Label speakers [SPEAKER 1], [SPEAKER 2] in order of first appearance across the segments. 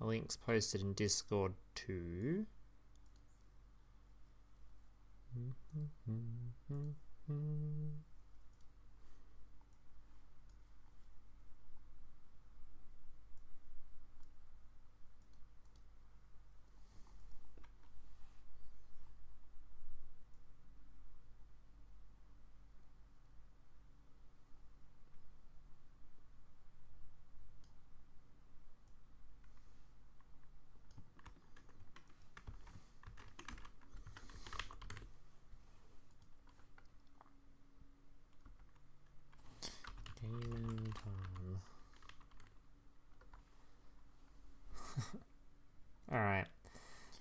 [SPEAKER 1] Links posted in Discord too. Game time. Alright.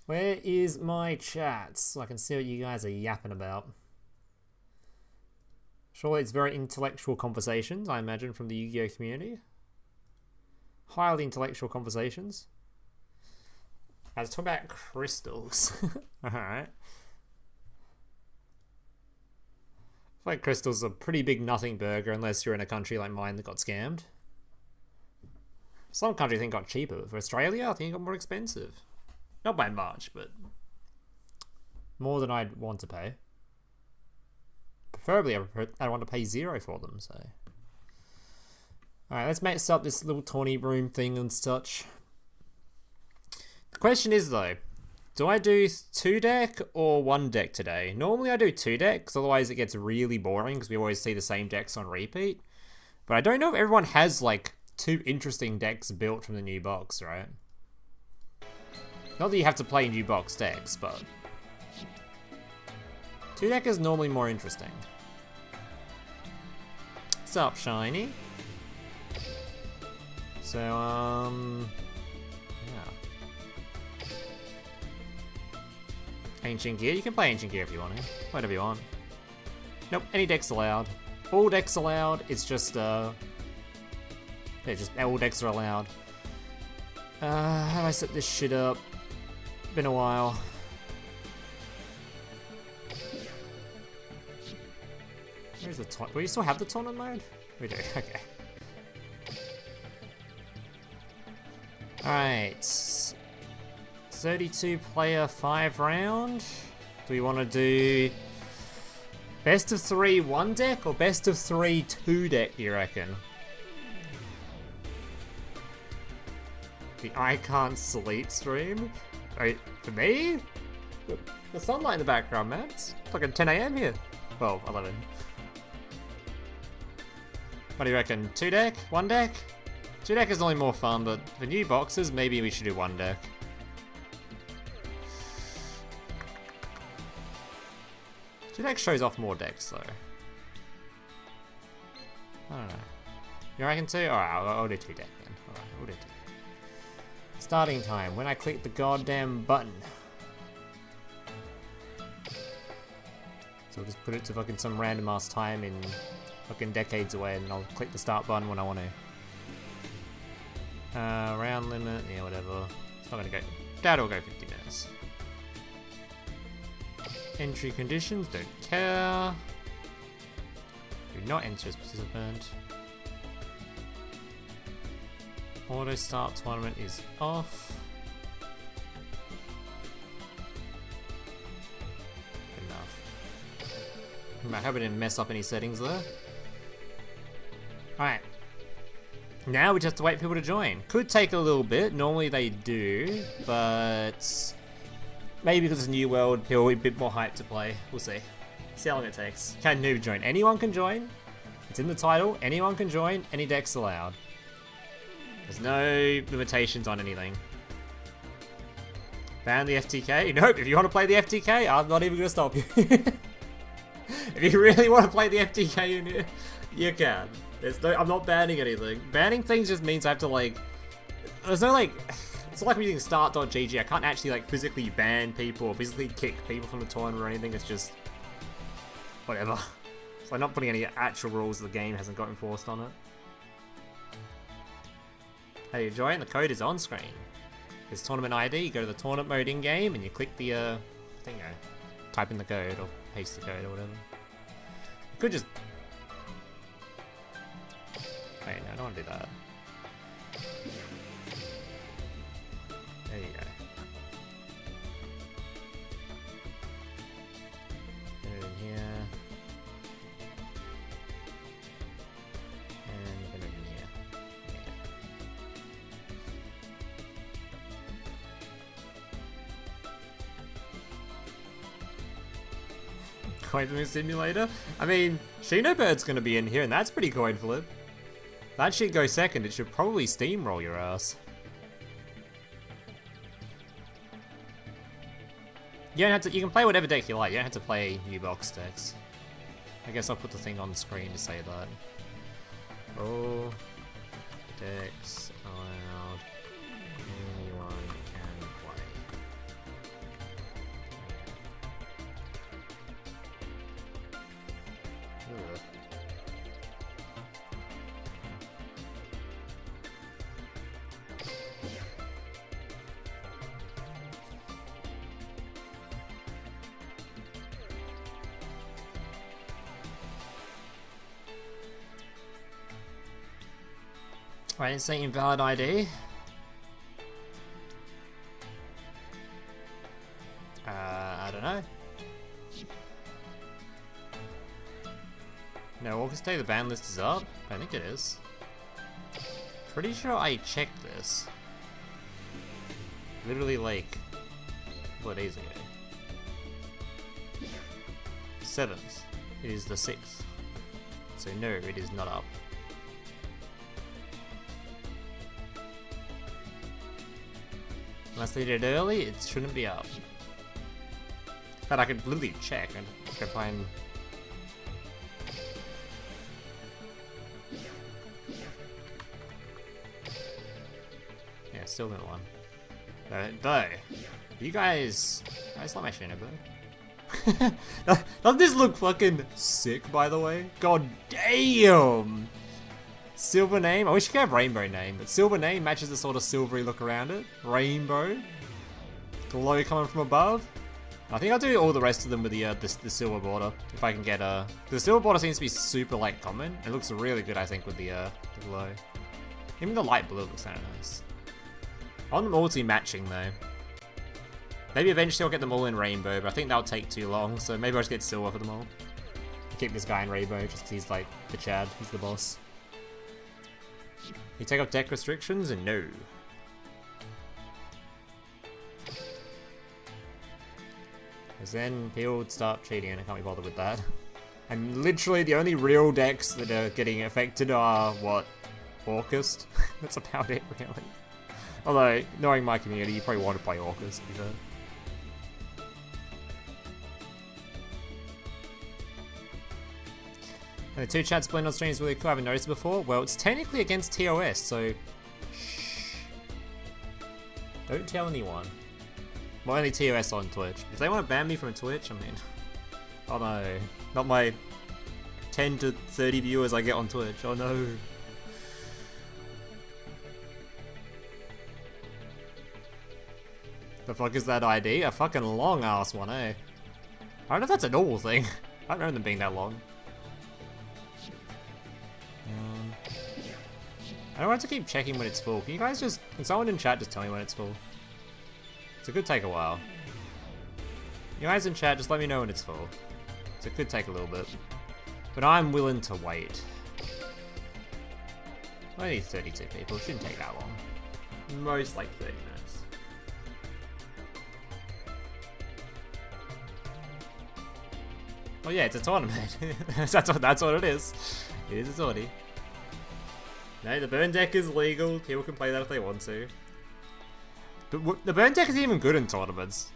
[SPEAKER 1] Where is my chat so I can see what you guys are yapping about? Surely it's very intellectual conversations, I imagine, from the Yu-Gi-Oh community. Highly intellectual conversations. I was talking about crystals. Alright. I feel like crystals are a pretty big nothing burger unless you're in a country like mine that got scammed. Some countries I think got cheaper, but for Australia I think it got more expensive. Not by much, but more than I'd want to pay. Preferably I want to pay 0 for them, so. Alright, let's mix up this little tourney room thing and such. The question is though, do I do 2 deck or 1 deck today? Normally I do 2 decks, otherwise it gets really boring because we always see the same decks on repeat. But I don't know if everyone has like 2 interesting decks built from the new box, right? Not that you have to play new box decks, but 2 deck is normally more interesting. What's up, Shiny? So, yeah. Ancient Gear? You can play Ancient Gear if you want to. Whatever you want. Nope, any deck's allowed. All decks allowed, it's just, yeah, just all decks are allowed. How do I set this shit up? Been a while. Where's the taunt? Do we still have the tournament mode? We do, okay. Alright. 32 player 5 round. Do we want to do best of 3 1 deck or best of 3 2 deck, do you reckon? The I Can't Sleep stream? Wait, for me? The sunlight in the background, man. It's fucking 10 AM here. Well, 11. What do you reckon? 2 deck? 1 deck? 2 deck is only more fun, but for new boxes, maybe we should do 1 deck. Two deck shows off more decks, though. I don't know. You reckon 2? Alright, I'll do 2 deck then. Alright, we'll do 2. Starting time, when I click the goddamn button. So I'll just put it to fucking some random ass time in fucking decades away, and I'll click the start button when I want to. Round limit, yeah, whatever. It's not gonna go. Doubt it'll go 50 minutes. Entry conditions, don't care. Do not enter as participant. Auto start tournament is off. Enough. I hope I didn't mess up any settings there. Alright. Now we just have to wait for people to join. Could take a little bit, normally they do, but maybe because it's a new world, people will be a bit more hyped to play. We'll see. See how long it takes. Can noob join? Anyone can join. It's in the title. Anyone can join. Any deck's allowed. There's no limitations on anything. Ban the FTK? Nope, if you want to play the FTK, I'm not even going to stop you. If you really want to play the FTK in here, you can. I'm not banning anything. Banning things just means I have to like... There's no like... It's not like I'm using start.gg. I can't actually like physically ban people or physically kick people from the tournament or anything. It's just... whatever. So I'm not putting any actual rules the game hasn't got enforced on it. How do you join? The code is on screen. There's tournament ID, you go to the tournament mode in game and you click the thingo. Type in the code or paste the code or whatever. You could just... Wait, no, I don't want to do that. Coin flip simulator? I mean, Shinobird's gonna be in here, and that's pretty coin flip. That should go second. It should probably steamroll your ass. You don't have to. You can play whatever deck you like. You don't have to play new box decks. I guess I'll put the thing on the screen to say that. All decks allowed. Anyone can play. Ugh. Right, it's saying invalid ID. I don't know. No, August Day the ban list is up? I think it is. Pretty sure I checked this. Literally like 4 days ago. 7th. It is the 6th. So no, it is not up. Unless they did it early, it shouldn't be up. But I could literally check and go find. Yeah, still not one. Though, you guys like my Shinobird? Doesn't this look fucking sick, by the way? God damn! Silver name. I wish you could have rainbow name, but silver name matches the sort of silvery look around it. Rainbow. Glow coming from above. I think I'll do all the rest of them with the silver border if I can get the silver border seems to be super like common. It looks really good, I think, with the glow. Even the light blue looks kind of nice. I want them all to be matching though. Maybe eventually I'll get them all in rainbow, but I think that'll take too long. So maybe I'll just get silver for them all. Keep this guy in rainbow just because he's like the Chad. He's the boss. You take off deck restrictions and no. Because then people would start cheating and I can't be bothered with that. And literally the only real decks that are getting affected are, what, Orcust? That's about it, really. Although, knowing my community, you probably want to play Orcust, to be fair. And the 2 chat split on stream is really cool. I haven't noticed it before. Well, it's technically against TOS, so shh. Don't tell anyone. Well, only TOS on Twitch. If they want to ban me from Twitch, I mean, oh no, not my 10 to 30 viewers I get on Twitch. Oh no. The fuck is that ID? A fucking long ass one, eh? I don't know if that's a normal thing. I don't remember them being that long. I don't have to keep checking when it's full. Can you guys just, can someone in chat just tell me when it's full? It could take a while. You guys in chat, just let me know when it's full. It could take a little bit. But I'm willing to wait. Only 32 people, shouldn't take that long. Most like 30 minutes. Oh yeah, it's a tournament. that's what it is. It is a tourney. No, the burn deck is legal. People can play that if they want to. But the burn deck is even good in tournaments.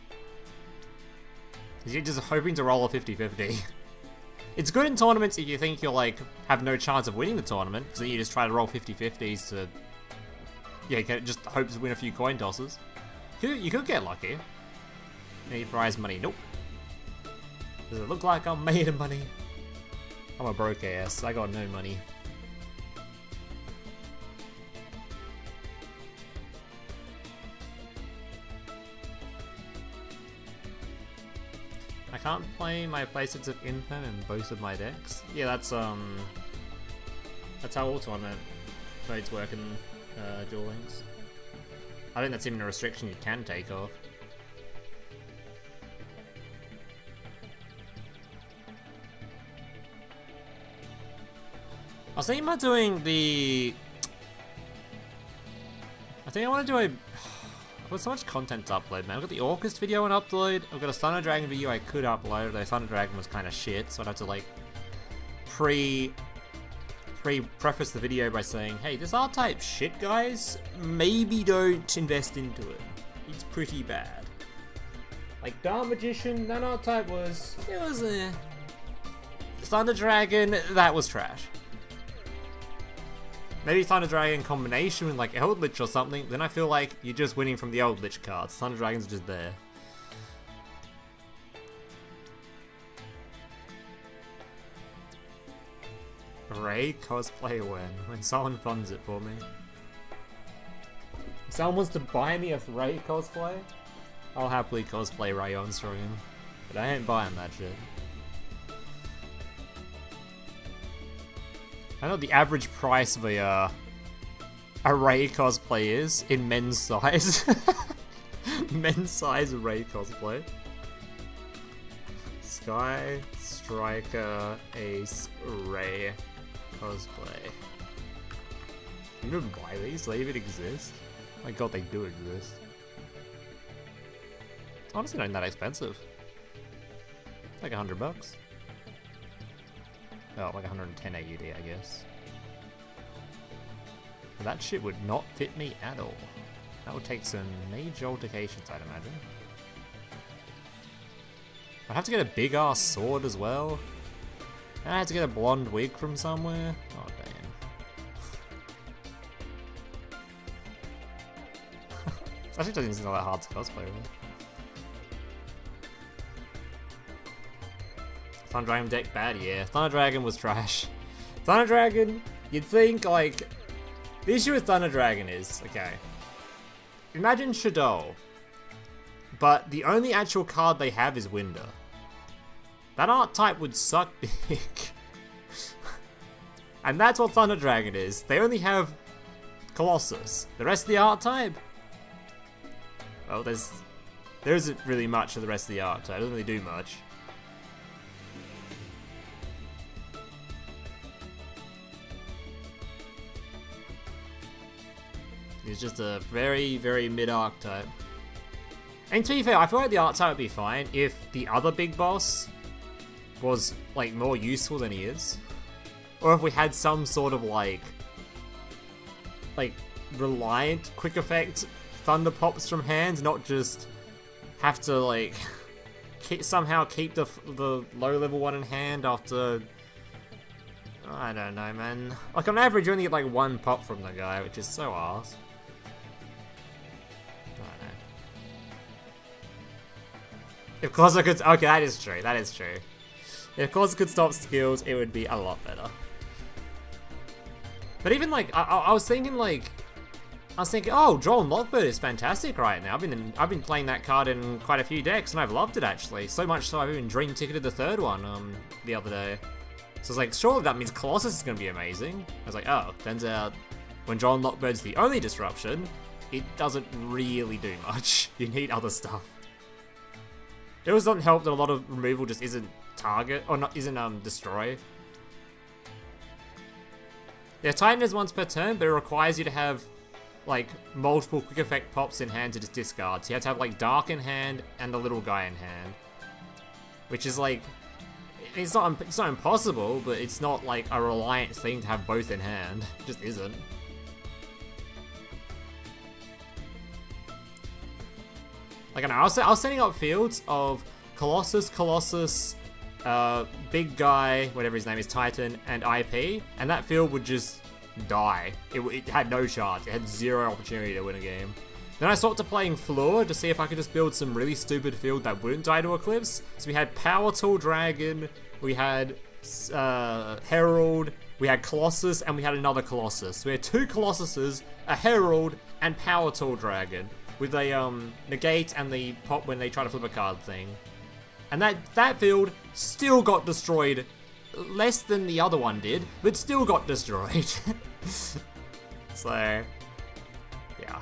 [SPEAKER 1] You're just hoping to roll a 50-50. It's good in tournaments if you think you'll like have no chance of winning the tournament, because then you just try to roll 50-50s to, yeah, just hope to win a few coin tosses. You could get lucky. Any prize money? Nope. Does it look like I'm made of money? I'm a broke ass. I got no money. I can't play my playsets of Imperm in both of my decks. Yeah, that's how all tournament modes work in Duel Links. I think that's even a restriction you can take off. I was thinking about doing the... I think I want to do a... got so much content to upload, man. I've got the Orcust video on upload. I've got a Thunder Dragon video I could upload, though Thunder Dragon was kind of shit, so I'd have to like preface the video by saying, hey, this art type shit, guys. Maybe don't invest into it. It's pretty bad. Like Dark Magician, that art type was Thunder Dragon, that was trash. Maybe Thunder Dragon combination with like Old Lich or something, then I feel like you're just winning from the Old Lich cards. Thunder Dragon's just there. Ray cosplay when someone funds it for me. If someone wants to buy me a Ray cosplay, I'll happily cosplay Ray on stream. But I ain't buying that shit. I know the average price of a Ray cosplay is in men's size. Men's size Ray cosplay. Sky Striker Ace Ray cosplay. You even buy these? Do they even exist? My god, they do exist. Honestly, not that expensive. Like $100. Oh, like 110 AUD, I guess. But that shit would not fit me at all. That would take some major altercations, I'd imagine. I'd have to get a big ass sword as well. And I had to get a blonde wig from somewhere. Oh, damn. It actually doesn't seem that hard to cosplay, really. Thunder Dragon deck bad, yeah. Thunder Dragon was trash. Thunder Dragon, you'd think, like... The issue with Thunder Dragon is, okay. Imagine Shadow, but the only actual card they have is Winder. That art type would suck big. And that's what Thunder Dragon is. They only have Colossus. The rest of the art type? Well, there isn't really much of the rest of the art type. It doesn't really do much. It's just a very, very mid-arc type. And to be fair, I feel like the art type would be fine if the other big boss was, like, more useful than he is. Or if we had some sort of, like reliant quick effect thunder pops from hand, not just have to, like, somehow keep the low-level one in hand after... I don't know, man. Like, on average, you only get, like, one pop from the guy, which is so arse. If Corsa could... Okay, that is true. That is true. If Corsa could stop skills, it would be a lot better. But even, like, I was thinking, like... I was thinking, oh, Duel and Lockbird is fantastic right now. I've been playing that card in quite a few decks, and I've loved it, actually. So much so I've even dream ticketed the third one, the other day. So I was like, surely that means Colossus is going to be amazing. I was like, oh, turns out when Duel and Lockbird's the only disruption, it doesn't really do much. You need other stuff. It also doesn't help that a lot of removal just isn't target, or not, isn't destroy. Yeah, Titan is once per turn, but it requires you to have, like, multiple quick effect pops in hand to just discard. So you have to have, like, Dark in hand and the little guy in hand. Which is, like, it's not impossible, but it's not, like, a reliant thing to have both in hand. It just isn't. Like, I know, I was setting up fields of Colossus, big guy, whatever his name is, Titan, and IP, and that field would just die. It had no chance. It had zero opportunity to win a game. Then I started playing Floor to see if I could just build some really stupid field that wouldn't die to Eclipse. So we had Power Tool Dragon, we had Herald, we had Colossus, and we had another Colossus. So we had two Colossuses, a Herald, and Power Tool Dragon. With a negate and the pop when they try to flip a card thing. And that field still got destroyed less than the other one did, but still got destroyed. So, yeah.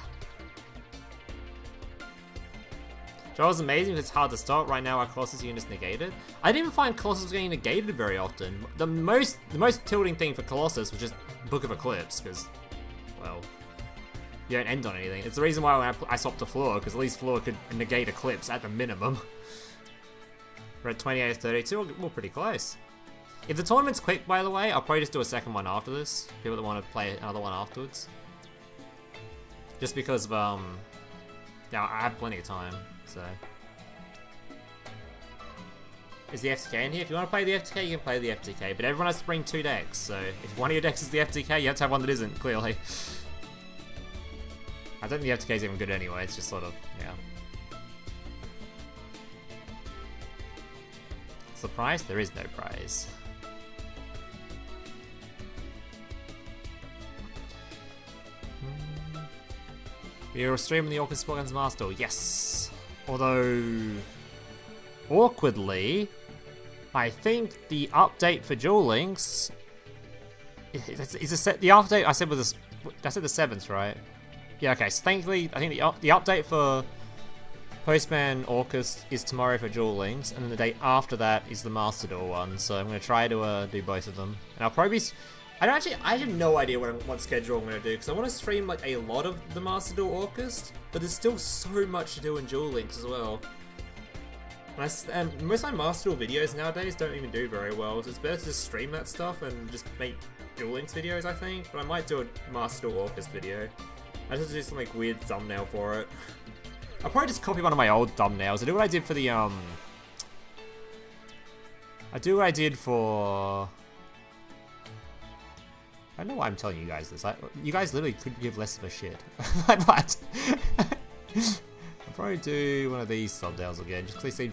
[SPEAKER 1] Duel was amazing because it's hard to stop. Right now our Colossus unit is negated. I didn't even find Colossus getting negated very often. The most tilting thing for Colossus was just Book of Eclipse, because, well, you don't end on anything. It's the reason why when I swapped to Floor, because at least Floor could negate Eclipse at the minimum. We're at 28-32, we're pretty close. If the tournament's quick, by the way, I'll probably just do a second one after this. People that want to play another one afterwards. Just because of, yeah, I have plenty of time, so. Is the FTK in here? If you want to play the FTK, you can play the FTK, but everyone has to bring 2 decks, so if one of your decks is the FTK, you have to have one that isn't, clearly. I don't think the FTK is even good anyway, it's just sort of, yeah. What's the prize? There is no prize. You're streaming the Orcus Sport against Master, yes! Although, awkwardly, I think the update for Duel Links is a set. The update I said was I said the 7th, right? Yeah. Okay. So thankfully, I think the update for Postman Orcus is tomorrow for Duel Links, and then the day after that is the Master Duel one. So I'm gonna try to do both of them, and I'll probably be. I have no idea what schedule I'm gonna do because I want to stream like a lot of the Master Duel Orcus, but there's still so much to do in Duel Links as well. And most of my Master Duel videos nowadays don't even do very well, so it's better to just stream that stuff and just make Duel Links videos, I think. But I might do a Master Duel Orcus video. I just do some like weird thumbnail for it. I'll probably just copy one of my old thumbnails. I do what I did for the I do what I did for. I don't know why I'm telling you guys this. You guys literally could give less of a shit. But I'll probably do one of these thumbnails again, just because they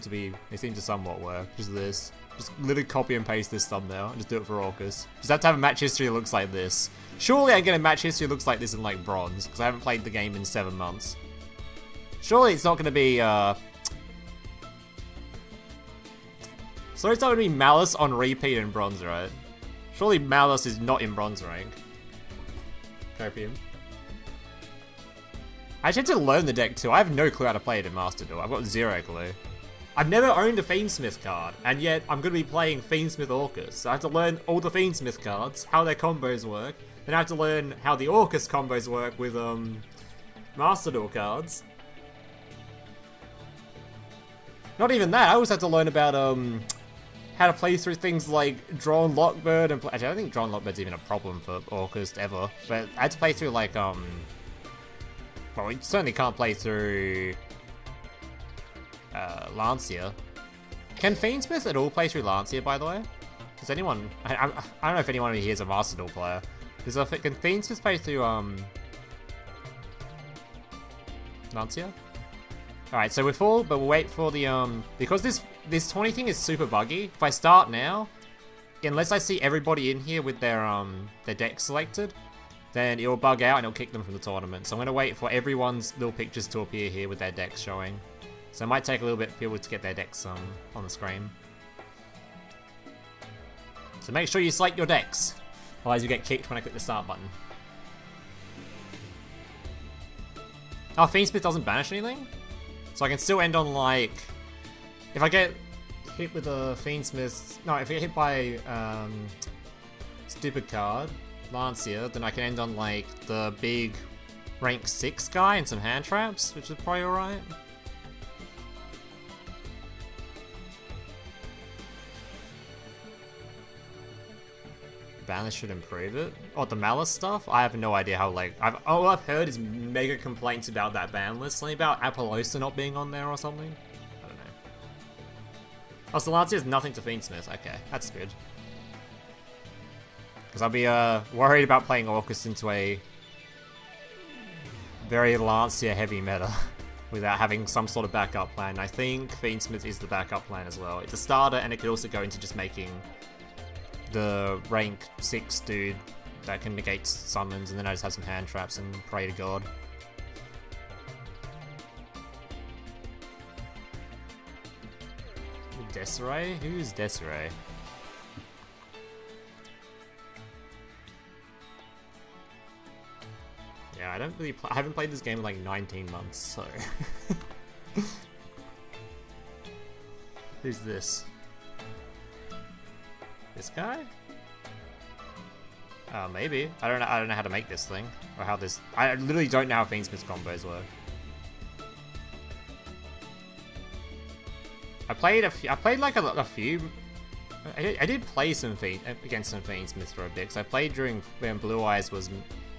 [SPEAKER 1] seem to somewhat work. Just this. Just literally copy and paste this thumbnail and just do it for Orcus. Just have to have a match history that looks like this. Surely I get a match history that looks like this in like bronze, because I haven't played the game in 7 months. Surely it's not going to be, So it's not going to be Malice on repeat in bronze, right? Surely Malice is not in bronze rank. Copium. I actually had to learn the deck too. I have no clue how to play it in Master Duel. I've got 0 clue. I've never owned a Fiendsmith card, and yet I'm going to be playing Fiendsmith Orcus. So I have to learn all the Fiendsmith cards, how their combos work. Then I have to learn how the Orcus combos work with Master Duel cards. Not even that, I also had to learn about how to play through things like Drawn Lockbird and actually I don't think Drawn Lockbird's even a problem for Orcus ever. But I had to play through like well, we certainly can't play through Lancia. Can Fiendsmith at all play through Lancia, by the way? Does anyone I don't know if anyone here is a Master Duel player. Can Fiendsmith play through Lancia? Alright, so we're full, but we'll wait for the, because this 20 thing is super buggy. If I start now, unless I see everybody in here with their deck selected, then it'll bug out and it'll kick them from the tournament. So I'm gonna wait for everyone's little pictures to appear here with their decks showing. So it might take a little bit for people to get their decks, on the screen. So make sure you select your decks, otherwise you get kicked when I click the start button. Oh, Fiendsmith doesn't banish anything? So I can still end on like, if I get hit with a Fiendsmith, no, if I get hit by stupid card, Lancia, then I can end on like the big rank 6 guy and some hand traps, which is probably alright. Banish should improve it. Oh, the Malice stuff? I have no idea how, like, all I've heard is mega complaints about that ban list. Something about Apollosa not being on there or something. I don't know. Oh, so Lancia has nothing to Fiendsmith. Okay, that's good. Because I'll be worried about playing Orcus into a very Lancia heavy meta without having some sort of backup plan. I think Fiendsmith is the backup plan as well. It's a starter and it could also go into just making the rank 6 dude that can negate summons, and then I just have some hand traps and pray to God. Desiree? Who's Desiree? Yeah, I don't really I haven't played this game in like 19 months, so... Who's this? This guy? Maybe. I don't know how to make this thing. Or how this... I literally don't know how Fiendsmith's combos work. I played like a few... I did play some against some Fiendsmiths for a bit, because I played during when Blue Eyes was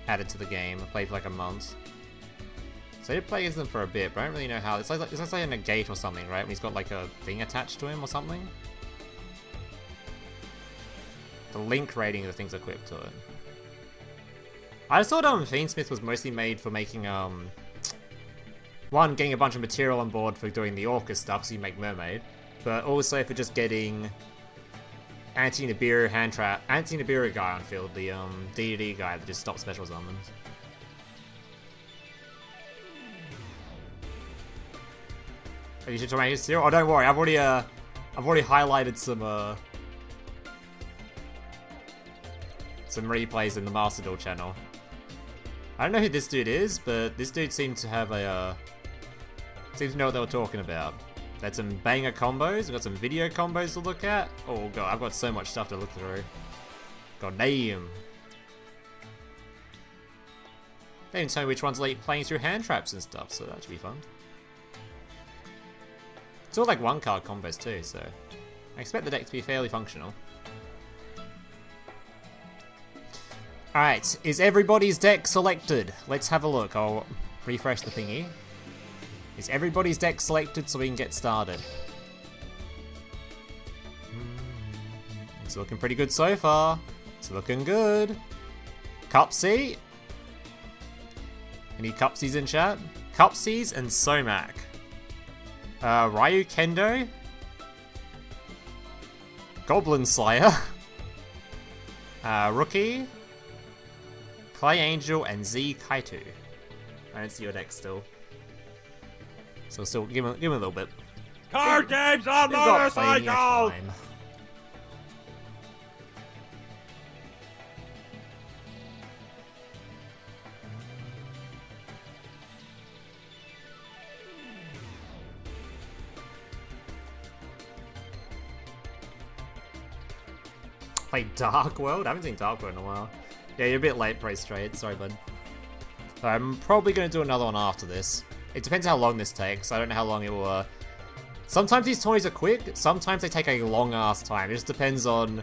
[SPEAKER 1] added to the game. I played for like a month. So I did play against them for a bit, but I don't really know how. It's like a negate or something, right? When he's got like a thing attached to him or something. The link rating of the things equipped to it. I just thought Fiendsmith was mostly made for making one, getting a bunch of material on board for doing the Orca stuff, so you make Mermaid, but also for just getting Anti-Nibiru guy on field, the DD guy that just stops special summons. Are you sure to make it zero? Oh, don't worry, I've already highlighted some replays in the Master Duel channel. I don't know who this dude is, but this dude seemed to have seems to know what they were talking about. That's some banger combos. We've got some video combos to look at. Oh god, I've got so much stuff to look through. God damn. They didn't tell me which one's like playing through hand traps and stuff, so that should be fun. It's all like one card combos too, so I expect the deck to be fairly functional. Alright, is everybody's deck selected? Let's have a look. I'll refresh the thingy. Is everybody's deck selected so we can get started? It's looking pretty good so far. It's looking good. Cupsy? Any Cupsies in chat? Cupsies and Somac. Ryu Kendo? Goblin Slayer? Rookie? Clay Angel and Z Kaitu. I don't see your deck still. So still give him a little bit.
[SPEAKER 2] Card games on motorcycle!
[SPEAKER 1] Play Dark World? I haven't seen Dark World in a while. Yeah, you're a bit late, Praise Trade. Sorry, bud. I'm probably going to do another one after this. It depends how long this takes. I don't know how long it will... Sometimes these toys are quick, sometimes they take a long-ass time. It just depends on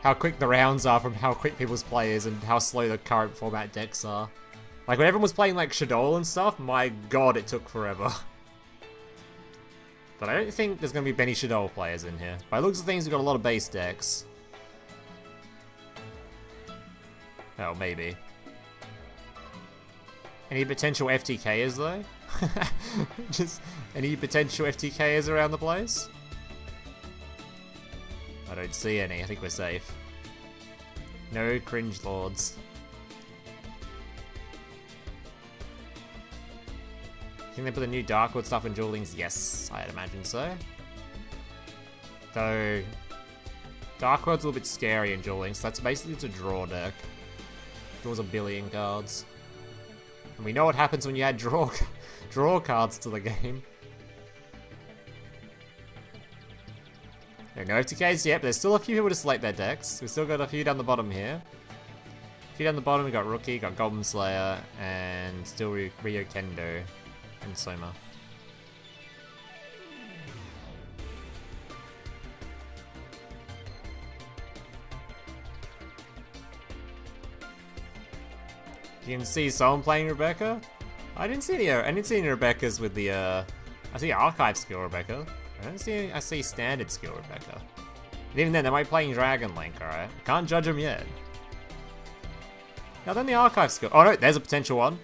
[SPEAKER 1] how quick the rounds are from how quick people's play is and how slow the current format decks are. Like, when everyone was playing, like, Shadol and stuff, my god, it took forever. But I don't think there's going to be many Shadol players in here. By the looks of things, we've got a lot of base decks. Oh, maybe. Any potential FTKs, though? Just any potential FTKs around the place? I don't see any. I think we're safe. No cringe lords. Think they put the new Darkwood stuff in Duel Links? Yes, I'd imagine so. Though Darkwood's a little bit scary in Duel Links. That's basically it's a draw deck. Draws a billion cards. And we know what happens when you add draw cards to the game. There are no FTKs yet, but there's still a few people to select their decks. We've still got a few down the bottom here. A few down the bottom, we've got Rookie, got Goblin Slayer, and still Ryo Kendo and Soma. You can see someone playing Rebecca. I didn't see any Rebeccas with the I see archive skill Rebecca. I see standard skill Rebecca. And even then, they might be playing Dragon Link, alright? Can't judge them yet. Now then the archive skill. Oh no, there's a potential one.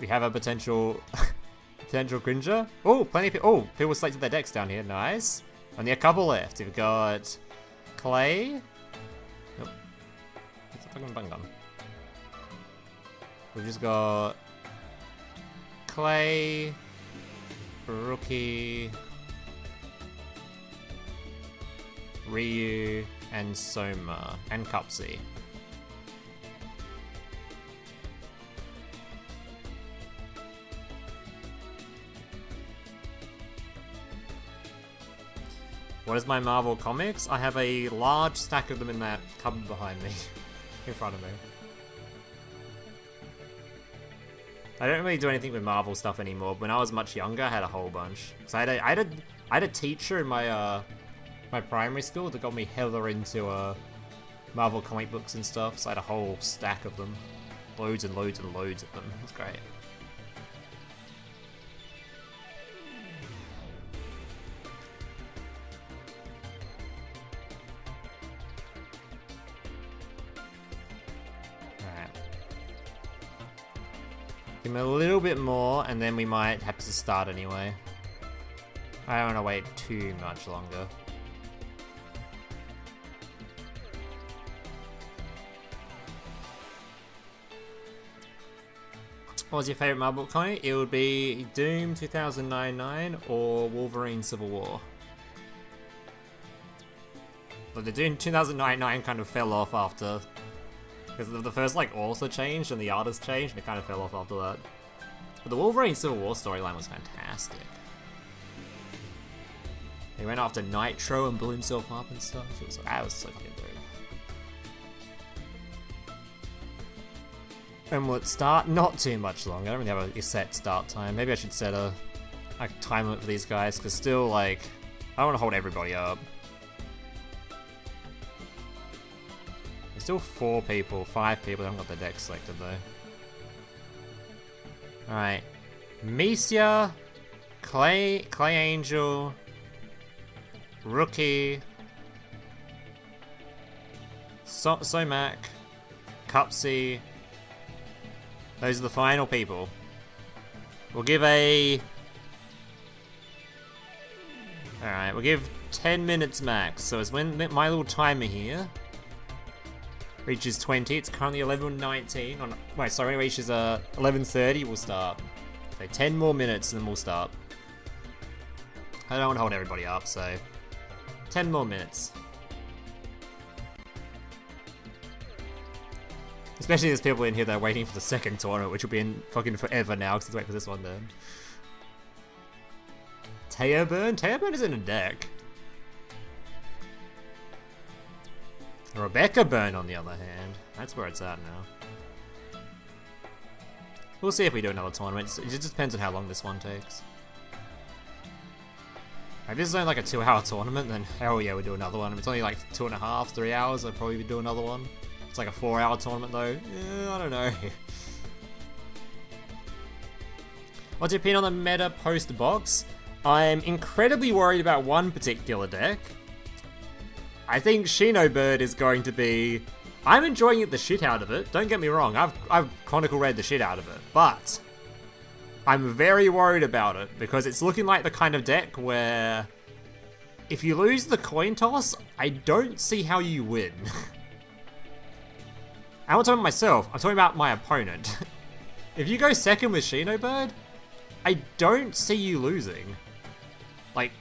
[SPEAKER 1] We have a potential cringer. Oh, plenty of people. Oh, people selected their decks down here. Nice. Only a couple left. We've got Clay. Nope. It's a fucking bung gun. We've just got Clay, Rookie, Ryu, and Soma, and Cupsy. What is my Marvel comics? I have a large stack of them in that cupboard behind me. In front of me. I don't really do anything with Marvel stuff anymore. When I was much younger, I had a whole bunch. So I had a teacher in my my primary school that got me hella into Marvel comic books and stuff. So I had a whole stack of them, loads and loads and loads of them. It's great. Give him a little bit more, and then we might have to start anyway. I don't want to wait too much longer. What was your favourite Marvel comic? It would be Doom 2099 or Wolverine Civil War. But the Doom 2099 kind of fell off after... Because the first, like, author changed and the artist changed, and it kind of fell off after that. But the Wolverine Civil War storyline was fantastic. He went after Nitro and blew himself up and stuff. That was so fucking dope. And will it start? Not too much longer. I don't really have a set start time. Maybe I should set a time limit for these guys, because still, like, I don't want to hold everybody up. Still 4 people, 5 people. I haven't got the deck selected though. Alright. Misia, Clay Angel, Rookie, Somac, Cupsy. Those are the final people. We'll give a... Alright, we'll give 10 minutes max. So it's when my little timer here reaches 20. It's currently 11:19. Wait, sorry, it reaches 11:30. We'll start. So 10 more minutes and then we'll start. I don't want to hold everybody up, so 10 more minutes. Especially there's people in here that are waiting for the second tournament, which will be in fucking forever now because they wait for this one then. Teoburn is in a deck. Rebecca Burn, on the other hand, that's where it's at now. We'll see if we do another tournament. It just depends on how long this one takes. If this is only like a 2-hour tournament, then hell yeah, we'll do another one. If it's only like 2.5, 3 hours, I'd probably do another one. If it's like a 4-hour tournament though, yeah, I don't know. What's your opinion on the meta post box? I'm incredibly worried about one particular deck. I think Shinobird is going to be... I'm enjoying it the shit out of it, don't get me wrong, I've Chronicle read the shit out of it, but I'm very worried about it because it's looking like the kind of deck where if you lose the coin toss, I don't see how you win. I'm not talking about myself, I'm talking about my opponent. If you go second with Shinobird, I don't see you losing. Like,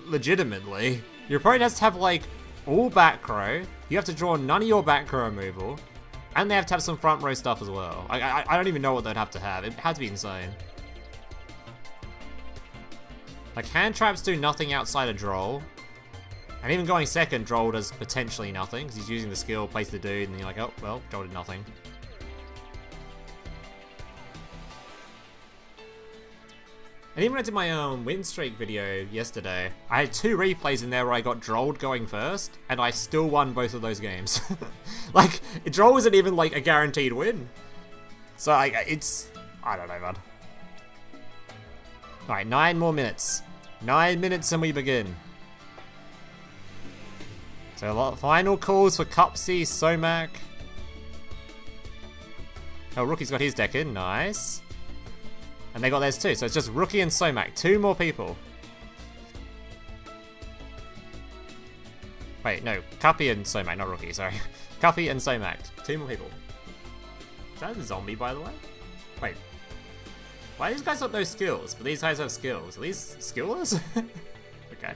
[SPEAKER 1] legitimately. Your opponent has to have like all back row, you have to draw none of your back row removal, and they have to have some front row stuff as well. I don't even know what they'd have to have. It had to be insane. Like, hand traps do nothing outside of Droll, and even going second, Droll does potentially nothing, because he's using the skill, place the dude, and you're like, oh, well, Droll did nothing. And even when I did my win streak video yesterday, I had 2 replays in there where I got Drolled going first, and I still won both of those games. Like, Droll isn't even like a guaranteed win. So it's... I don't know, man. Alright, 9 more minutes. 9 minutes and we begin. So a lot final calls for Cupsy, Somac. Oh, Rookie's got his deck in, nice. And they got theirs too, so it's just Rookie and Somac. 2 more people. Wait, no. Cuppy and Somac, not Rookie, sorry. Cuppy and Somac. 2 more people. Is that a zombie, by the way? Wait. Why do these guys have no skills? But these guys have skills. Are these skillers? Okay.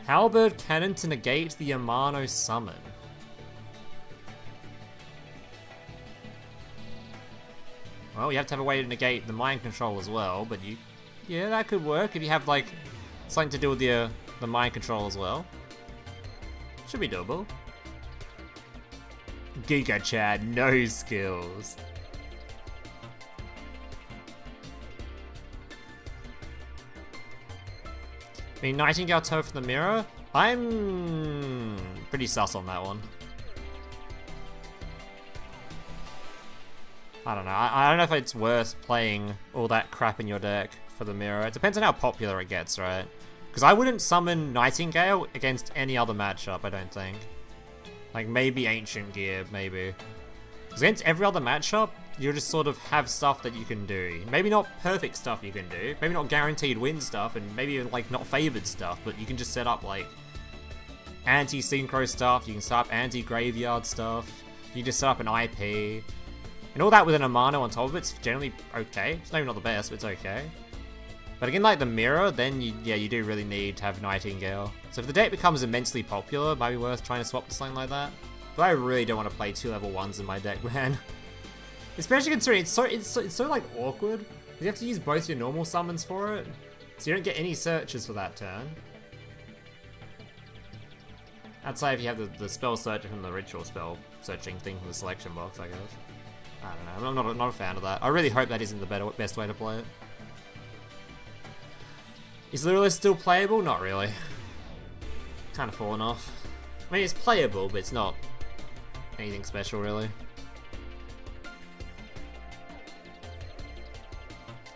[SPEAKER 1] Halberd Cannon to negate the Amano summon. Well, you have to have a way to negate the mind control as well, but you Yeah, that could work if you have like something to do with the mind control as well. Should be doable. Giga Chad, no skills. I mean, Nightingale toe from the mirror? I'm pretty sus on that one. I don't know. I don't know if it's worth playing all that crap in your deck for the mirror. It depends on how popular it gets, right? Because I wouldn't summon Nightingale against any other matchup, I don't think. Like, maybe Ancient Gear, maybe. Because against every other matchup, you'll just sort of have stuff that you can do. Maybe not perfect stuff you can do. Maybe not guaranteed win stuff, and maybe even, like, not favored stuff. But you can just set up, like, anti-synchro stuff. You can set up anti-graveyard stuff. You can just set up an IP. And all that with an Amano on top of it's generally okay. It's maybe not the best, but it's okay. But again, like the mirror, then you do really need to have Nightingale. So if the deck becomes immensely popular, it might be worth trying to swap to something like that. But I really don't want to play 2 level 1s in my deck, man. Especially considering it's so like awkward. You have to use both your normal summons for it, so you don't get any searches for that turn. I'd say if you have the spell searcher from the ritual spell searching thing from the selection box, I guess. I don't know. I'm not a fan of that. I really hope that isn't the best way to play it. Is Lureless still playable? Not really. Kind of fallen off. I mean, it's playable, but it's not anything special, really.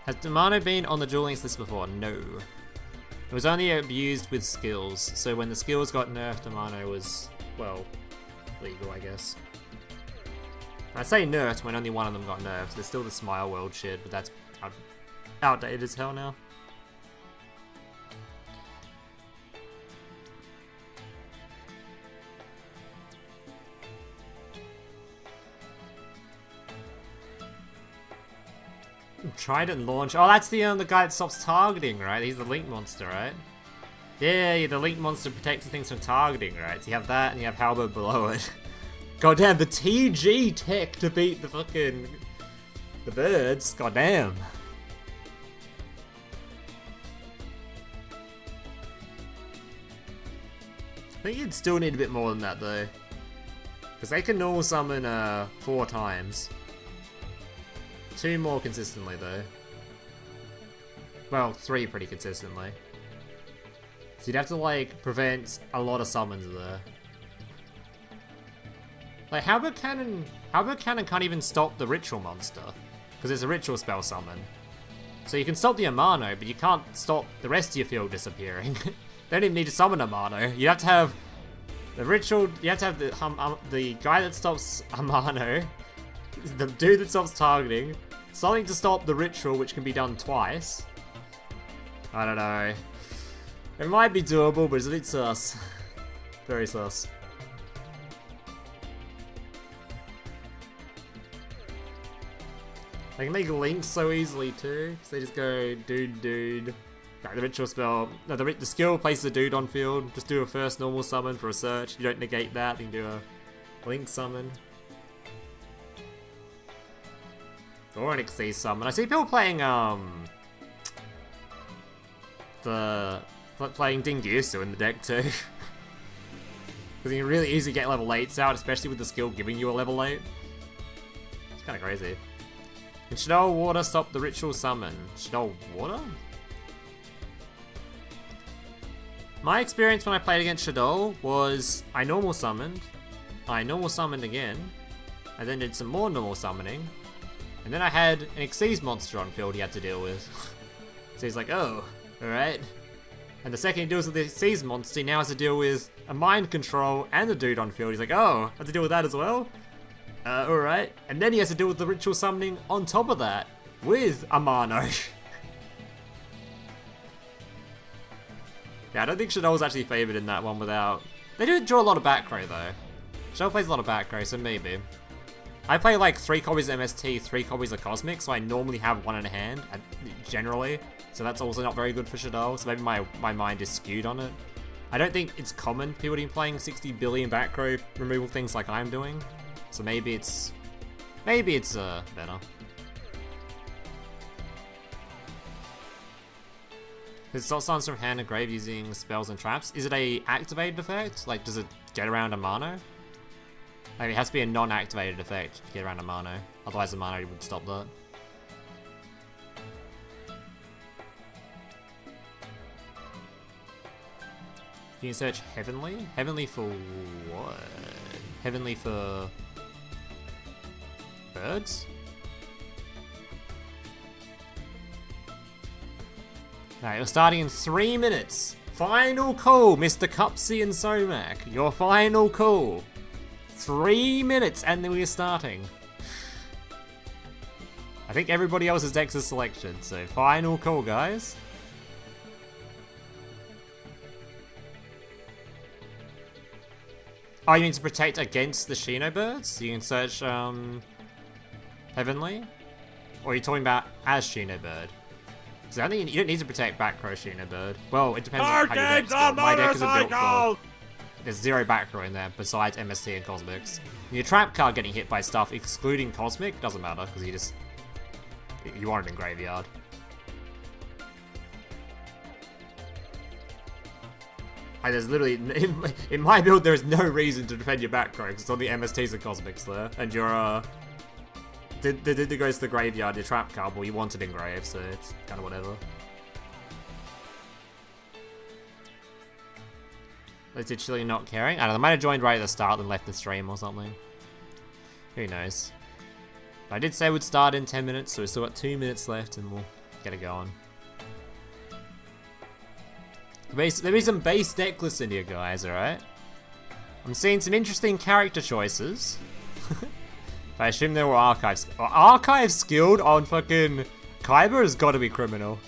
[SPEAKER 1] Has Amano been on the Duel Links list before? No. It was only abused with skills, so when the skills got nerfed, Amano was, well, legal, I guess. I say nerfed when only one of them got nerfed. There's still the Smile World shit, but that's outdated as hell now. Trident launch. Oh, that's the guy that stops targeting, right? He's the Link monster, right? Yeah, the Link monster protects things from targeting, right? So you have that, and you have Halberd below it. Goddamn, the TG tech to beat the fucking... the birds. Goddamn. I think you'd still need a bit more than that, though. Because they can normal summon 4 times. 2 more consistently, though. Well, 3 pretty consistently. So you'd have to, like, prevent a lot of summons there. Like, Halberd Cannon can't even stop the Ritual monster. Because it's a Ritual spell summon. So you can stop the Amano, but you can't stop the rest of your field disappearing. They don't even need to summon Amano. You have to have the Ritual, you have to have the guy that stops Amano, the dude that stops targeting, something to stop the Ritual, which can be done twice. I don't know. It might be doable, but it's a bit sus. Very sus. They can make links so easily too, because they just go dude. Like the ritual spell, no, the skill places a dude on field. Just do a first normal summon for a search. You don't negate that. You can do a link summon or an Xyz summon. I see people playing playing Dingyusu in the deck too, because you can really easily get level 8s out, especially with the skill giving you a level 8. It's kind of crazy. Can Shadow Water stop the ritual summon? Shadow Water? My experience when I played against Shadow was I normal summoned again, and then did some more normal summoning, and then I had an Xyz monster on field he had to deal with. So he's like, oh, alright. And the second he deals with the Xyz monster, he now has to deal with a mind control and a dude on field. He's like, oh, I have to deal with that as well? Alright. And then he has to deal with the ritual summoning on top of that, with Amano. Yeah, I don't think Shadow's actually favoured in that one without... They do draw a lot of back row though. Shadow plays a lot of back row, so maybe. I play like 3 copies of MST, 3 copies of Cosmic, so I normally have 1 in hand, generally. So that's also not very good for Shadow, so maybe my mind is skewed on it. I don't think it's common for people to be playing 60 billion back row removal things like I'm doing. So maybe it's better. His soul summons from hand and grave using spells and traps. Is it a activated effect? Like, does it get around a mono? Like, it has to be a non-activated effect to get around a mono. Otherwise the mono would stop that. You can search Heavenly? Heavenly for what? Heavenly for... birds? Alright, we're starting in 3 minutes. Final call, Mr. Cupsy and Somac. Your final call. 3 minutes and then we're starting. I think everybody else's decks is selected, so final call, guys. Oh, you need to protect against the Shinobirds? You can search, Heavenly? Or are you talking about as Shinobird? Because I think you don't need to protect back row Shinobird. Well, it depends on how your deck's built. My deck isn't built for... There's 0 back row in there, besides MST and Cosmics. Your trap card getting hit by stuff, excluding Cosmic, doesn't matter, because you just... You want it in graveyard. There's literally, in my build, there is no reason to defend your back row, because it's on the MSTs and Cosmics there, and your, it goes to the graveyard, your trap card, well, you want it in grave, so it's kind of whatever. Is it chilly not caring? I don't know, they might have joined right at the start and left the stream or something. Who knows? But I did say we'd start in 10 minutes, so we've still got 2 minutes left, and we'll get it going. There is some base deck lists in here, guys, alright? I'm seeing some interesting character choices. I assume they were archives. Archive skilled on fucking Kyber has got to be criminal.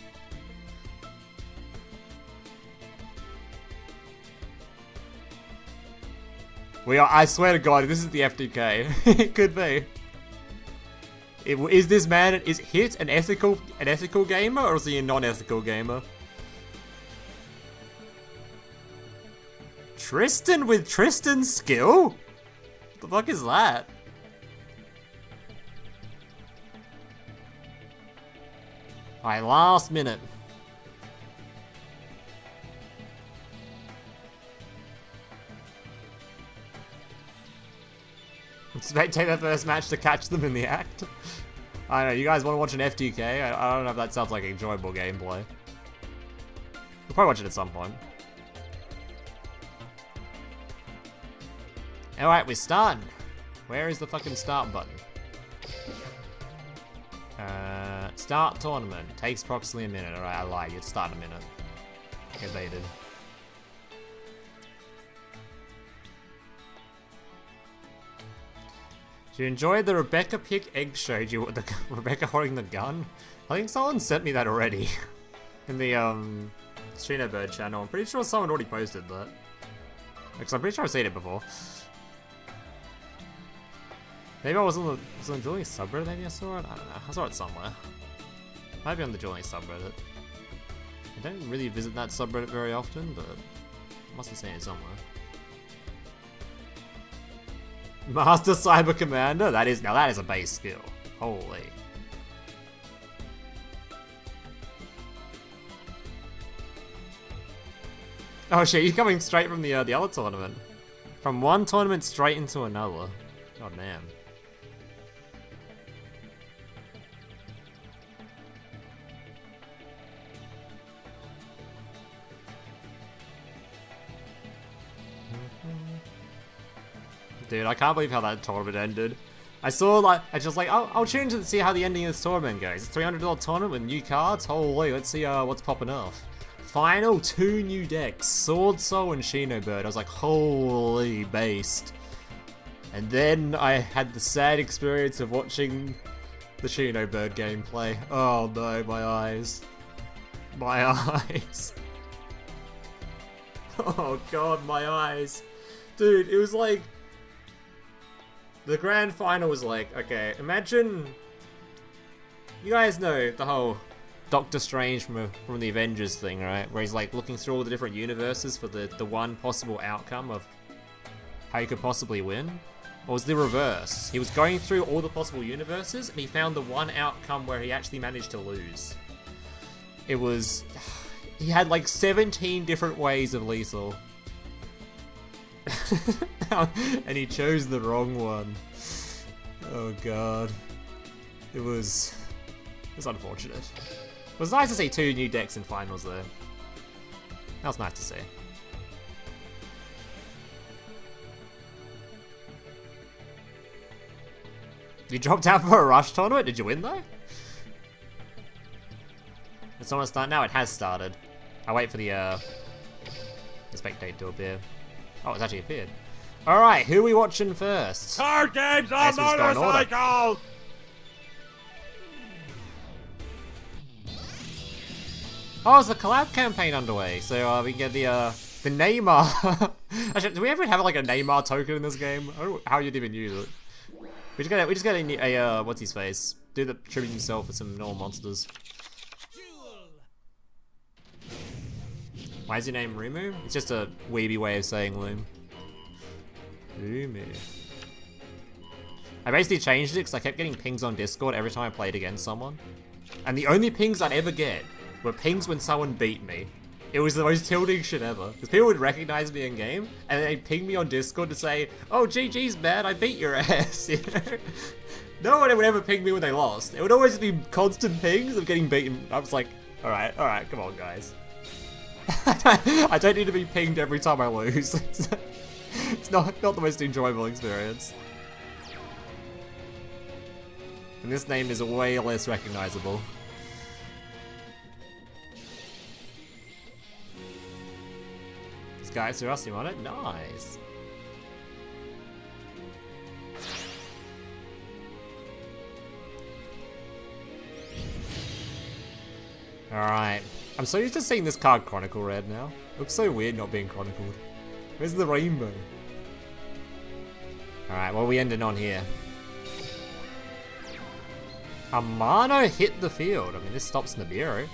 [SPEAKER 1] We are, I swear to God, this is the FTK. It could be. Is this man, is Hit an ethical gamer, or is he a non-ethical gamer? Tristan with Tristan's skill? What the fuck is that? Alright, last minute. Spectate the first match to catch them in the act. I don't know, you guys want to watch an FTK? I don't know if that sounds like enjoyable gameplay. We'll probably watch it at some point. Alright, we're starting. Where is the fucking start button? Start tournament. Takes approximately a minute. Alright, I lied. You'd start in a minute. Get baited. Did you enjoy the Rebecca pick egg showed you the Rebecca holding the gun? I think someone sent me that already. In the Shinobird channel. I'm pretty sure someone already posted that. Because I'm pretty sure I've seen it before. Maybe I was on the Dueling subreddit, maybe I saw it? I don't know, I saw it somewhere. Maybe on the Dueling subreddit. I don't really visit that subreddit very often, but I must have seen it somewhere. Master Cyber Commander? Now that is a base skill. Holy. Oh shit, you're coming straight from the other tournament. From one tournament straight into another. God damn. Dude, I can't believe how that tournament ended. I saw like, I just like, I'll tune in to see how the ending of this tournament goes. It's a $300 tournament with new cards. Holy, let's see what's popping off. Final 2 new decks, Sword Soul and Shinobird. I was like, holy based. And then I had the sad experience of watching the Shinobird gameplay. Oh no, my eyes. My eyes. Oh god, my eyes. Dude, it was like... The grand final was like, okay, imagine... You guys know the whole Doctor Strange from the Avengers thing, right? Where he's like looking through all the different universes for the one possible outcome of how you could possibly win. Or was the reverse? He was going through all the possible universes and he found the one outcome where he actually managed to lose. It was He had like 17 different ways of lethal. And he chose the wrong one. Oh god. It was unfortunate. It was nice to see 2 new decks in finals though. That was nice to see. You dropped out for a rush tournament? Did you win though? It's almost done now. It has started. I wait for the spectator to appear. Oh, it's actually appeared. All right, who are we watching first?
[SPEAKER 2] Card games on motorcycles!
[SPEAKER 1] Oh, is the collab campaign underway? So we can get the Neymar. Actually, do we ever have like a Neymar token in this game? I don't know how you'd even use it. We just got a what's his face? Do the tribute himself for some normal monsters. Why is your name Rumu? It's just a weeby way of saying Loom. Rumu. I basically changed it because I kept getting pings on Discord every time I played against someone. And the only pings I'd ever get were pings when someone beat me. It was the most tilting shit ever. Because people would recognize me in game, and they'd ping me on Discord to say, "Oh, GG's man, I beat your ass," you know? No one would ever ping me when they lost. It would always be constant pings of getting beaten. I was like, alright, come on guys. I don't need to be pinged every time I lose. It's not the most enjoyable experience. And this name is way less recognizable. This guy's Rusty on it? Nice. Alright. I'm so used to seeing this card Chronicle Red now. Looks so weird not being chronicled. Where's the rainbow? Alright, what are we ending on here? Amano hit the field. I mean, this stops Nibiru.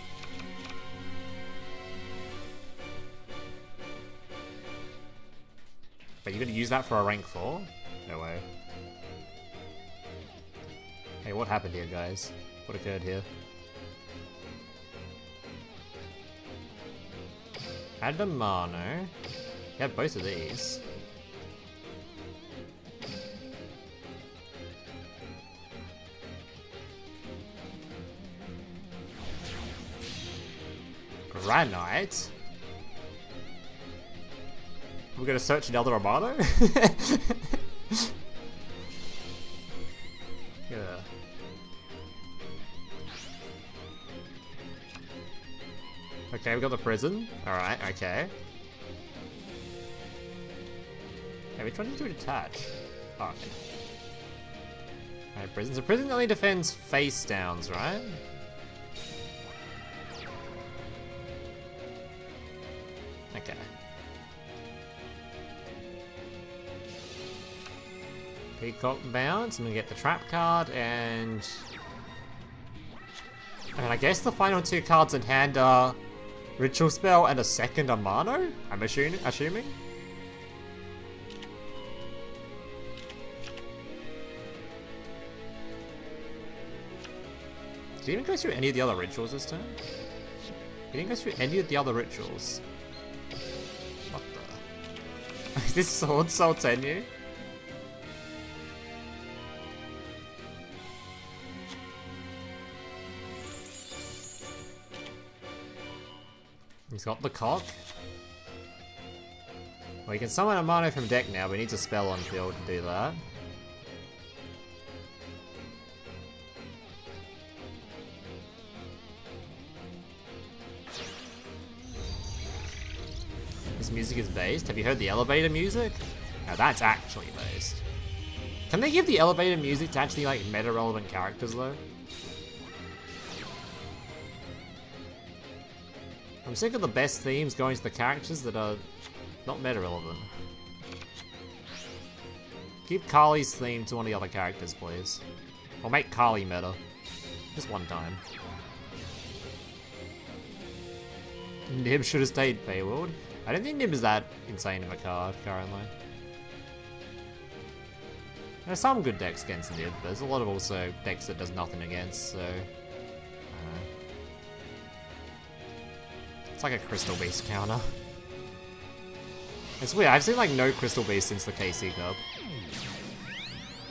[SPEAKER 1] But you're gonna use that for a rank 4? No way. Hey, what happened here, guys? What occurred here? Had the Mano. He had both of these. Granite. We're gonna search another Amano? Yeah. Okay, we got the prison. Alright, okay. Okay, which one did you detach? Oh, okay. Alright, prison. So prison only defends face downs, right? Okay. Peacock bounce, and we get the trap card, and I guess the final 2 cards in hand are Ritual Spell and a second Amano? I'm assuming? Did he even go through any of the other rituals this turn? He didn't go through any of the other rituals. What the? Is this Sword Soul Tenyi? He's got the cock. Well, you can summon a mono from deck now, but he needs a spell on field to do that. This music is based. Have you heard the elevator music? Now that's actually based. Can they give the elevator music to actually like meta-relevant characters though? I'm sick of the best themes going to the characters that are not meta-relevant. Give Kali's theme to one of the other characters, please. Or make Kali meta. Just one time. Nib should have stayed Payward. I don't think Nib is that insane of a card currently. There's some good decks against Nib, but there's a lot of also decks that does nothing against, so... It's like a Crystal Beast counter. It's weird, I've seen like no Crystal Beast since the KC Cup.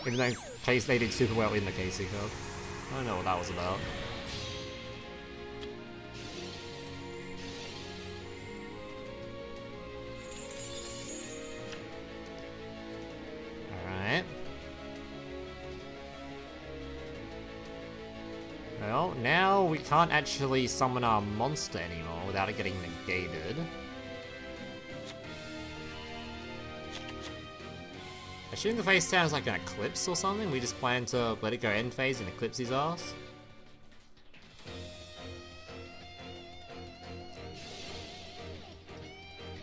[SPEAKER 1] Even though they did super well in the KC Cup. I don't know what that was about. Alright. Well, now we can't actually summon our monster anymore without it getting negated. I assume the face down is like an eclipse or something. We just plan to let it go end phase and eclipse his ass.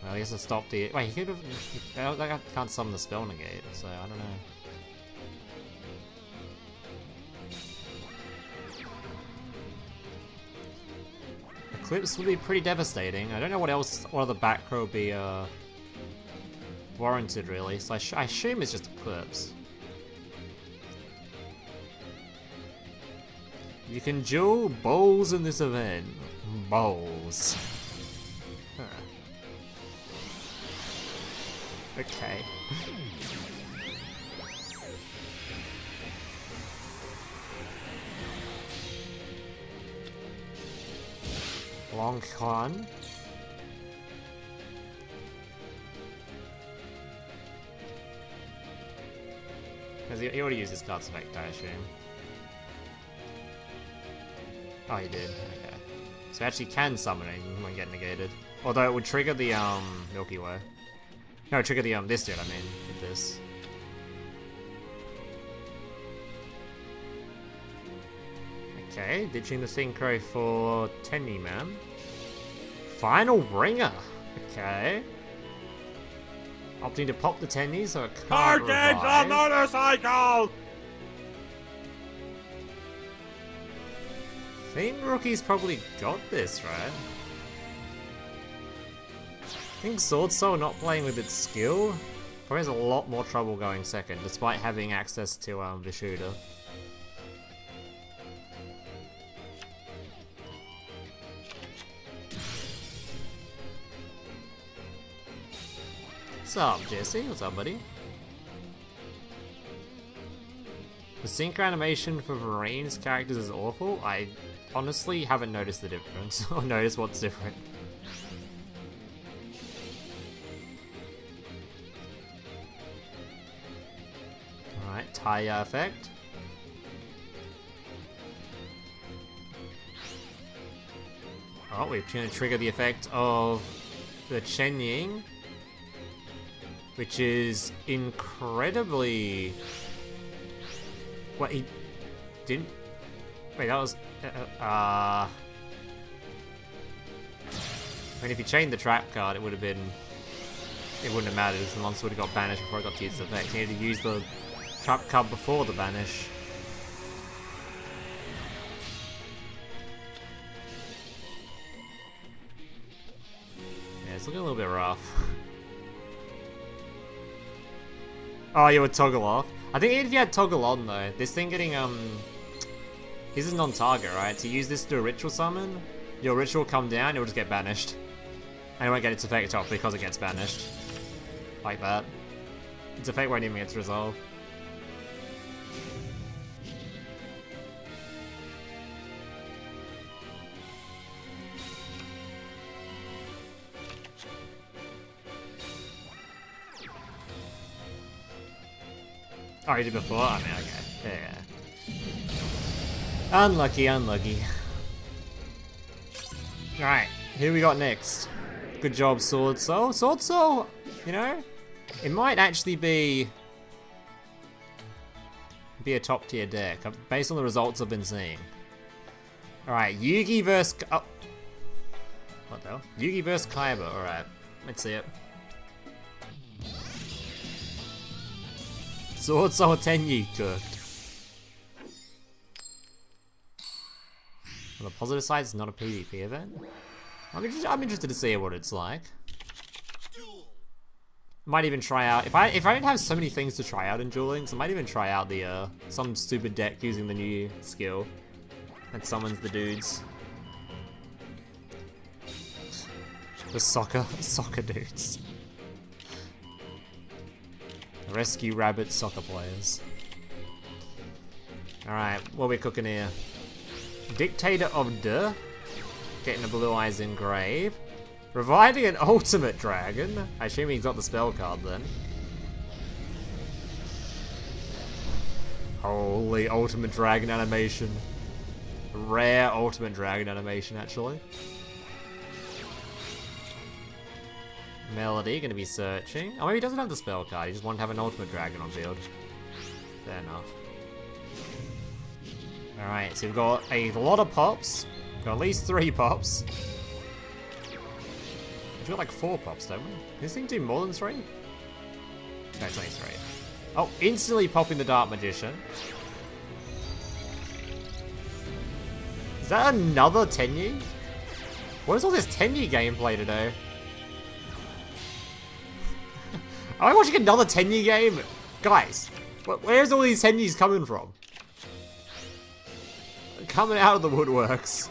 [SPEAKER 1] Well, he has to stop the. Wait, he could have. I can't summon the spell negate, so I don't know. Eclipse would be pretty devastating. I don't know what else. What other back row would be warranted, really. So I assume it's just Eclipse. You can duel bowls in this event. Bowls. Huh. Okay. Long con. He already used his card's effect, I assume. Oh, he did. Okay. So actually can summon it when get negated. Although it would trigger the Milky Way. No, trigger the this dude. I mean, with this. Okay, ditching the Synchro for Tenyi, man. Final ringer. Okay. Opting to pop the Tenyi so it can't
[SPEAKER 2] Games on motorcycle!
[SPEAKER 1] I think Rookie's probably got this, right? I think Sword Soul not playing with its skill probably has a lot more trouble going second, despite having access to Vishuda. What's up, Jesse? What's up, buddy? The sync animation for Varine's characters is awful. I honestly haven't noticed the difference, or noticed what's different. Alright, Taya effect. Oh, we're going to trigger the effect of the Chen Ying, which is incredibly... What, he didn't... Wait, that was... I mean, if he chained the trap card, it would have been... It wouldn't have mattered, because the monster would have got banished before it got to use the effect. He needed to use the trap card before the banish. Yeah, it's looking a little bit rough. Oh, you would toggle off? I think even if you had toggle on though, this thing getting this is non-target, right? To use this to do a ritual summon, your ritual will come down, it will just get banished. And it won't get its effect off because it gets banished. Like that. Its effect won't even get to resolve. Oh, you did before? I mean, okay. Yeah. Unlucky, unlucky. Alright, who we got next? Good job, Sword Soul. Sword Soul, you know, it might actually be a top tier deck, based on the results I've been seeing. Alright, Yugi vs. Oh. What the hell? Yugi vs. Kaiba, alright. Let's see it. Sword Soul Tenyi cooked. On the positive side, it's not a PvP event. I'm interested to see what it's like. Might even try out, if I don't have so many things to try out in dueling, so I might even try out the some stupid deck using the new skill that summons the dudes. The soccer dudes. Rescue rabbit soccer players. Alright, what are we cooking here? Dictator of Duel. Getting the blue eyes engrave. Reviving an ultimate dragon. I assume he's got the spell card then. Holy ultimate dragon animation. Rare ultimate dragon animation, actually. Melody, gonna be searching. Oh, maybe he doesn't have the spell card, he just wanted to have an ultimate dragon on field. Fair enough. Alright, so we've got a lot of pops. We've got at least 3 pops. We've got like 4 pops, don't we? Does this thing do more than 3? No, it's only 3. Oh, instantly popping the Dark Magician. Is that another Tenyi? What is all this Tenyi gameplay today? Am I watching another Tenyi game? Guys, where's all these Tenyis coming from? Coming out of the woodworks.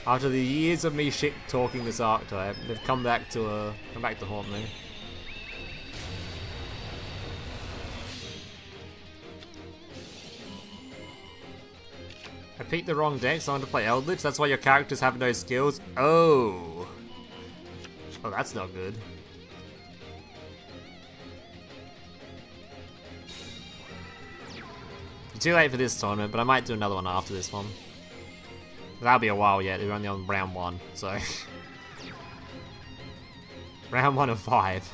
[SPEAKER 1] After the years of me shit talking this archetype, they've come back to haunt me. I picked the wrong deck, so I wanted to play Eldritch. That's why your characters have no skills. Oh. Oh, that's not good. Too late for this tournament, but I might do another one after this one. That'll be a while yet. We're only on round 1, so. Round 1 of 5.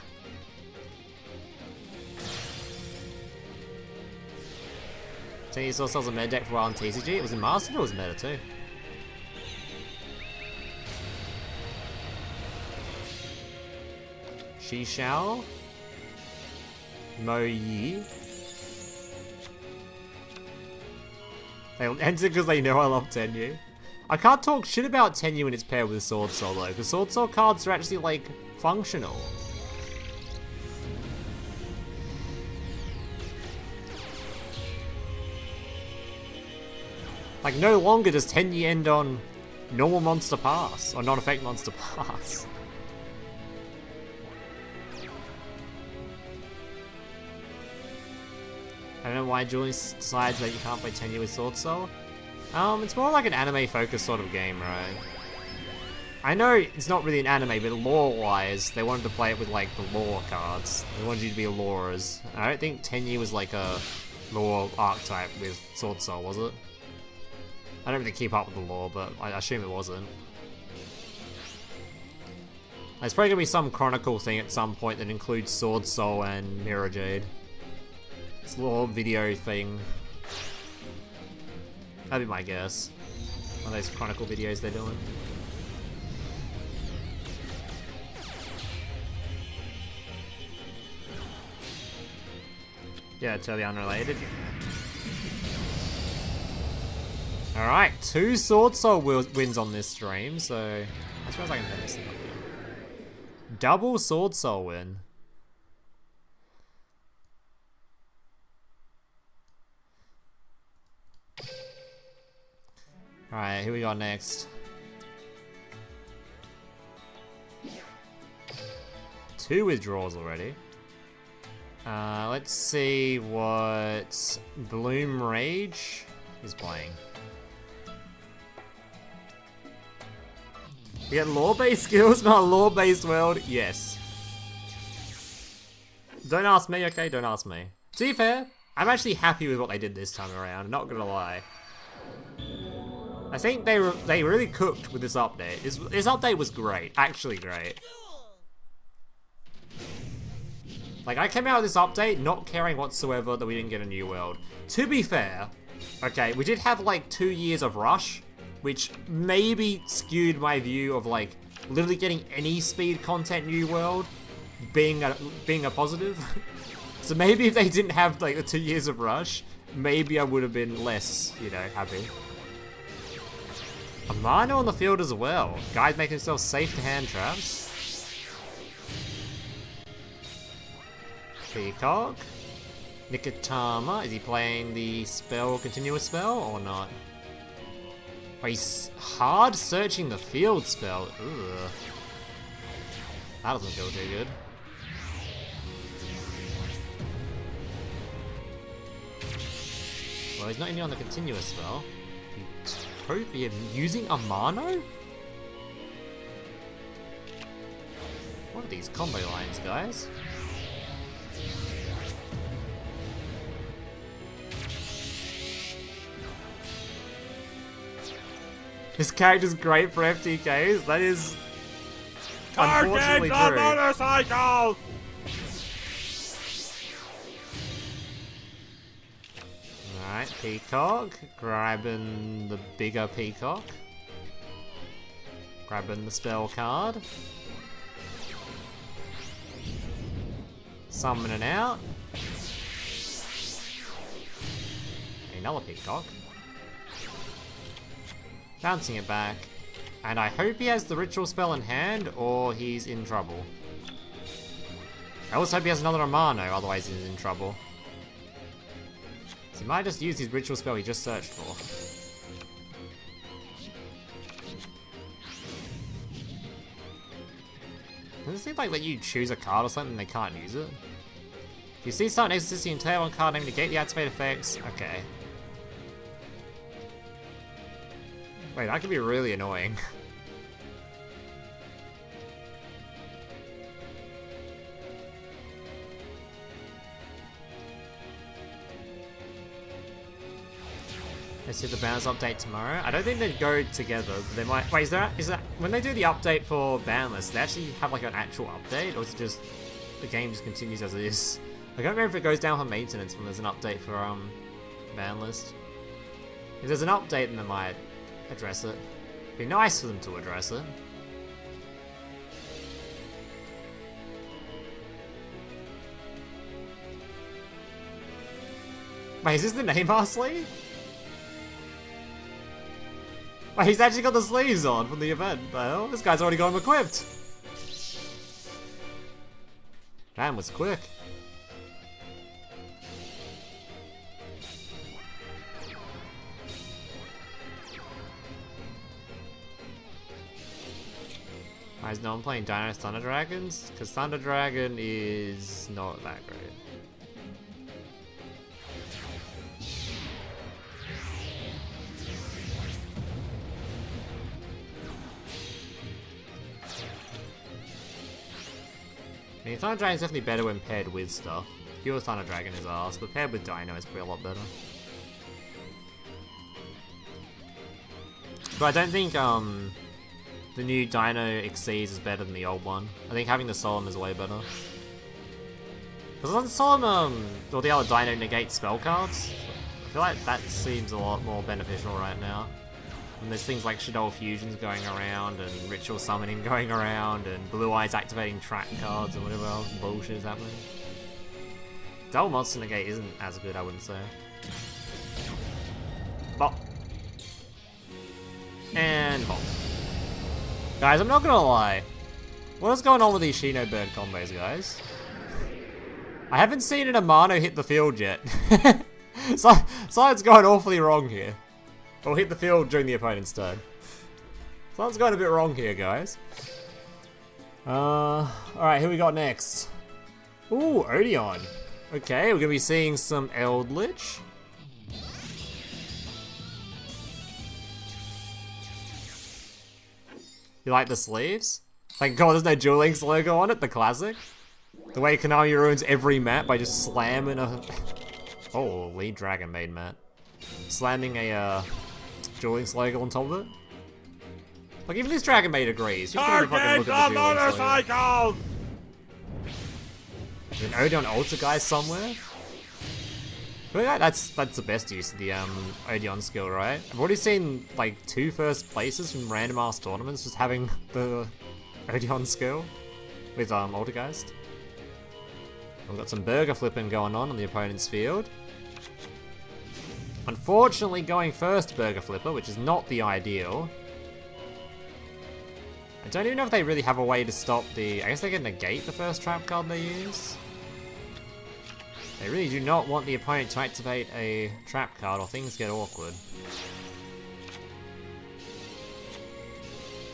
[SPEAKER 1] Tenyi saw sells a meta deck for a while in TCG. It was in Master, or it was meta too? Shishao. Mo Yi. They enter because they know I love Tenyi. I can't talk shit about Tenyi when it's paired with Sword Soul though, because Sword Soul cards are actually like functional. Like no longer does Tenyi end on normal monster pass, or non-effect monster pass. I don't know why Julie decides that you can't play Tenyi with Sword Soul. It's more like an anime-focused sort of game, right? I know it's not really an anime, but lore-wise, they wanted to play it with, like, the lore cards. They wanted you to be lorers. I don't think Tenyi was, like, a lore archetype with Sword Soul, was it? I don't really keep up with the lore, but I assume it wasn't. There's probably gonna be some Chronicle thing at some point that includes Sword Soul and Mirror Jade. It's a little video thing. That'd be my guess. One of those Chronicle videos they're doing. Yeah, totally unrelated. Alright, 2 Sword Soul wins on this stream, so I suppose I can turn this thing off here. Double Sword Soul win. Alright, who we got next? 2 withdrawals already. Let's see what Bloom Rage is playing. We get lore-based skills, not a lore-based world? Yes. Don't ask me, okay? Don't ask me. To be fair, I'm actually happy with what they did this time around, not gonna lie. I think they really cooked with this update. This update was great, actually great. Like, I came out of this update not caring whatsoever that we didn't get a new world. To be fair, okay, we did have like 2 years of Rush, which maybe skewed my view of like literally getting any speed content new world being a positive. So maybe if they didn't have like the 2 years of Rush, maybe I would have been less, you know, happy. A Mano on the field as well. Guys making himself safe to hand traps. Peacock. Nikitama. Is he playing the spell, continuous spell, or not? Oh, he's hard searching the field spell. Ugh. That doesn't feel too good. Well, he's not even on the continuous spell. You're using a Mano? What are these combo lines, guys? This character's great for FTKs. That is unfortunately
[SPEAKER 2] Target the
[SPEAKER 1] true.
[SPEAKER 2] motorcycle!
[SPEAKER 1] Alright, Peacock. Grabbing the bigger Peacock. Grabbing the spell card. Summoning out. Another Peacock. Bouncing it back. And I hope he has the ritual spell in hand or he's in trouble. I also hope he has another Amano, otherwise he's in trouble. So he might just use his ritual spell he just searched for. Does it seem like let you choose a card or something and they can't use it? If you see start next to the entire one card name, negate the activate effects. Okay. Wait, that could be really annoying. Let's do the Banners update tomorrow. I don't think they go together. They might. Wait, is that when they do the update for Banless, they actually have like an actual update, or is it just the game just continues as it is? I don't remember if it goes down for maintenance when there's an update for Banlist. If there's an update, then they might address it. It'd be nice for them to address it. Wait, is this the Neymar sleeve? Wait, he's actually got the sleeves on from the event. The hell? This guy's already got him equipped. Man was quick. Why is no one playing Dino Thunder Dragons? Because Thunder Dragon is not that great. I mean, Thunder Dragon is definitely better when paired with stuff. Pure Thunder Dragon is arse, but paired with Dino is probably a lot better. But I don't think the new Dino Exceeds is better than the old one. I think having the Solemn is way better. Because doesn't Solemn or the other Dino negate spell cards? I feel like that seems a lot more beneficial right now. And there's things like Shadow Fusions going around, and Ritual Summoning going around, and Blue Eyes activating track cards, and whatever else bullshit is happening. Double Monster Negate isn't as good, I wouldn't say. Bop. And bop. Guys, I'm not gonna lie. What is going on with these Shinobird combos, guys? I haven't seen an Amano hit the field yet. Something's going awfully wrong here. Or hit the field during the opponent's turn. Something's going a bit wrong here, guys. Alright, who we got next? Ooh, Odeon. Okay, we're gonna be seeing some Eldritch. You like the sleeves? Thank God there's no Duel Links logo on it, the classic. The way Konami ruins every map by just slamming a... Oh, lead Dragon Maid mat. Slamming a Duel Links logo on top of it. Like, even this Dragon Maid agrees. Just give me a fucking look at the Duel Links logo.
[SPEAKER 2] Motorcycle!
[SPEAKER 1] An Odeon Altar guy somewhere? I feel like that's the best use of the Odeon skill, right? I've already seen like 2 first places from random ass tournaments just having the Odeon skill with Altergeist. We've got some burger flipping going on the opponent's field. Unfortunately, going first burger flipper, which is not the ideal. I don't even know if they really have a way to stop the... I guess they can negate the first trap card they use. They really do not want the opponent to activate a trap card or things get awkward.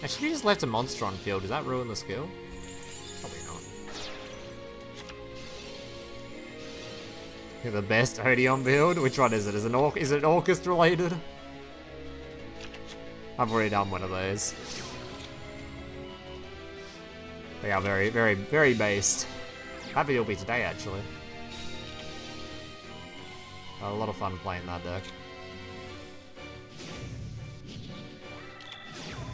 [SPEAKER 1] I should have just left a monster on field. Does that ruin the skill? Probably not. You're the best Odeon build? Which one is it? Is it Orchestra related? I've already done one of those. They are very, very, very based. Happy it'll be today, actually. Had a lot of fun playing that deck.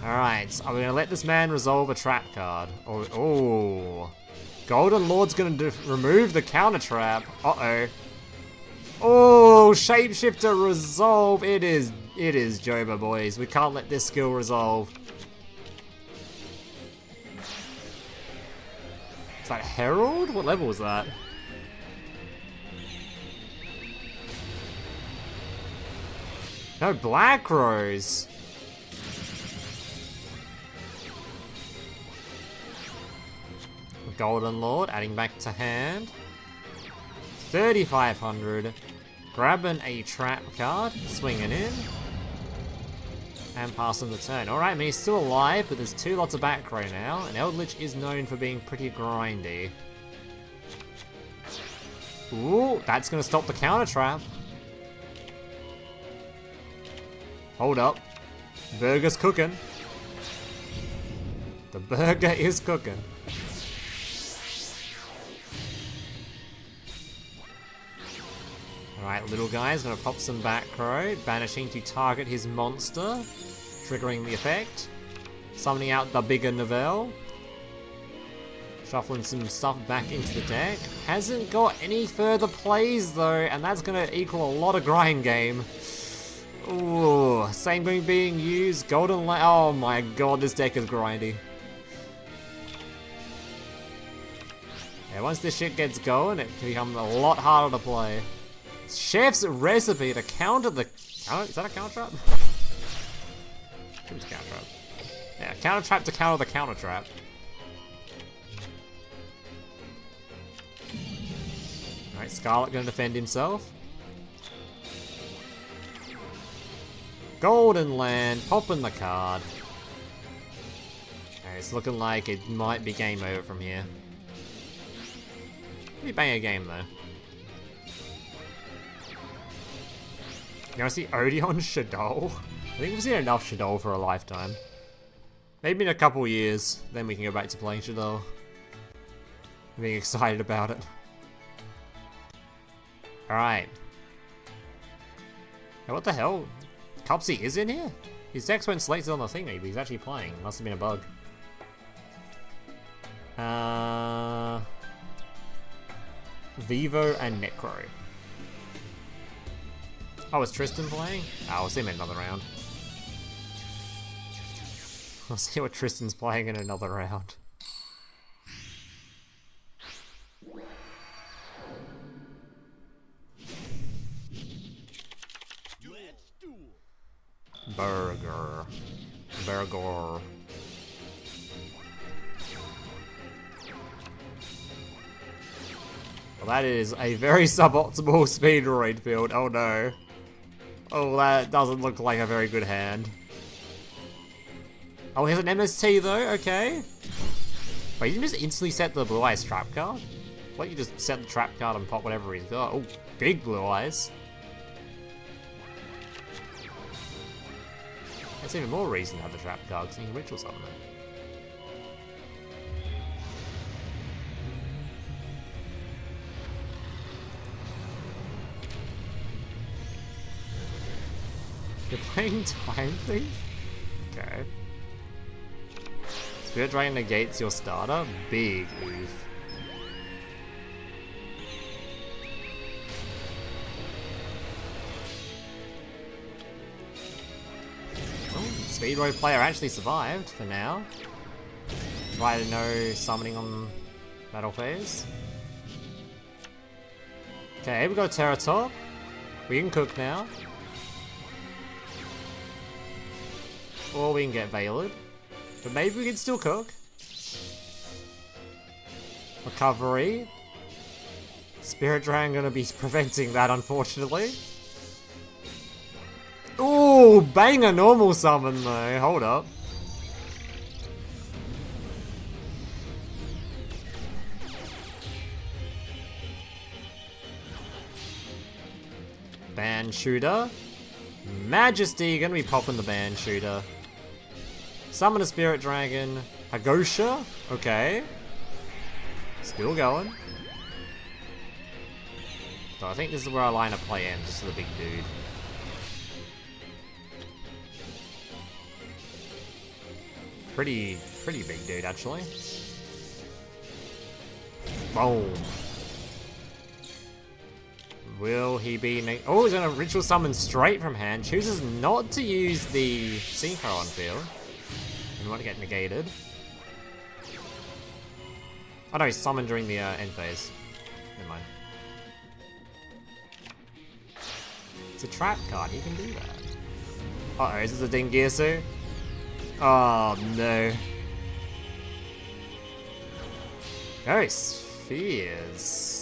[SPEAKER 1] Alright, are we gonna let this man resolve a trap card? Oh. Golden Lord's gonna remove the counter trap. Uh-oh. Oh, Shapeshifter resolve. It is Joba, boys. We can't let this skill resolve. Is that Herald? What level was that? No, Black Rose. Golden Lord, adding back to hand. 3,500. Grabbing a trap card, swinging in. And passing the turn. Alright, I mean, he's still alive, but there's 2 lots of back row now, and Eldritch is known for being pretty grindy. Ooh, that's gonna stop the counter trap. Hold up. Burger's cooking. The burger is cooking. Alright, little guy's gonna pop some back row, banishing to target his monster, triggering the effect. Summoning out the bigger Novelle. Shuffling some stuff back into the deck. Hasn't got any further plays though, and that's gonna equal a lot of grind game. Ooh, same thing being used. Golden Light. Oh my god, this deck is grindy. Yeah, once this shit gets going, it can become a lot harder to play. Chef's recipe to counter the... Is that a counter trap? It's a counter trap. Yeah, counter trap to counter the counter trap. Alright, Scarlet gonna defend himself. Golden Land, popping the card. Okay, it's looking like it might be game over from here. Pretty banger game though. You wanna see Odeon Shadow? I think we've seen enough Shadow for a lifetime. Maybe in a couple years, then we can go back to playing Shadow. Being excited about it. Alright. Hey, what the hell? Cupsy is in here? His deck's went selected on the thing, maybe he's actually playing. Must have been a bug. Vivo and Necro. Oh, is Tristan playing? Oh, we'll see him in another round. We'll see what Tristan's playing in another round. Burger. Burger. Well, that is a very suboptimal speedroid field. Oh no. Oh, that doesn't look like a very good hand. Oh, he has an MST though, okay. Wait, you can just instantly set the Blue Eyes trap card? Why don't you just set the trap card and pop whatever he's got? Oh, big Blue Eyes. That's even more reason to have the trap card, because you can ritual summon it. You're playing Time Thief? Okay. Spirit Dragon negates your starter? Big oof. Speedroid player actually survived for now. Provided no summoning on battle phase. Okay, we got Terra Top. We can cook now. Or we can get Veiled. But maybe we can still cook. Recovery. Spirit Dragon gonna be preventing that, unfortunately. Ooh, banger normal summon though. Hold up. Band Shooter. Majesty, gonna be popping the Band Shooter. Summon a Spirit Dragon. Hagosha, okay. Still going. So I think this is where our line of play ends, just for the big dude. Pretty big dude, actually. Boom. Will he be... Oh, he's gonna ritual summon straight from hand. Chooses not to use the Synchro on field. And want to get negated. Oh no, he's summoned during the end phase. Never mind. It's a trap card, he can do that. Uh oh, is this a Dingirsu? Oh no. Oh, spheres.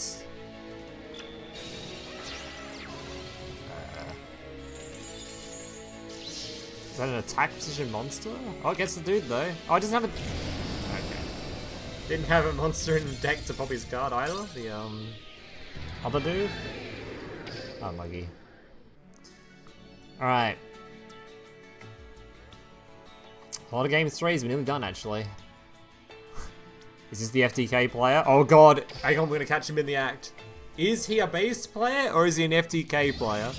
[SPEAKER 1] Is that an attack position monster? Oh, it gets the dude though. Oh, it doesn't have a... Okay. Didn't have a monster in the deck to pop his card either. The, other dude? Unlucky. Alright. A lot of game 3's nearly done, actually. Is this the FTK player? Oh god, hang on, we're gonna catch him in the act. Is he a base player, or is he an FTK player?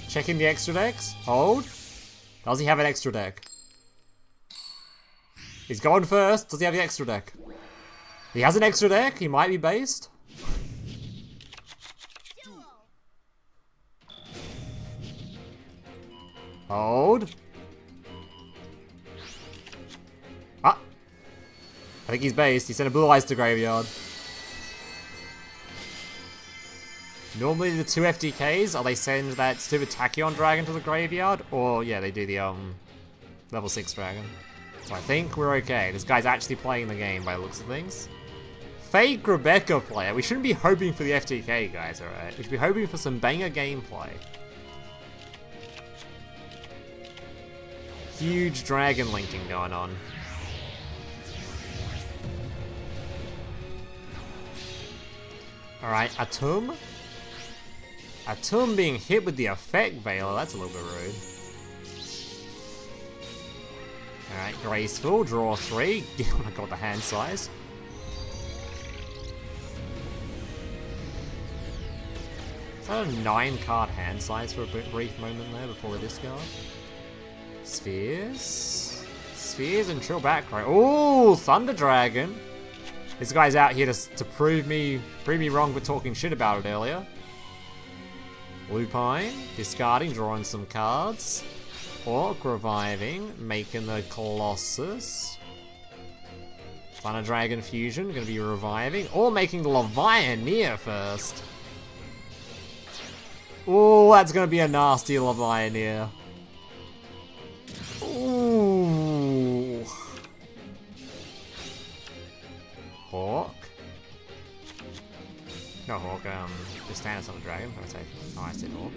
[SPEAKER 1] Checking the extra decks. Hold. Does he have an extra deck? He's going first. Does he have the extra deck? He has an extra deck. He might be based. Hold. Ah. I think he's based. He sent a Blue Eyes to graveyard. Normally the two FTKs, they send that stupid Tachyon dragon to the graveyard, or yeah, they do the level 6 dragon. So I think we're okay. This guy's actually playing the game by the looks of things. Fake Rebecca player. We shouldn't be hoping for the FTK, guys, alright? We should be hoping for some banger gameplay. Huge dragon linking going on. Alright, Atum. Atum being hit with the effect Veiler, that's a little bit rude. Alright, Graceful, draw 3. Oh my god, the hand size. Is that a 9-card hand size for a brief moment there before the discard? Spheres? Spheres and Trill Backrow. Oh, Thunder Dragon! This guy's out here to prove me wrong for talking shit about it earlier. Lupine, discarding, drawing some cards. Orc reviving, making the Colossus. Thunder Dragon Fusion, gonna be reviving, or making the Levianeer first. Oh, that's gonna be a nasty Levianeer. Ooh. Hawk. No Hawk, just Stannis on the dragon. Oh, I said Hawk.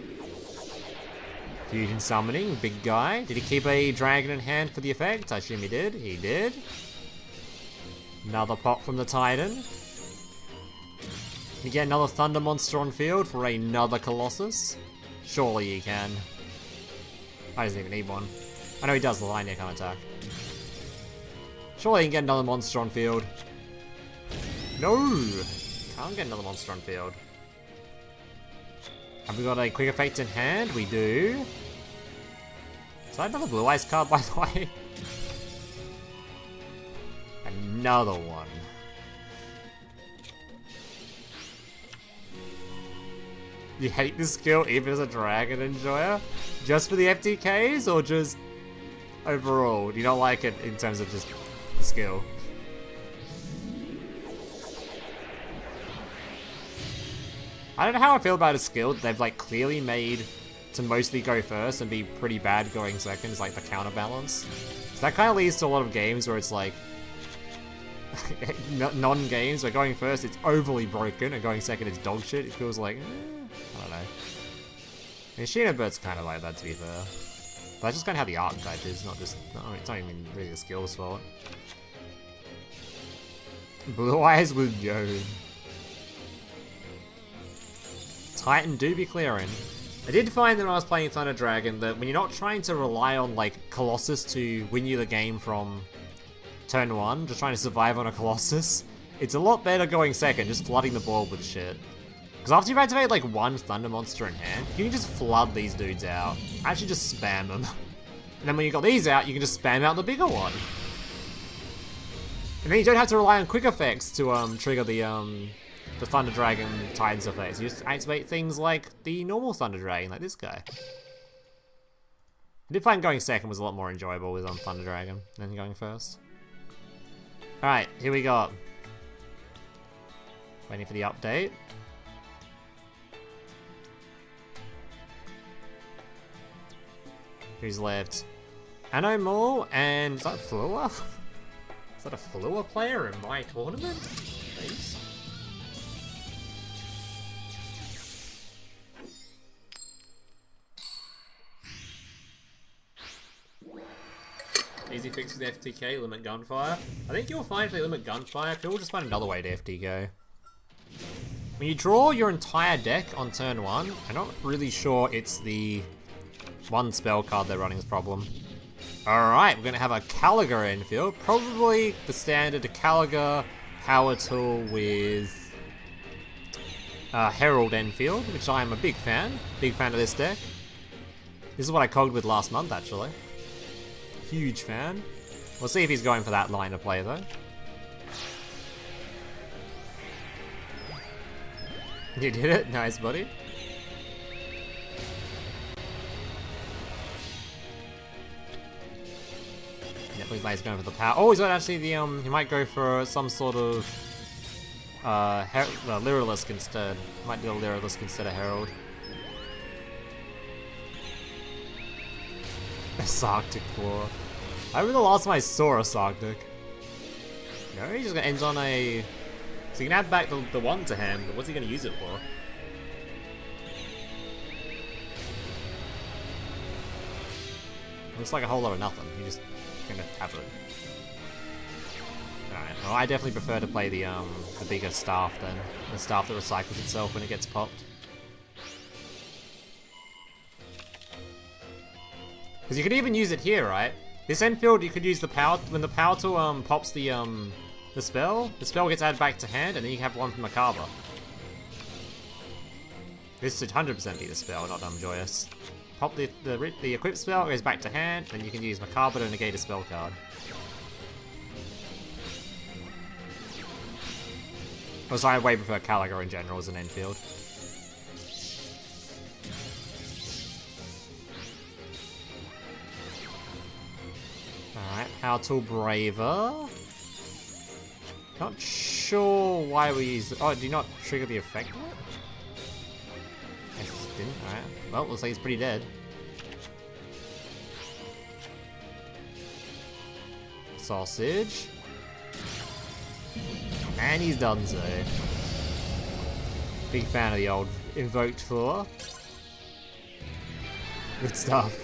[SPEAKER 1] Fusion summoning, big guy. Did he keep a dragon in hand for the effect? I assume he did. He did. Another pop from the Titan. You get another Thunder Monster on field for another Colossus. Surely you can. I don't even need one. I know he does the Linear can't attack. Surely you can get another monster on field. No! Can't get another monster on field. Have we got a quick effect in hand? We do. Is that another Blue Eyes card, by the way? Another one. You hate this skill even as a dragon enjoyer? Just for the FTKs or just overall? Do you not like it in terms of just the skill? I don't know how I feel about a skill that they've like clearly made to mostly go first and be pretty bad going second, is like the counterbalance. So that kind of leads to a lot of games where it's like non-games where going first it's overly broken and going second it's dog shit. It feels like, I don't know. And Shinobird's kind of like that, to be fair. But that's just kind of how the archetype is, not just, it's not even really the skills fault. Blue Eyes with Joan. Titan do be clearing. I did find that when I was playing Thunder Dragon that when you're not trying to rely on like Colossus to win you the game from turn 1, just trying to survive on a Colossus, it's a lot better going second, just flooding the board with shit. Because after you've activated like one Thunder monster in hand, you can just flood these dudes out. Actually just spam them. And then when you got these out, you can just spam out the bigger one. And then you don't have to rely on quick effects to trigger the Thunder Dragon Titans effects. You just activate things like the normal Thunder Dragon, like this guy. I did find going second was a lot more enjoyable with Thunder Dragon than going first. Alright, here we go. Waiting for the update. Who's left? Anomall and... is that Flua? Is that a Flua player in my tournament? Please. Easy fix for the FTK, limit gunfire. I think you'll find if they limit gunfire, people just find another way to FTK. When you draw your entire deck on turn 1, I'm not really sure it's the one spell card they're running is problem. Alright, we're gonna have a Caligar infield. Probably the standard Caligar power tool with Herald Enfield, which I am a big fan. Big fan of this deck. This is what I cogged with last month, actually. Huge fan. We'll see if he's going for that line of play, though. You did it? Nice, buddy. Yeah, please, he's going for the power. Oh, he's got actually the, he might go for some sort of, Lyrilisk instead. Might do a Lyrilisk instead of Herald. A Sarctic Floor. I remember the last time I saw a Sarctic. No, he's just gonna end on a... So you can add back the one to him, but what's he gonna use it for? Looks like a whole lot of nothing. He just gonna have it. Alright, well I definitely prefer to play the bigger staff than the staff that recycles itself when it gets popped. Because you could even use it here, right? This Enfield, you could use the power, when the power tool pops the spell gets added back to hand, and then you have one from Macabre. This should 100% be the spell, not Joyous. Pop the equipped spell, goes back to hand, and you can use Macabre to negate a spell card. Also, I way prefer Caligar in general as an Enfield. Alright, Power Tool Braver. Not sure why we use it. Oh, do you not trigger the effect of it? Yes, didn't. Alright. Well, looks like he's pretty dead. Sausage. And he's done so. Big fan of the old Invoked Floor. Good stuff.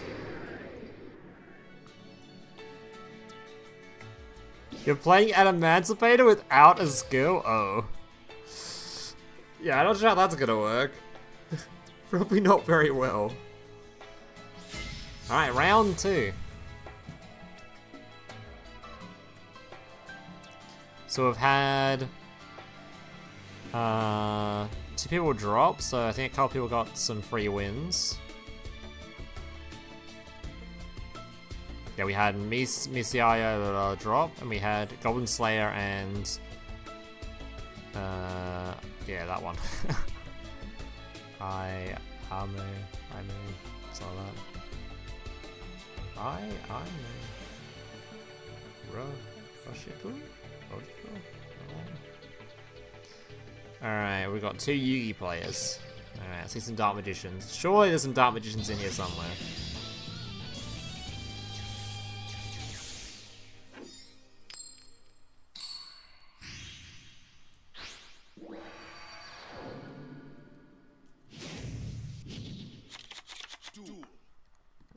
[SPEAKER 1] You're playing an Emancipator without a skill? Oh. Yeah, I'm not sure how that's gonna work. Probably not very well. Alright, round 2. So we've had 2 people drop, so I think a couple people got some free wins. Yeah, we had Misiayo drop, and we had Golden Slayer and yeah, that one. I something like that. Roshiku? Alright, we've got 2 Yugi players. Alright, I see some Dark Magicians. Surely there's some Dark Magicians in here somewhere.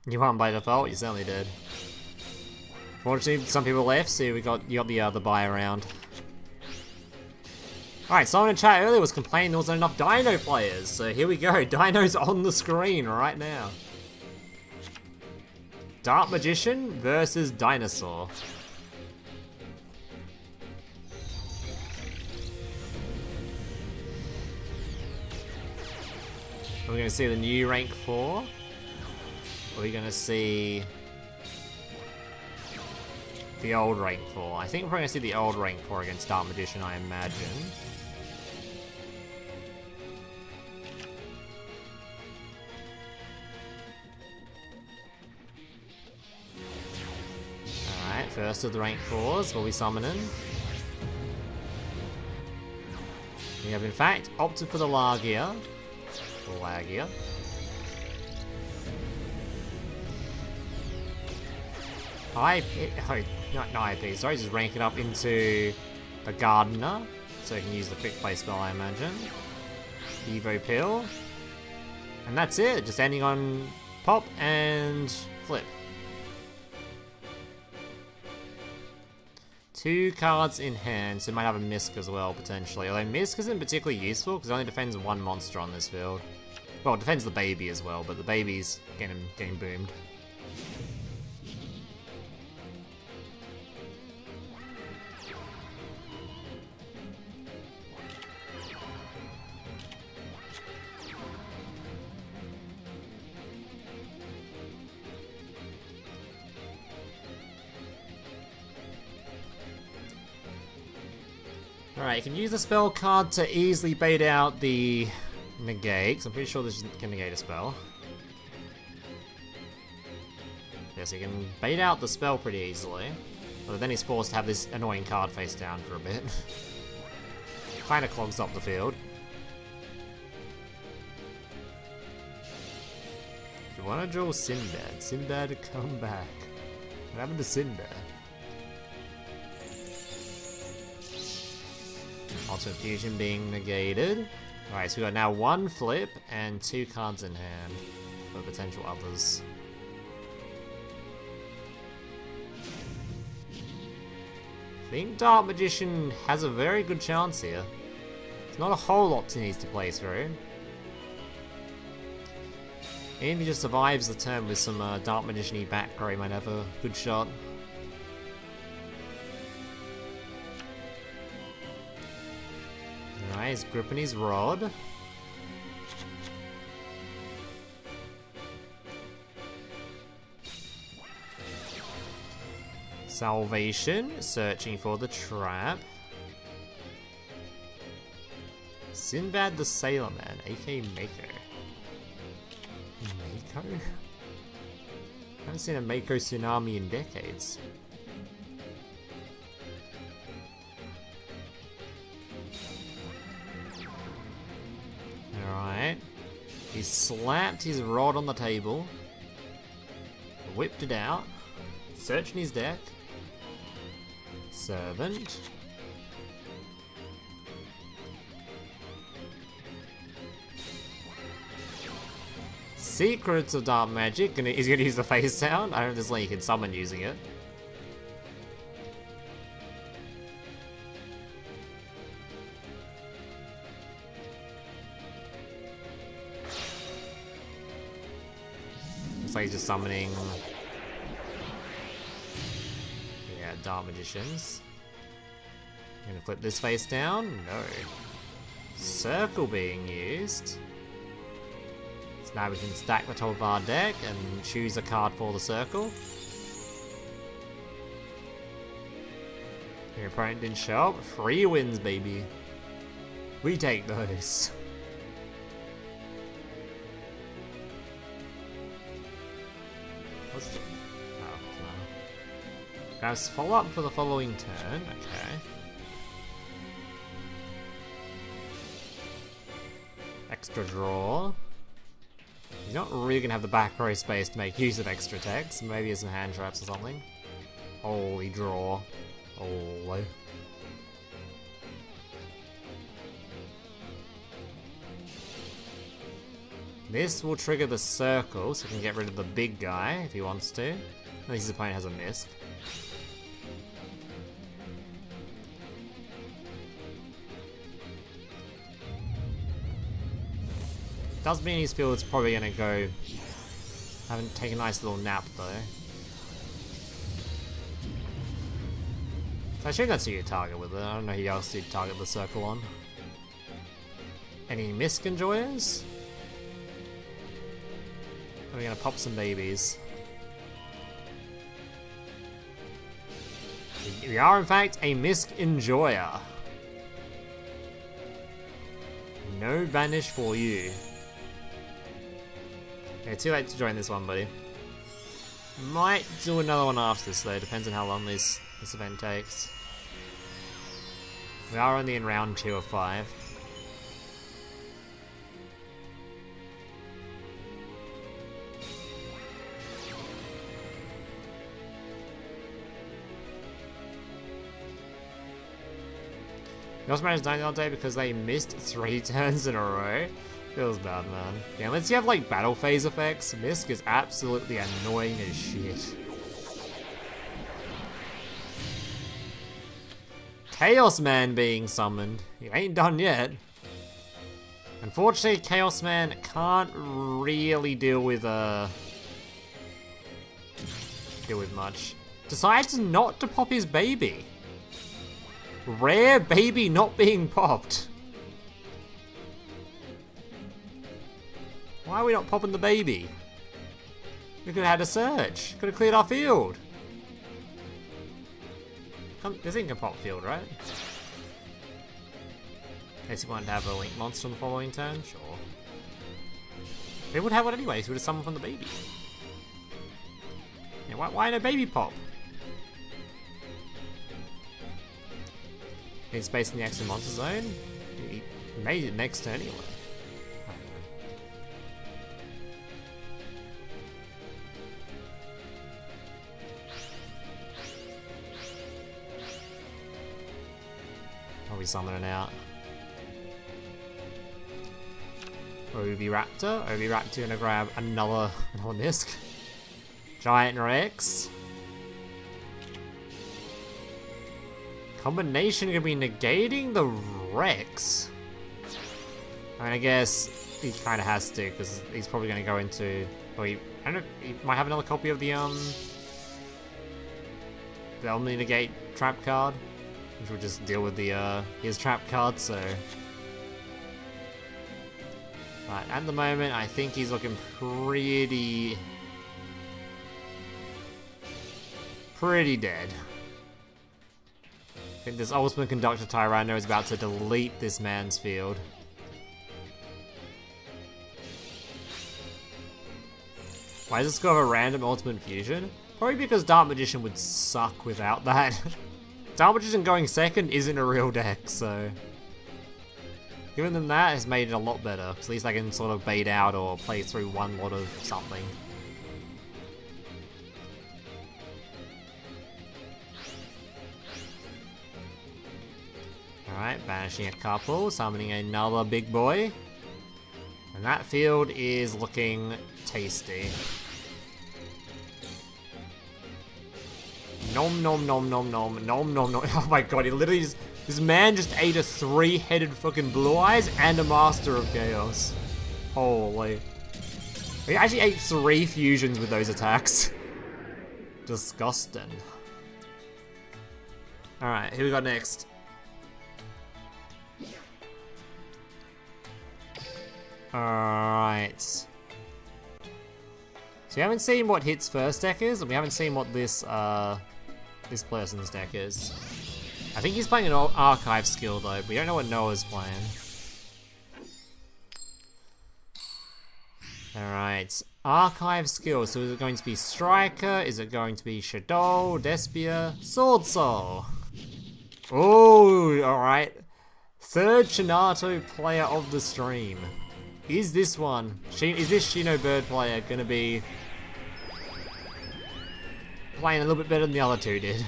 [SPEAKER 1] You won by default, you certainly did. Fortunately, some people left, so you got the buy around. Alright, someone in chat earlier was complaining there wasn't enough Dino players, so here we go. Dino's on the screen right now. Dark Magician versus Dinosaur. We're going to see the new rank 4. We're going to see the old rank 4. I think we're going to see the old rank 4 against Dark Magician, I imagine. Alright, first of the rank 4s will be summoning. We have in fact opted for the Lagia. Not IP, sorry, just rank it up into the Gardener, so you can use the quick play spell, I imagine. Evo Pill. And that's it, just ending on pop and flip. 2 cards in hand, so it might have a Misk as well, potentially. Although Misk isn't particularly useful, because it only defends 1 monster on this field. Well, it defends the baby as well, but the baby's getting boomed. Alright, you can use the spell card to easily bait out the negate, because I'm pretty sure this can negate a spell. Yeah, so you can bait out the spell pretty easily, but then he's forced to have this annoying card face down for a bit. Kinda clogs up the field. If you want to draw Sinbad, Sinbad come back. What happened to Sinbad? Ultimate Fusion being negated. Alright, so we got now 1 flip and 2 cards in hand for potential others. I think Dark Magician has a very good chance here. There's not a whole lot he needs to play through. Even if he just survives the turn with some Dark Magician-y back row, he might have a good shot. Alright, he's gripping his rod. Salvation, searching for the trap. Sinbad the Sailor Man, aka Mako. Mako? I haven't seen a Mako tsunami in decades. Alright. He slapped his rod on the table. Whipped it out. Searching his deck. Servant. Secrets of Dark Magic. He's gonna use the face sound. I don't know if there's like you can summon using it. Looks like he's just summoning. Yeah, Dark Magicians. Gonna flip this face down? No. Circle being used. So now we can stack the top of our deck and choose a card for the circle. Your opponent didn't show up. 3 wins, baby. We take those. What's the... Oh, no. Guys, follow up for the following turn. Okay. Extra draw. He's not really gonna have the back row space to make use of extra text. Maybe some hand traps or something. Holy draw. Holy. This will trigger the circle, so he can get rid of the big guy if he wants to. At least his opponent has a Misk. Does mean his field's probably gonna go. Haven't taken a nice little nap though. So I assume that's who you target with it. I don't know who else you'd target the circle on. Any misc enjoyers? We're gonna pop some babies. We are in fact a misc enjoyer. No banish for you. Yeah, too late to join this one, buddy. Might do another one after this though, depends on how long this event takes. We are only in round 2 of 5. You also managed 90 all day because they missed 3 turns in a row. Feels bad, man. Yeah, unless you have like battle phase effects, Misc is absolutely annoying as shit. Chaos Man being summoned. He ain't done yet. Unfortunately, Chaos Man can't really deal with much. Decides not to pop his baby. Rare baby not being popped. Why are we not popping the baby? We could have had a search. Could have cleared our field. This thing can pop field, right? Guess you wanted to have a link monster on the following turn? Sure. They would have one anyway, so we would have summoned from the baby. Yeah, why no baby pop? Need space in the extra monster zone? He made it next turn anyway. I'll be summoning out. Oviraptor. Oviraptor gonna grab another Misc. Giant Rex. Combination gonna be negating the Rex. I mean, I guess he kind of has to because he's probably gonna go into. Or I don't know. He might have another copy of the Omni negate trap card, which will just deal with the his trap card. So, but at the moment, I think he's looking pretty dead. I think this Ultimate Conductor Tyranno is about to delete this man's field. Why does this go have a random Ultimate Fusion? Probably because Dark Magician would suck without that. Dark Magician going second isn't a real deck, so giving them that has made it a lot better. At least I can sort of bait out or play through one lot of something. Alright, banishing a couple, summoning another big boy. And that field is looking tasty. Nom nom nom nom nom nom nom nom. Oh my god, he literally just, this man just ate a 3-headed fucking Blue Eyes and a Master of Chaos. Holy. He actually ate 3 fusions with those attacks. Disgusting. Alright, who we got next? Alright. So we haven't seen what Hit's first deck is, and we haven't seen what this this person's deck is. I think he's playing an archive skill though, but we don't know what Noah's playing. Alright. Archive skill, so is it going to be Striker? Is it going to be Shadow, Despia, Sword Soul? Oh, alright. 3rd Shinato player of the stream. Is this one, is this Shinobird player gonna be playing a little bit better than the other 2 did?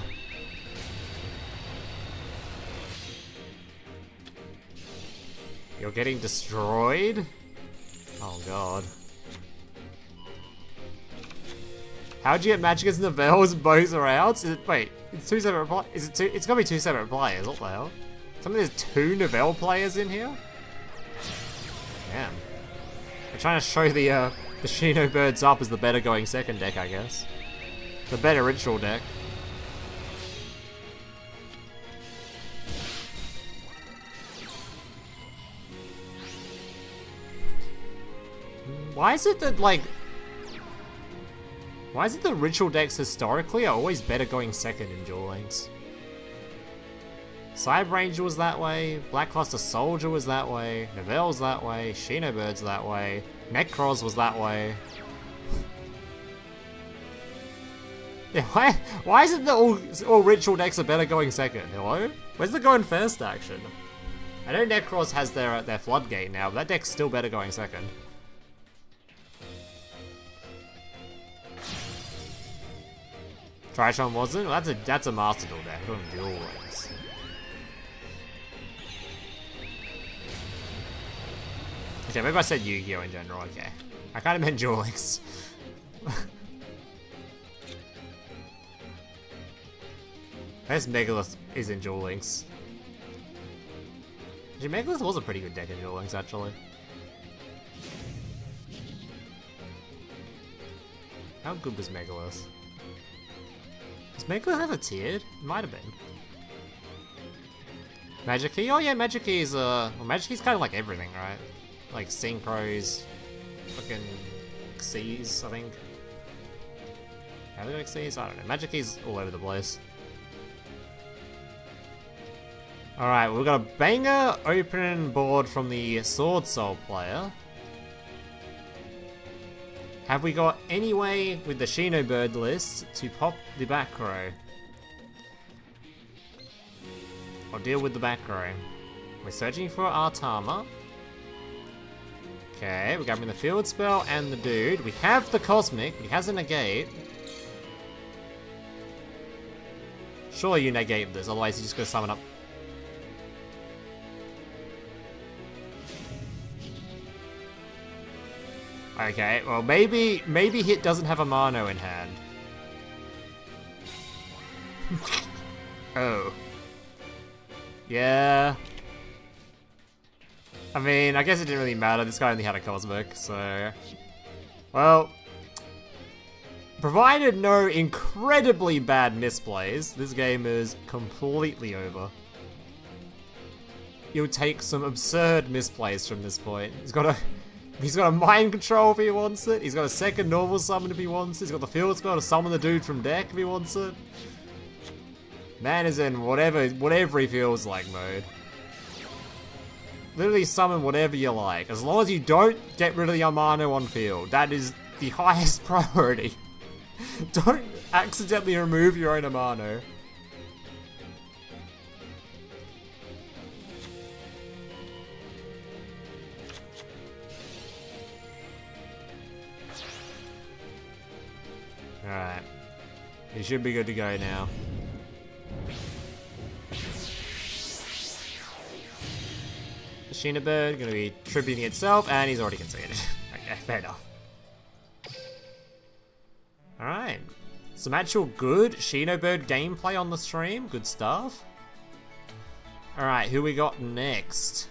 [SPEAKER 1] You're getting destroyed? Oh god. How'd you get Magicus and Novell's bows are out? Wait, it's 2 separate players? It's gotta be 2 separate players, what the hell? There's 2 Novell players in here? Damn. trying to show the Shinobirds up as the better going second deck, I guess. The better ritual deck. Why is it that, like... Why is it the ritual decks historically are always better going second in Duel Links? Cyber Ranger was that way, Blackluster Soldier was that way, Nivelle's that way, Shinobird's that way, Necros was that way. Yeah, why is it that all ritual decks are better going second? Hello? Where's the going first action? I know Necros has their floodgate now, but that deck's still better going second. Trishon wasn't? Well, that's a Master Duel deck, not a Duel Links. Okay, maybe I said Yu-Gi-Oh in general, okay. I kind of meant Duel Links. I guess Megalith is in Duel Links. Actually, Megalith was a pretty good deck in Duel Links, actually. How good was Megalith? Does Megalith have a tiered? It might have been. Magic Key? Oh yeah, Magic Key is, well, Magic Key's kind of like everything, right? Like Synchros, fucking Xyz, I think. Have they got Xyz? I don't know. Magic Key's all over the place. Alright, we've got a banger opening board from the Sword Soul player. Have we got any way with the Shinobird list to pop the back row? Or deal with the back row? We're searching for Artama. Okay, we're grabbing the field spell and the dude. We have the Cosmic, he has a negate. Surely you negate this, otherwise he's just gonna summon up. Okay, well maybe Hit doesn't have a Mano in hand. Oh. Yeah. I mean, I guess it didn't really matter. This guy only had a Cosmic, so... Well... Provided no incredibly bad misplays, this game is completely over. You'll take some absurd misplays from this point. He's got a mind control if he wants it. He's got a second normal summon if he wants it. He's got the field spell to summon the dude from deck if he wants it. Man is in whatever he feels like mode. Literally summon whatever you like. As long as you don't get rid of the Amano on field. That is the highest priority. Don't accidentally remove your own Amano. Alright. He should be good to go now. Shinobird gonna be tributing itself, and he's already conceded. Okay, fair enough. Alright. Some actual good Shinobird gameplay on the stream. Good stuff. Alright, who we got next?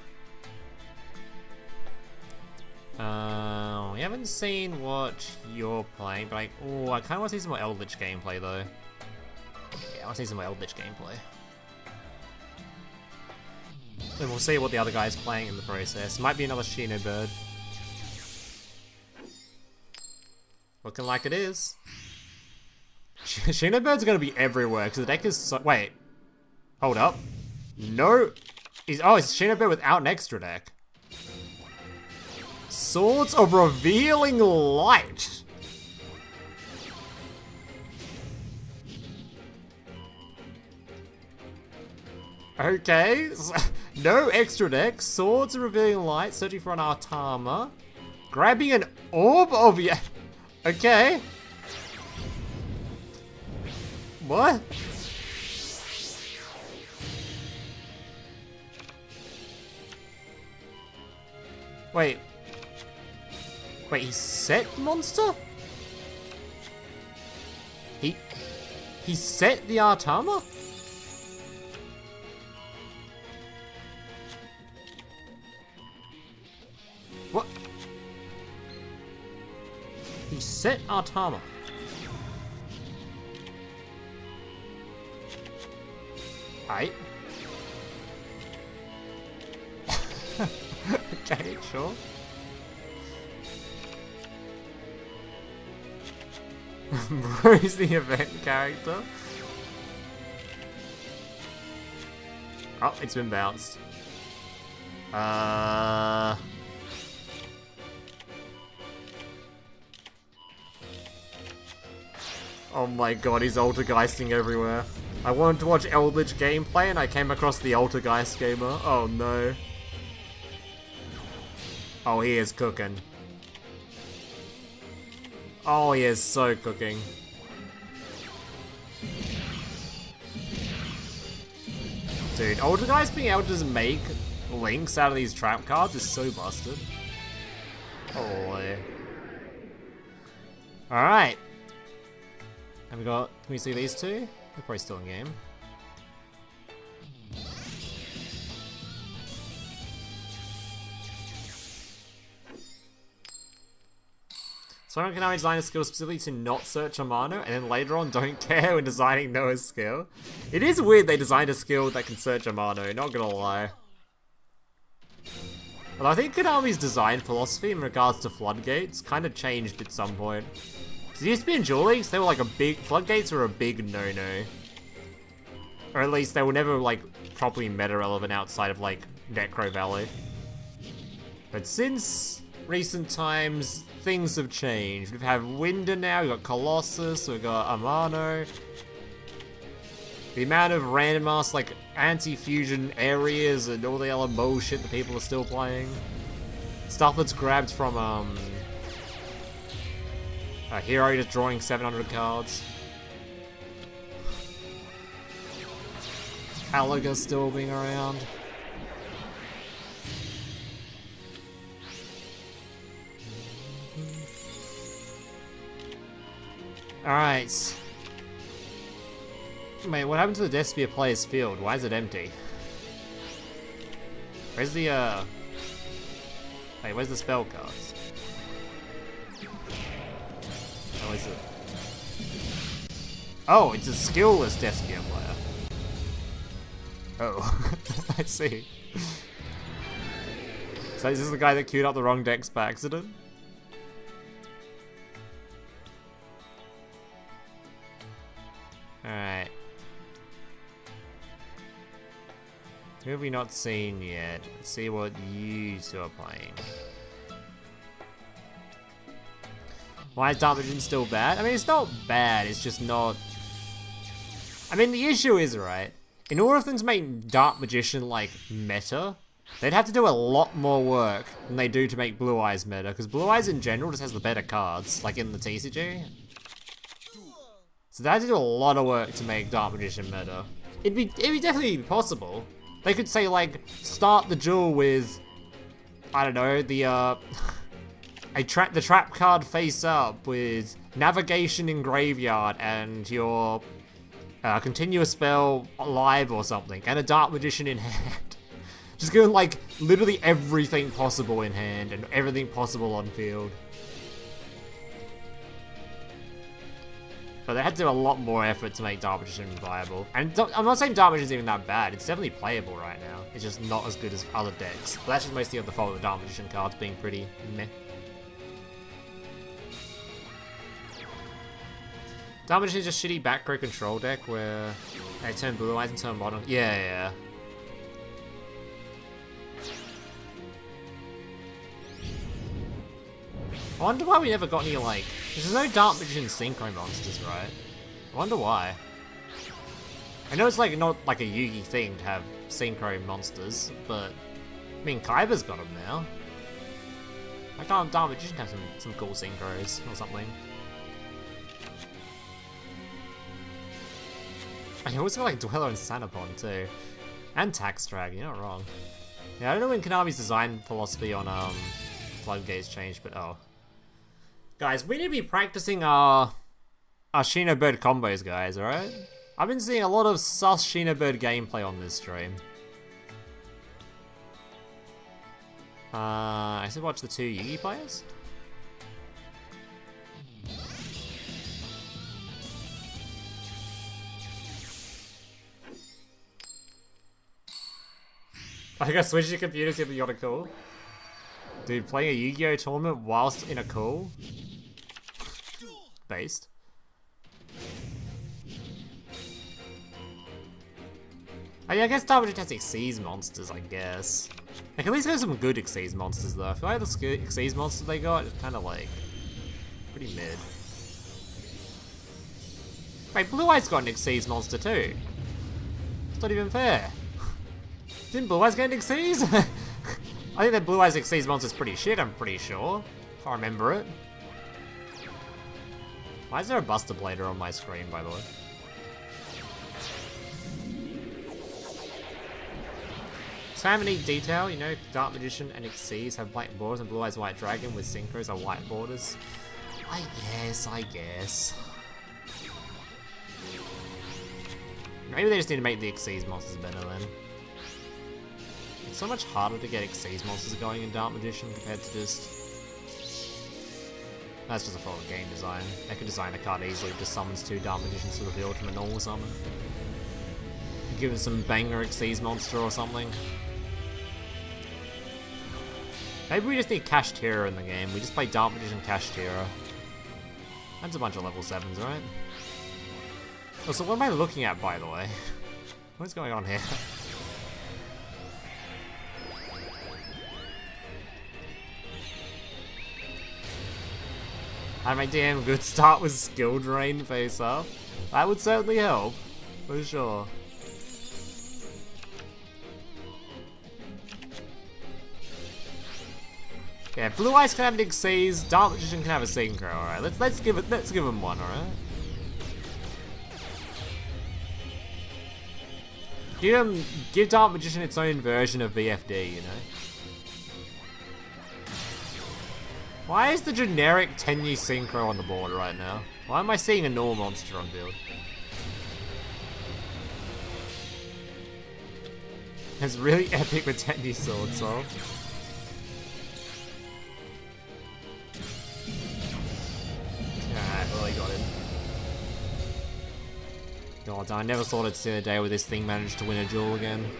[SPEAKER 1] We haven't seen what you're playing, but I kinda wanna see some more Eldritch gameplay though. Yeah, I wanna see some more Eldritch gameplay. Then we'll see what the other guy's playing in the process. Might be another Shinobird. Looking like it is. Shinobird's gonna be everywhere because the deck is so. Wait. Hold up. No. It's Shinobird without an extra deck. Swords of Revealing Light. Okay. No extra deck. Swords of Revealing Light. Searching for an Artama. Grabbing an Orb of... Okay. What? Wait. Wait, he set the monster? He set the Artama? What? He set Artama. Aight. Okay, sure. Bro's the event character. Oh, it's been bounced. Oh my god, he's altergeisting everywhere. I wanted to watch Eldritch gameplay and I came across the Altergeist gamer. Oh no. Oh, he is cooking. Oh, he is so cooking. Dude, Altergeist being able to just make links out of these trap cards is so busted. Holy. Alright. Have we got... Can we see these two? They're probably still in game. Someone can now design a skill specifically to not search a mana, and then later on don't care when designing Noah's skill. It is weird they designed a skill that can search a mana, not gonna lie. But I think Konami's design philosophy in regards to floodgates kind of changed at some point. Because it used to be in Duel Leagues, they were like a big... Floodgates were a big no-no. Or at least they were never like properly meta-relevant outside of like Necro Valley. But since recent times, things have changed. We have Winder now, we've got Colossus, we've got Amano. The amount of random ass like anti-fusion areas and all the other bullshit that people are still playing. Stuff that's grabbed from a hero just drawing 700 cards. Alaga still being around. Alright. Wait, what happened to the Despia player's field? Why is it empty? Where's the, Wait, where's the spell cards? Oh, is it? Oh, it's a skillless Despia player. Oh, I see. So is this the guy that queued up the wrong decks by accident? Alright. Who have we not seen yet? Let's see what you two are playing. Why is Dark Magician still bad? I mean, it's not bad, it's just not... I mean, the issue is, right, in order for them to make Dark Magician, like, meta, they'd have to do a lot more work than they do to make Blue Eyes meta, because Blue Eyes in general just has the better cards, like in the TCG. So they had to do a lot of work to make Dark Magician meta. It'd be definitely possible. They could say, like, start the duel with, I don't know, the the trap card face up with navigation in graveyard and your continuous spell live or something, and a Dark Magician in hand. Just going like literally everything possible in hand and everything possible on field. But they had to do a lot more effort to make Dark Magician viable. And I'm not saying Dark Magician's even that bad, it's definitely playable right now. It's just not as good as other decks. But that's just mostly the fault of the Dark Magician cards being pretty meh. Dark Magician is just shitty back row control deck where they turn Blue Eyes and turn Modern. Yeah. I wonder why we never got any, like... There's no Dark Magician Synchro monsters, right? I wonder why. I know it's, like, not, like, a Yugi thing to have Synchro monsters, but... I mean, Kaiba's got them now. Why can't Dark Magician have some cool Synchros or something? I also got, like, Dweller and Sanapon, too. And Tax Drag, you're not wrong. Yeah, I don't know when Konami's design philosophy on, Floodgates changed, but oh. Guys, we need to be practicing our Shinobird combos, guys, alright? I've been seeing a lot of sus Shinobird gameplay on this stream. I should watch the two Yugi players. I gotta switch your computers if you're cool. Dude, playing a Yu-Gi-Oh tournament whilst in a call? Based. Oh yeah, I guess Dark Magician has Xyz monsters, I guess. Like, at least there's some good Xyz monsters though. I feel like the Xyz monsters they got is kind of like pretty mid. Wait, Blue Eyes got an Xyz monster too. It's not even fair. Didn't Blue Eyes get an Xyz? I think that Blue Eyes Xyz monster's pretty shit, I'm pretty sure. If I remember it. Why is there a Buster Blader on my screen, by the way? Family detail, you know, Dark Magician and Xyz have white borders and Blue Eyes White Dragon with Synchros are white borders. I guess. Maybe they just need to make the Xyz monsters better then. It's so much harder to get Xyz monsters going in Dark Magician compared to just... That's just a fault of game design. They could design a card easily that just summons 2 Dark Magicians to reveal from a normal summon. Give it some banger Xyz monster or something. Maybe we just need Cash Tira in the game. We just play Dark Magician Cash Tira. That's a bunch of level 7s, right? Oh, so what am I looking at, by the way? What is going on here? Had my damn good start with skill drain face up. That would certainly help, for sure. Yeah, Blue Eyes can have an Xyz, Dark Magician can have a Synchro. Alright, let's give him one, alright? Give Dark Magician its own version of VFD, you know? Why is the generic Tenyi Synchro on the board right now? Why am I seeing a normal monster on field? It's really epic with Tenyi Sword Soul. Alright, well, he got him. God, I never thought I'd see a day where this thing managed to win a duel again.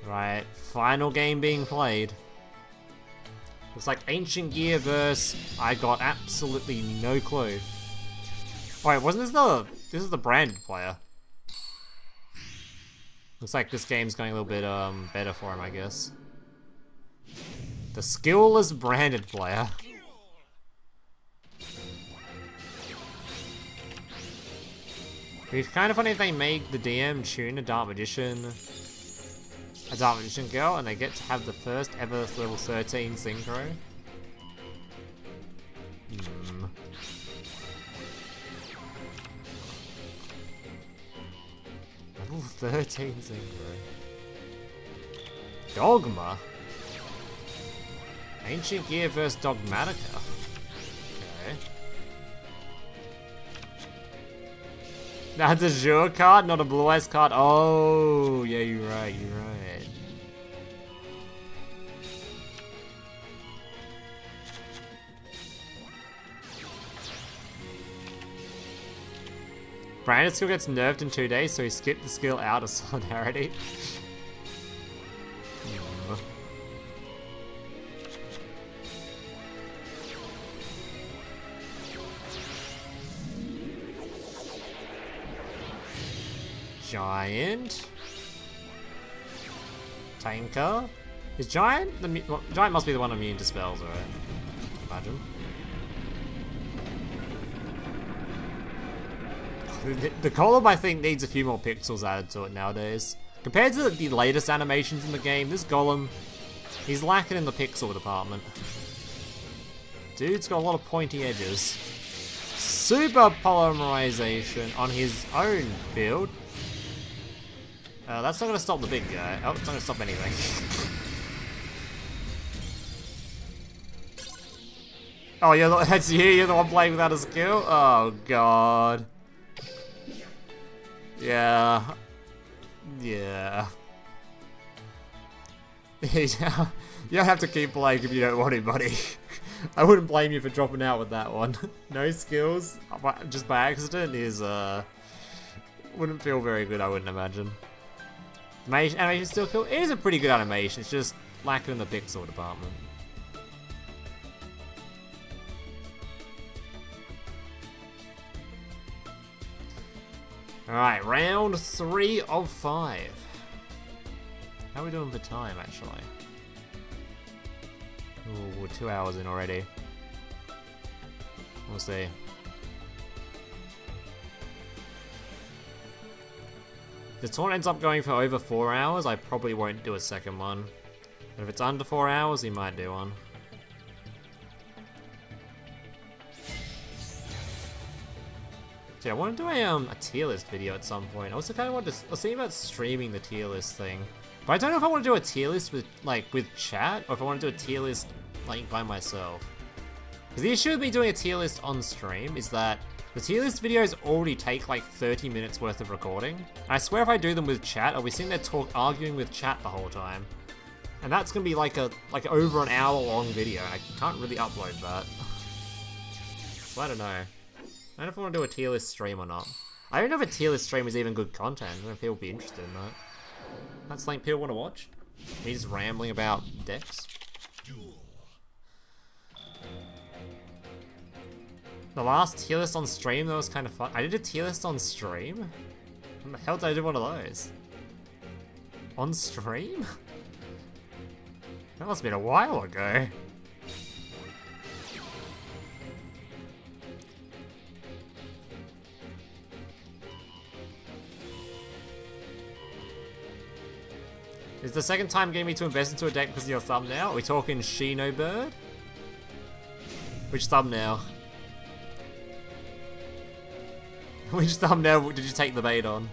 [SPEAKER 1] Right, final game being played. Looks like Ancient Gear versus... I got absolutely no clue. Wait, wasn't this the... This is the branded player. Looks like this game's going a little bit better for him, I guess. The skillless branded player. It'd be kind of funny if they make the DM tune a Dark Magician girl, and they get to have the first ever level 13 Synchro. Level 13 Synchro. Dogma? Ancient Gear vs Dogmatica. Okay. That's a Azure card, not a Blue Eyes card. Oh, yeah, you're right, you're right. Branded skill gets nerfed in 2 days, so he skipped the skill out of Solidarity. Giant. Tanker. Is Giant well, Giant must be the one immune to spells, right? Imagine. The column, I think, needs a few more pixels added to it nowadays. Compared to the latest animations in the game, this golem, he's lacking in the pixel department. Dude's got a lot of pointy edges. Super polymerization on his own build. That's not gonna stop the big guy. Oh, it's not gonna stop anything. Oh, that's you? You're the one playing without a skill? Oh, God. Yeah. Yeah. You don't have to keep playing if you don't want to, buddy. I wouldn't blame you for dropping out with that one. No skills, just by accident, is, wouldn't feel very good, I wouldn't imagine. Animation's still cool. It is a pretty good animation, it's just lacking in the pixel department. Alright, round 3 of 5. How are we doing for time, actually? Ooh, we're 2 hours in already. We'll see. If the tournament ends up going for over 4 hours, I probably won't do a second one. But if it's under 4 hours, we might do one. I want to do a tier list video at some point. I also kind of want to. I was thinking about streaming the tier list thing, but I don't know if I want to do a tier list with chat, or if I want to do a tier list like by myself. Because the issue with me doing a tier list on stream is that the tier list videos already take like 30 minutes worth of recording. And I swear if I do them with chat, I'll be sitting there arguing with chat the whole time, and that's gonna be like over an hour long video. And I can't really upload that. So I don't know. I don't know if I want to do a tier list stream or not. I don't know if a tier list stream is even good content. I don't know if people would be interested in that. That's something people want to watch. Me just rambling about decks. The last tier list on stream, that was kind of fun. I did a tier list on stream? When the hell did I do one of those? On stream? That must have been a while ago. Is the second time getting me to invest into a deck because of your thumbnail? Are we talking Shinobird? Which thumbnail? Which thumbnail did you take the bait on?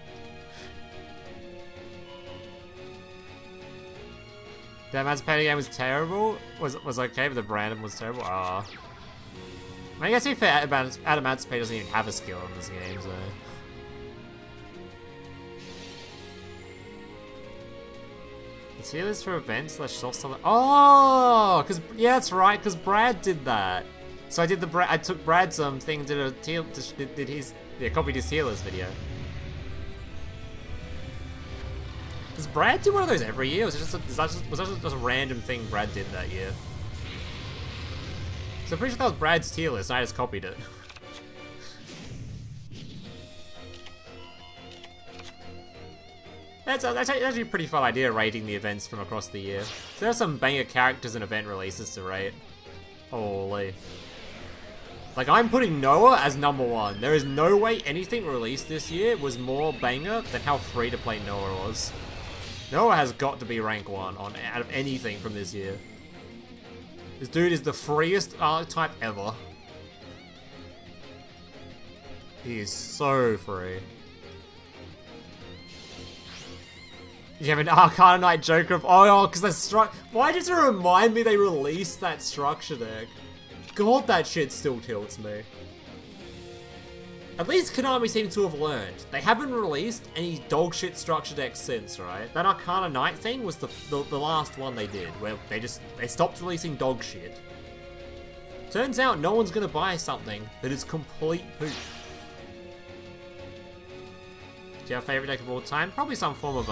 [SPEAKER 1] That man's party game was terrible? Was okay, but the random was terrible? Ah. I guess if Adamantium doesn't even have a skill in this game, so... Tier list for events / soft stuff. Oh, yeah, that's right. Because Brad did that. So I took Brad's thing and did a copied his tier list video. Does Brad do one of those every year? Or was that just a random thing Brad did that year? So I'm pretty sure that was Brad's tier list, and I just copied it. That's actually a pretty fun idea, rating the events from across the year. So there are some banger characters and event releases to rate. Holy. Like, I'm putting Noah as #1. There is no way anything released this year was more banger than how free-to-play Noah was. Noah has got to be rank 1 out of anything from this year. This dude is the freest archetype ever. He is so free. You have an Arcana Knight Joker of... Oh, because that's why did you remind me they released that structure deck? God, that shit still tilts me. At least Konami seem to have learned. They haven't released any dogshit structure decks since, right? That Arcana Knight thing was the last one they did, where they stopped releasing dog shit. Turns out no one's gonna buy something that is complete poop. Do you have a favorite deck of all time? Probably some form of,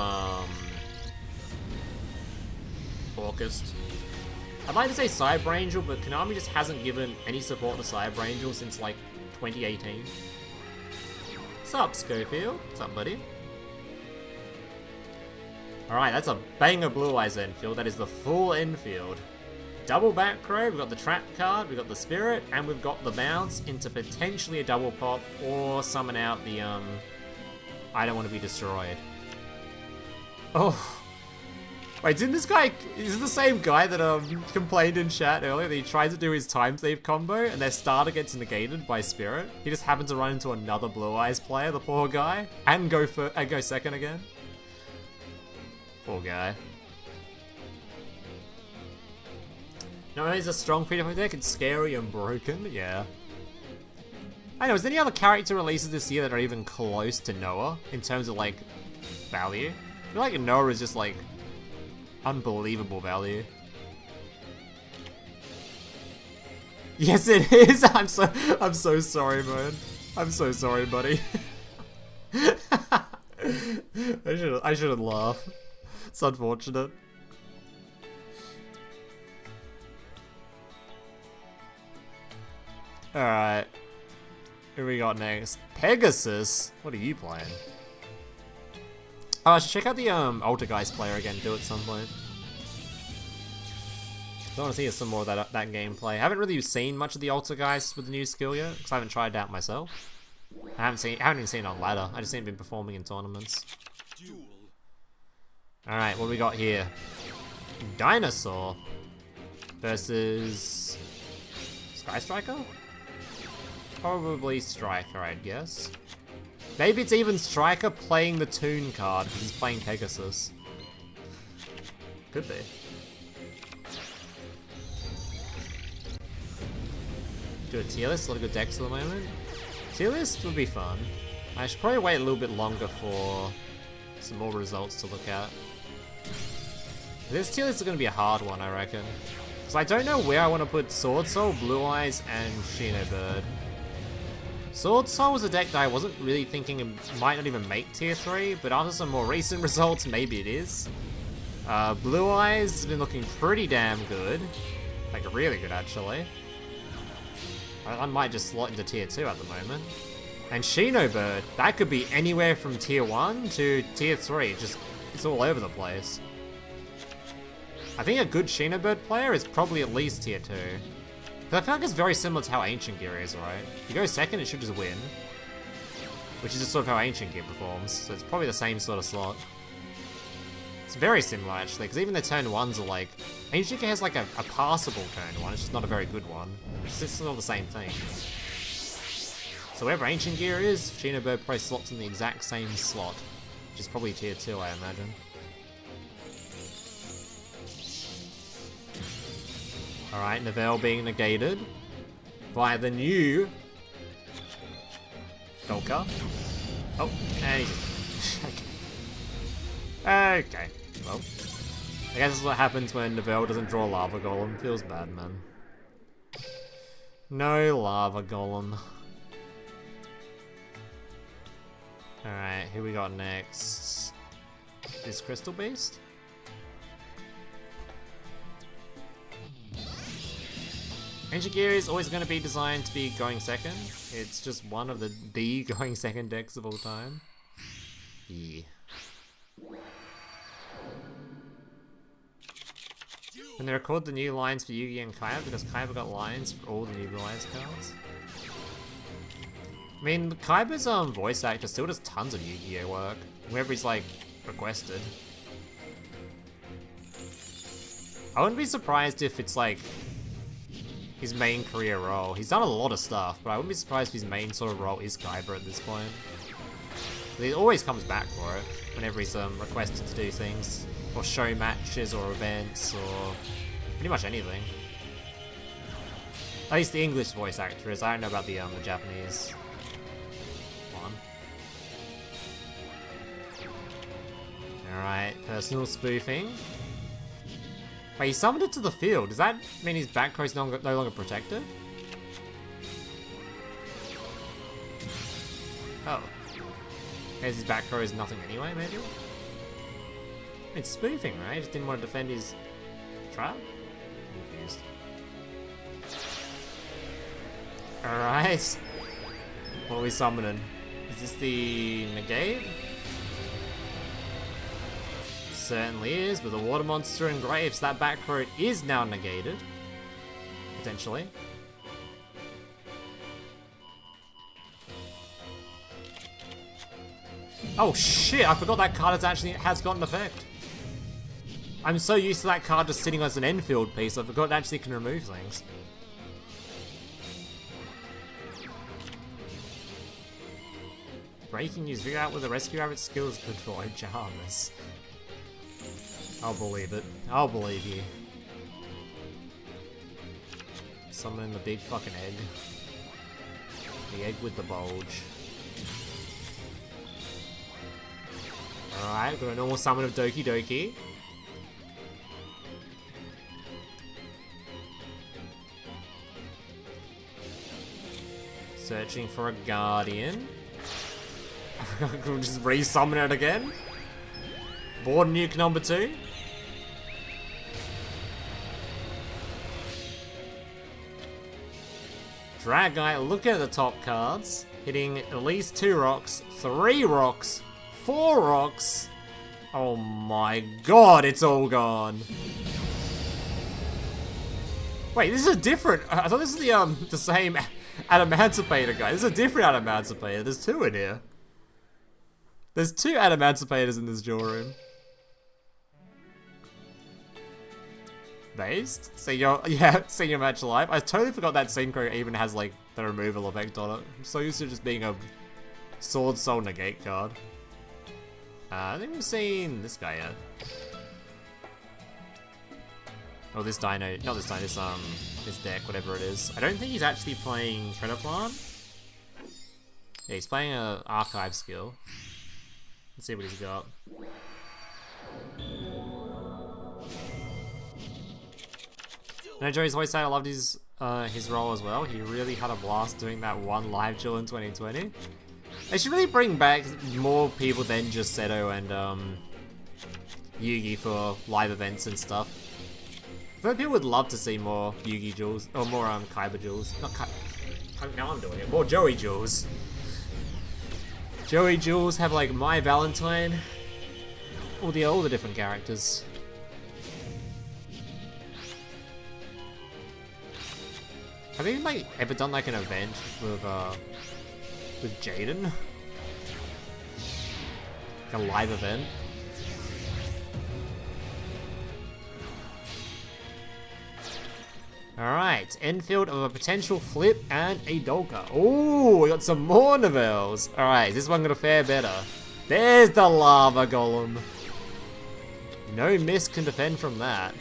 [SPEAKER 1] Orchest. I'd like to say Cyber Angel, but Konami just hasn't given any support to Cyber Angel since, like, 2018. What's up, Schofield? What's up, buddy? Alright, that's a banger Blue Eyes Enfield. That is the full Enfield. Double back row, we've got the trap card, we've got the spirit, and we've got the bounce into potentially a double pop, or summon out the, I don't want to be destroyed. Oh. Wait, didn't this guy... Is it the same guy that complained in chat earlier that he tried to do his time save combo and their starter gets negated by Spirit? He just happened to run into another Blue Eyes player, the poor guy, and go second again. Poor guy. No, it's a strong free-to-play deck. It's scary and broken. Yeah. I know, is there any other character releases this year that are even close to Noah in terms of, like, value? I feel like Noah is just, like, unbelievable value. Yes, it is! I'm so sorry, man. I'm so sorry, buddy. I shouldn't laugh. It's unfortunate. Alright. Who we got next? Pegasus? What are you playing? Oh, I should check out the Altergeist player again, do at some point. I want to see some more of that gameplay. I haven't really seen much of the Altergeist with the new skill yet, because I haven't tried it out myself. I haven't even seen it on ladder. I just seen it been performing in tournaments. Alright, what we got here? Dinosaur versus Sky Striker? Probably Striker, I'd guess. Maybe it's even Striker playing the Toon card because he's playing Pegasus. Could be. Do a tier list, a lot of good decks at the moment. Tier list would be fun. I should probably wait a little bit longer for some more results to look at. This tier list is going to be a hard one, I reckon. Because I don't know where I want to put Sword Soul, Blue Eyes, and Shinobird. Sword Soul was a deck that I wasn't really thinking it might not even make tier 3, but after some more recent results, maybe it is. Blue Eyes has been looking pretty damn good. Like, really good, actually. I might just slot into tier 2 at the moment. And Shinobird, that could be anywhere from tier 1 to tier 3, just, it's all over the place. I think a good Shinobird player is probably at least tier 2. But I feel like it's very similar to how Ancient Gear is, right? If you go second, it should just win. Which is just sort of how Ancient Gear performs, so it's probably the same sort of slot. It's very similar, actually, because even the turn 1s are like... Ancient Gear has like a passable turn 1, it's just not a very good one. It's just not the same thing. So wherever Ancient Gear is, Shinobird probably slots in the exact same slot. Which is probably tier 2, I imagine. Alright, Neville being negated via the new Dolka. Oh, and he's... Okay, well. I guess this is what happens when Neville doesn't draw Lava Golem. Feels bad, man. No Lava Golem. Alright, who we got next? Is Crystal Beast? Ancient Gear is always going to be designed to be going second. It's just one of the going second decks of all time. Yeah. And they record the new lines for Yugi and Kaiba because Kaiba got lines for all the new Blue Eyes cards. I mean, Kaiba's voice actor still does tons of Yu-Gi-Oh work, whenever he's like requested. I wouldn't be surprised if it's like his main career role. He's done a lot of stuff, but I wouldn't be surprised if his main sort of role is Kaiba at this point. But he always comes back for it whenever he's requested to do things, or show matches, or events, or pretty much anything. At least the English voice actor is. I don't know about the Japanese one. Alright, personal spoofing. Wait, he summoned it to the field. Does that mean his back row is no longer protected? Oh. Guess his back row is nothing anyway, maybe? It's spoofing, right? He just didn't want to defend his trap? I'm confused. Alright. What are we summoning? Is this the negate? Certainly is. With a water monster and graves, that back row is now negated. Potentially. Oh shit, I forgot that card has got an effect. I'm so used to that card just sitting as an Enfield piece, I forgot it actually can remove things. Breaking news, figure out whether Rescue Rabbit skill is good for Ojamas. I'll believe it. I'll believe you. Summoning the big fucking egg. The egg with the bulge. Alright, got a normal summon of Doki Doki. Searching for a Guardian. We'll just re-summon it again. Board nuke number 2. Drag Guy, look at the top cards. Hitting at least 2 rocks, 3 rocks, 4 rocks. Oh my god, it's all gone. Wait, this is a different... I thought this is the same Adamantipator guy. This is a different Adamantipator. There's 2 in here. There's 2 Adamanticators in this duel room. Based? Senior match live. I totally forgot that Synchro even has like the removal effect on it. I'm so used to just being a Sword Soul Negate card. I think we've seen this guy yet. Oh, this dino, not this dino, this deck, whatever it is. I don't think he's actually playing Predaplan. Yeah, he's playing a Archive skill. Let's see what he's got. No, Joey's voice I loved his role as well. He really had a blast doing that one live duel in 2020. They should really bring back more people than just Seto and Yugi for live events and stuff. I think people would love to see more Yugi duels, or more Kaiba duels. Not Kaiba. Now I'm doing it. More Joey duels. Joey duels have like My Valentine, all the different characters. Have they like ever done like an event with Jaden? Like a live event? Alright, infield of a potential flip and a Dolka. Ooh, we got some more Nivelles. Alright, is this one gonna fare better? There's the Lava Golem. No miss can defend from that.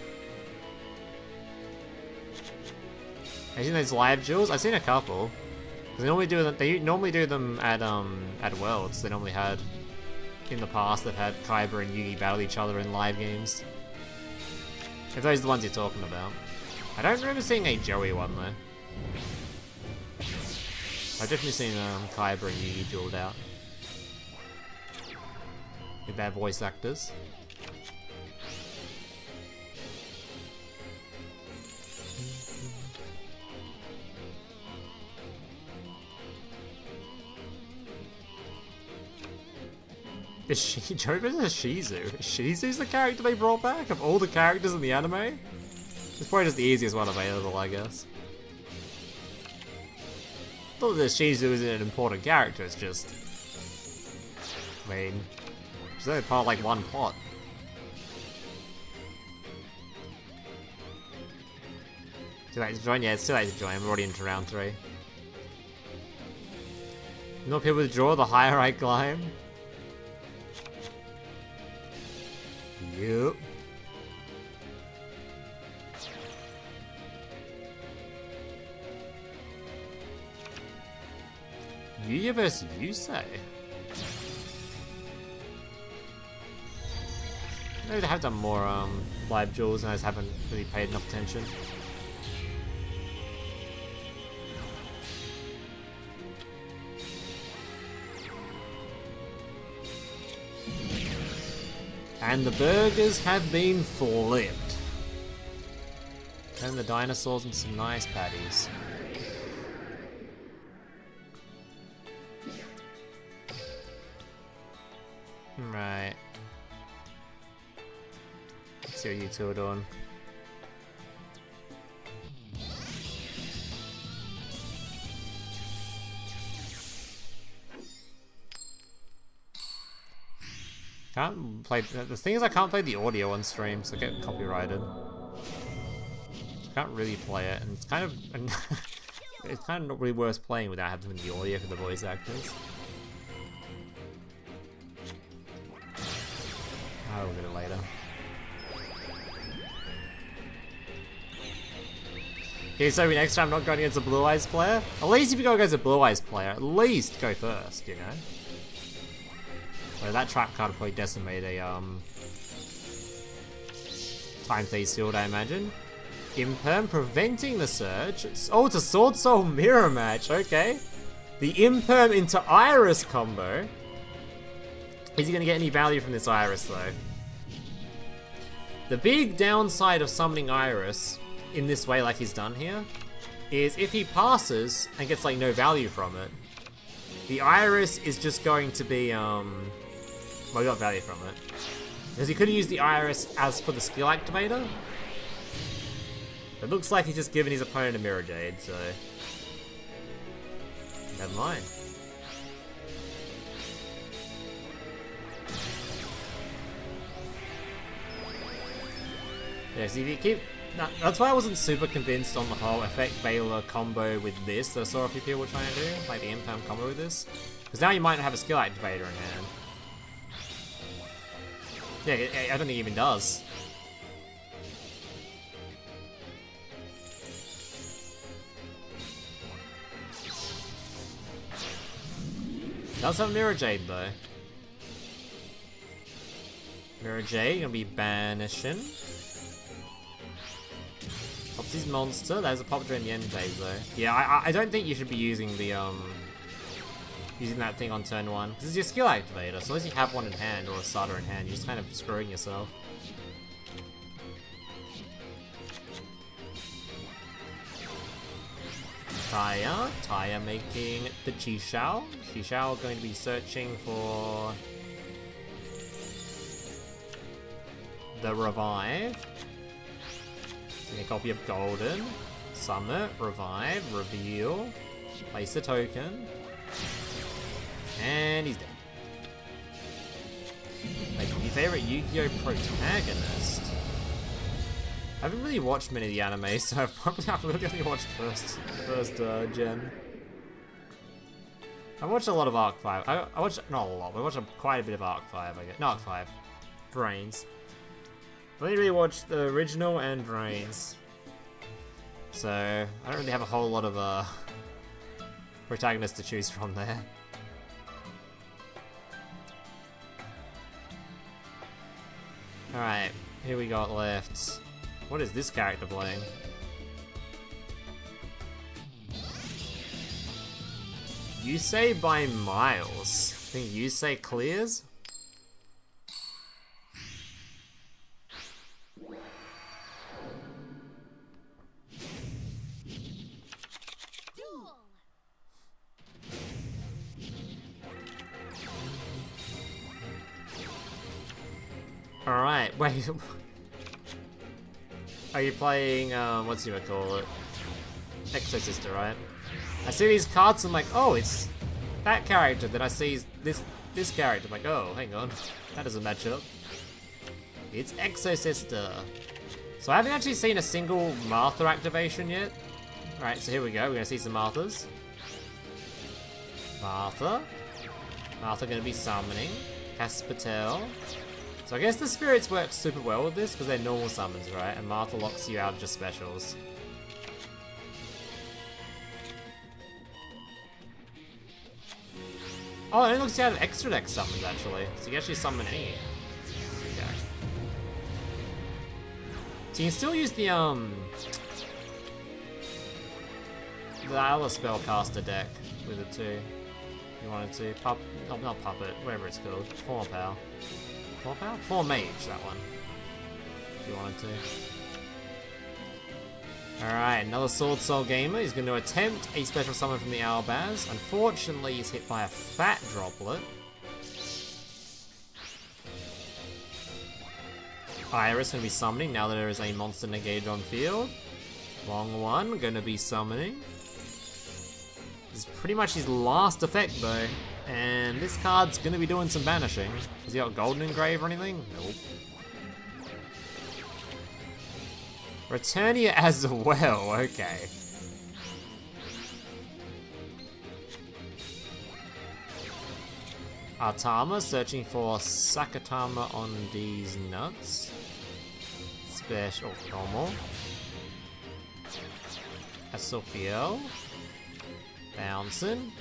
[SPEAKER 1] Have you seen those live duels? I've seen a couple. They normally do them at Worlds. They normally had in the past. They've had Kaiba and Yugi battle each other in live games. If those are the ones you're talking about. I don't remember seeing a Joey one though. I've definitely seen Kaiba and Yugi dueled out with their voice actors. Joey versus Shizu. Shizu's the character they brought back of all the characters in the anime? It's probably just the easiest one available, I guess. Not that Shizu isn't an important character, it's just... I mean... She's only part of like one plot. Too late to join? Yeah, it's too late to join. I'm already into round 3. The more people draw, the higher I climb. Yep. Yuya vs Yusei. Maybe they have done more live duels and I just haven't really paid enough attention. And the burgers have been flipped. Turn the dinosaurs into some nice patties. Right. Let's see what you two are doing. Can't play. The thing is, I can't play the audio on stream, so I get copyrighted. I can't really play it, and it's kind of it's kind of not really worth playing without having the audio for the voice actors. I'll get it later. Okay, so next time I'm not going against a Blue Eyes player. At least if you go against a Blue Eyes player, at least go first, you know. So that trap card will probably decimate a Time Thief Shield, I imagine. Imperm preventing the surge. Oh, it's a Sword Soul mirror match. Okay, the Imperm into Iris combo. Is he going to get any value from this Iris, though? The big downside of summoning Iris in this way, like he's done here, is if he passes and gets, like, no value from it, the Iris is just going to be, well, he got value from it. Because he could have used the Iris as for the skill activator. It looks like he's just given his opponent a Mirror Jade, so... never mind. Yeah, so if you keep... that's why I wasn't super convinced on the whole Effect Veiler combo with this that I saw a few people were trying to do, like the Impalm combo with this. Because now you might not have a skill activator in hand. Yeah, I don't think it even does. Does have Mirror Jade though. Mirror Jade gonna be banishing. Pops his monster. There's a pop during the end phase though. Yeah, I don't think you should be using the using that thing on turn 1. This is your skill activator, so unless you have one in hand or a starter in hand, you're just kind of screwing yourself. Taya making the Chi-Shao. Chi-Shao going to be searching for the Revive. Getting a copy of Golden. Summit, Revive, Reveal. Place a token. And he's dead. Like, your favorite Yu-Gi-Oh! Protagonist? I haven't really watched many of the anime, so I've really only watched first gen. I watched a lot of Arc 5. I watched, not a lot, but I watched quite a bit of Arc 5, I guess. Not Arc 5. Brains. I only really watched the original and Brains. So, I don't really have a whole lot of protagonists to choose from there. Alright, here we got left. What is this character playing? Yusei by Miles. I think Yusei clears?
[SPEAKER 3] Duel.
[SPEAKER 1] Alright, wait. Are you playing, what's you gonna call it? Exo-Sister, right? I see these cards, I'm like, oh, it's that character. Then I see this character, I'm like, oh, hang on. That doesn't match up. It's Exo-Sister. So I haven't actually seen a single Martha activation yet. Alright, so here we go. We're gonna see some Marthas. Martha gonna be summoning. Caspatel. So I guess the spirits work super well with this because they're normal summons, right? And Martha locks you out of just specials. Oh, it looks you out of extra deck summons actually. So you can actually summon any. Okay. So you can still use the Alice Spellcaster deck with it too. If you wanted to. Not Puppet, whatever it's called. Form Power. Form Power? Form Mage, that one. If you wanted to. Alright, another Sword Soul Gamer. He's going to attempt a special summon from the Albaz. Unfortunately, he's hit by a fat droplet. Iris going to be summoning now that there is a monster negated on field. Long one going to be summoning. This is pretty much his last effect though. And this card's going to be doing some banishing. Has he got Golden Engrave or anything? Nope. Returnia as well, okay. Artama searching for Sakatama on these nuts. Special normal. Asophiel. Bouncing.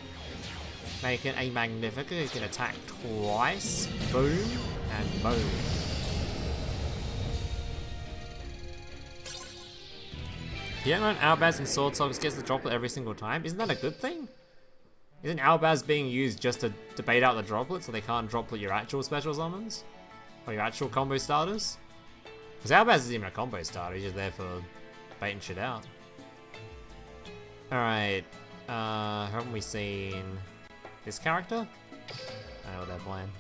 [SPEAKER 1] Making a Magnifica who can attack twice. Boom and boom. You don't run Outbats and Sword Sogs gets the droplet every single time. Isn't that a good thing? Isn't Albaz being used just to bait out the droplets so they can't droplet your actual special summons? Or your actual combo starters? Because Albaz isn't even a combo starter, he's just there for baiting shit out. Alright, haven't we seen this character? I know what they're playing.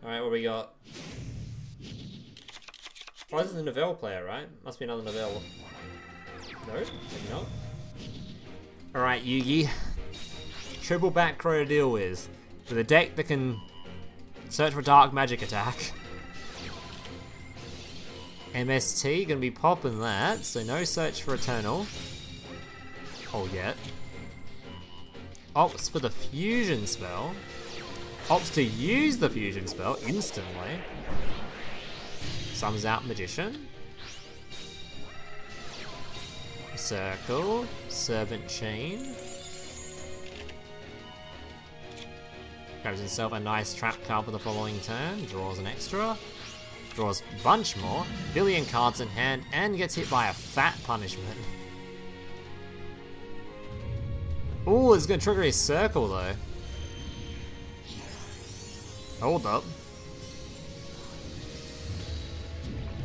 [SPEAKER 1] Alright, what we got? Oh, this is a Novell player, right? Must be another Novell. No, maybe not. Alright, Yugi. Triple back crow to deal with a deck that can search for dark magic attack. MST, gonna be popping that, so no search for Eternal. Oh, yet. Opts for the fusion spell. Opts to use the fusion spell instantly. Sums out Magician. Circle. Servant Chain. Grabs himself a nice trap card for the following turn. Draws an extra. Draws a bunch more. Billion cards in hand and gets hit by a fat punishment. Ooh, it's gonna trigger his circle though. Hold up.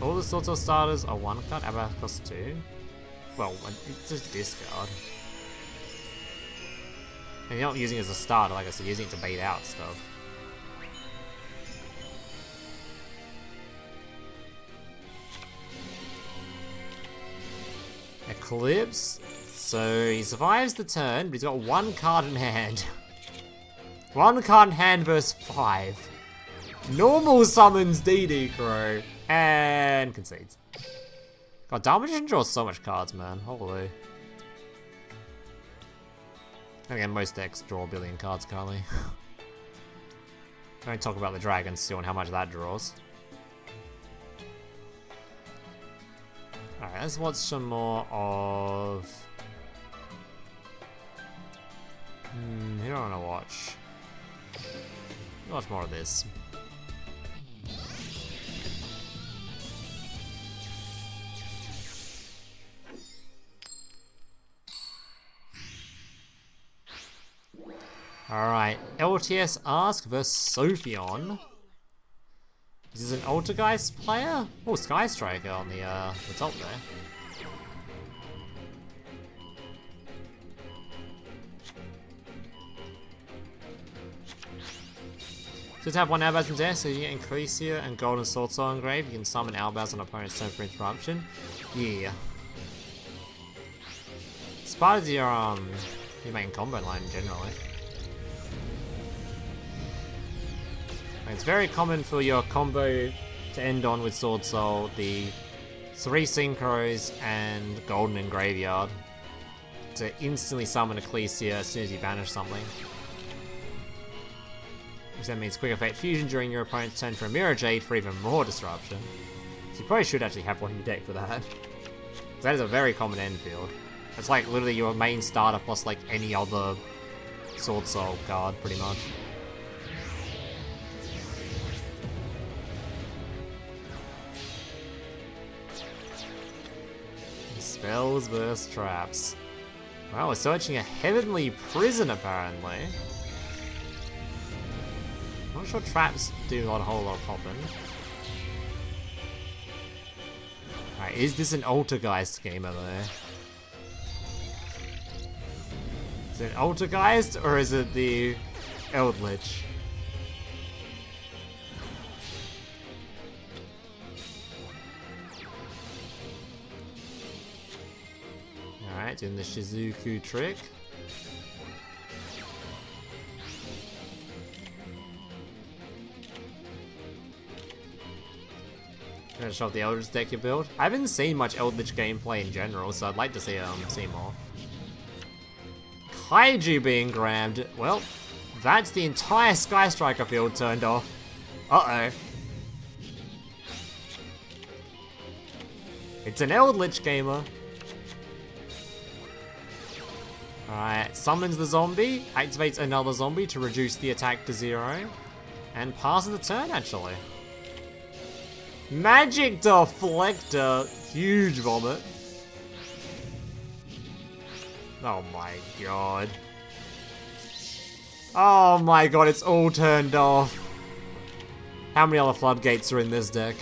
[SPEAKER 1] All the sorts of starters are 1 card, Abba costs 2. Well, it's just discard. And you're not using it as a starter, like I said, you're using it to bait out stuff. Eclipse. So he survives the turn, but he's got 1 card in hand. 1 card in hand versus 5. Normal summons DD Crow and concedes. God, Darmagician draws so much cards, man. Holy. Again, most decks draw a billion cards currently. Don't talk about the dragon still and how much that draws. Alright, let's watch some more of... who do I want to watch? Watch more of this. Alright, LTS Ask vs Sophion. Is this an Altergeist player? Oh, Sky Striker on the top there. Just have 1 Albaz in deck, so you get Increasia and Golden Sword Soul engraved. You can summon Albaz on opponent's turn for interruption. Yeah. It's part of your main combo line generally. It's very common for your combo to end on with Sword Soul, the 3 Synchros and Golden in Graveyard, to instantly summon Ecclesia as soon as you banish something. Which then means quick effect fusion during your opponent's turn for a Mirror Jade for even more disruption. So you probably should actually have one in your deck for that. That is a very common end field. It's like literally your main starter plus like any other Sword Soul card, pretty much. Spells versus traps. Well, we're searching a heavenly prison apparently. I'm not sure traps do a whole lot of popping. Alright, is this an Altergeist gamer though? Is it an Altergeist or is it the Eldritch? Alright, doing the Shizuku trick. Gonna show off the Eldritch deck you build. I haven't seen much Eldritch gameplay in general, so I'd like to see more. Kaiju being grabbed. Well, that's the entire Sky Striker field turned off. Uh-oh. It's an Eldritch gamer. Alright, summons the zombie, activates another zombie to reduce the attack to 0, and passes the turn actually. Magic Deflector, huge vomit. Oh my god. Oh my god, it's all turned off. How many other floodgates are in this deck?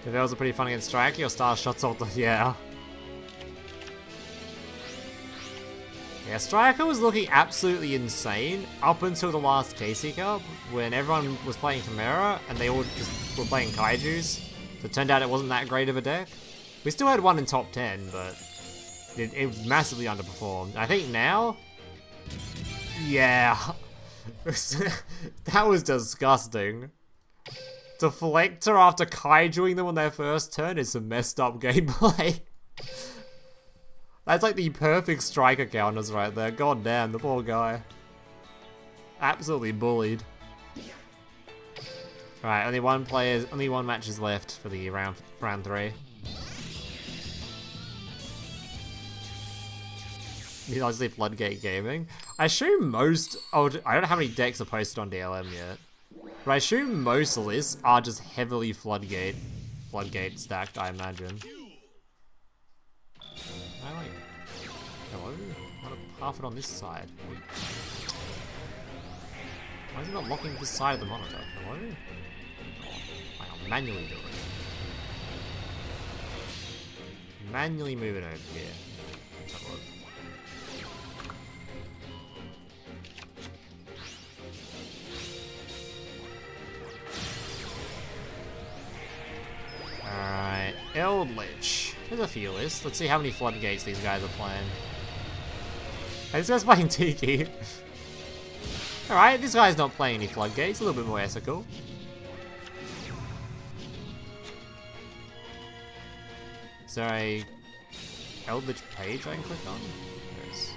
[SPEAKER 1] Duels are pretty fun against Striker, your star shots all the... yeah. Yeah, Striker was looking absolutely insane up until the last Casey Cup, when everyone was playing Chimera, and they all just were playing Kaijus. So it turned out it wasn't that great of a deck. We still had one in top 10, but it massively underperformed. I think now... yeah. That was disgusting. Deflector after Kaijuing them on their first turn is some messed up gameplay. That's like the perfect striker counters right there. God damn, the poor guy. Absolutely bullied. Right, only one match is left for the round 3. Obviously Floodgate Gaming. I assume most... oh, I don't know how many decks are posted on DLM yet. But I assume most lists are just heavily Floodgate stacked, I imagine. Hello? I want to half it on this side. Why is it not locking this side of the monitor? Hello? I'll manually do it. Manually move it over here. Let's have a look. Alright, Eldritch. There's a few lists. Let's see how many floodgates these guys are playing. Hey, this guy's playing Tiki. Alright, this guy's not playing any floodgates, a little bit more ethical. Is there a Eldritch page I can click on? There is.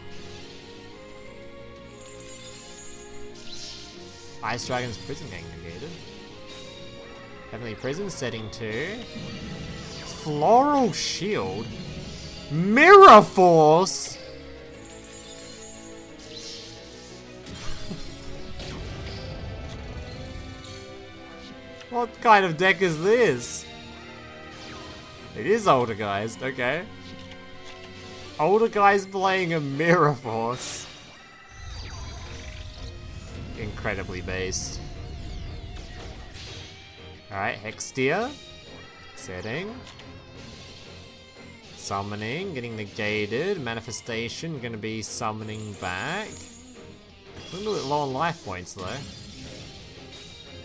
[SPEAKER 1] Ice Dragon's prison getting negated. Heavenly Prison, setting 2. Floral Shield. Mirror Force! What kind of deck is this? It is older guys, okay. Older guys playing a Mirror Force. Incredibly based. Alright, Hextia. Setting. Summoning, getting negated. Manifestation, gonna be summoning back. A little bit low on life points though.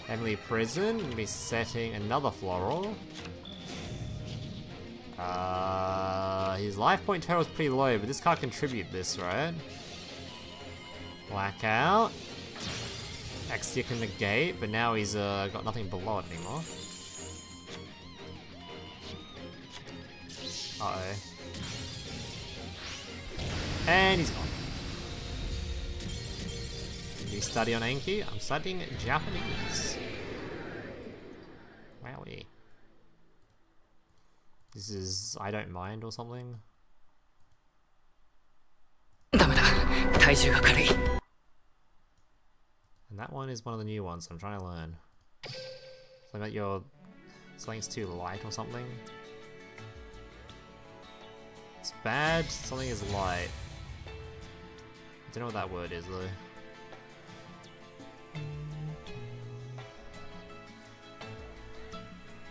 [SPEAKER 1] Heavenly Prison, gonna be setting another Floral. His life point total is pretty low, but this can't contribute this, right? Blackout. Hextia can negate, but now he's got nothing below it anymore. Uh-oh. And he's gone. Do you study on Anki? I'm studying Japanese. Wowie. This is I don't mind or something. And that one is one of the new ones, so I'm trying to learn. Something about something's too light or something. It's bad, something is light. I don't know what that word is though.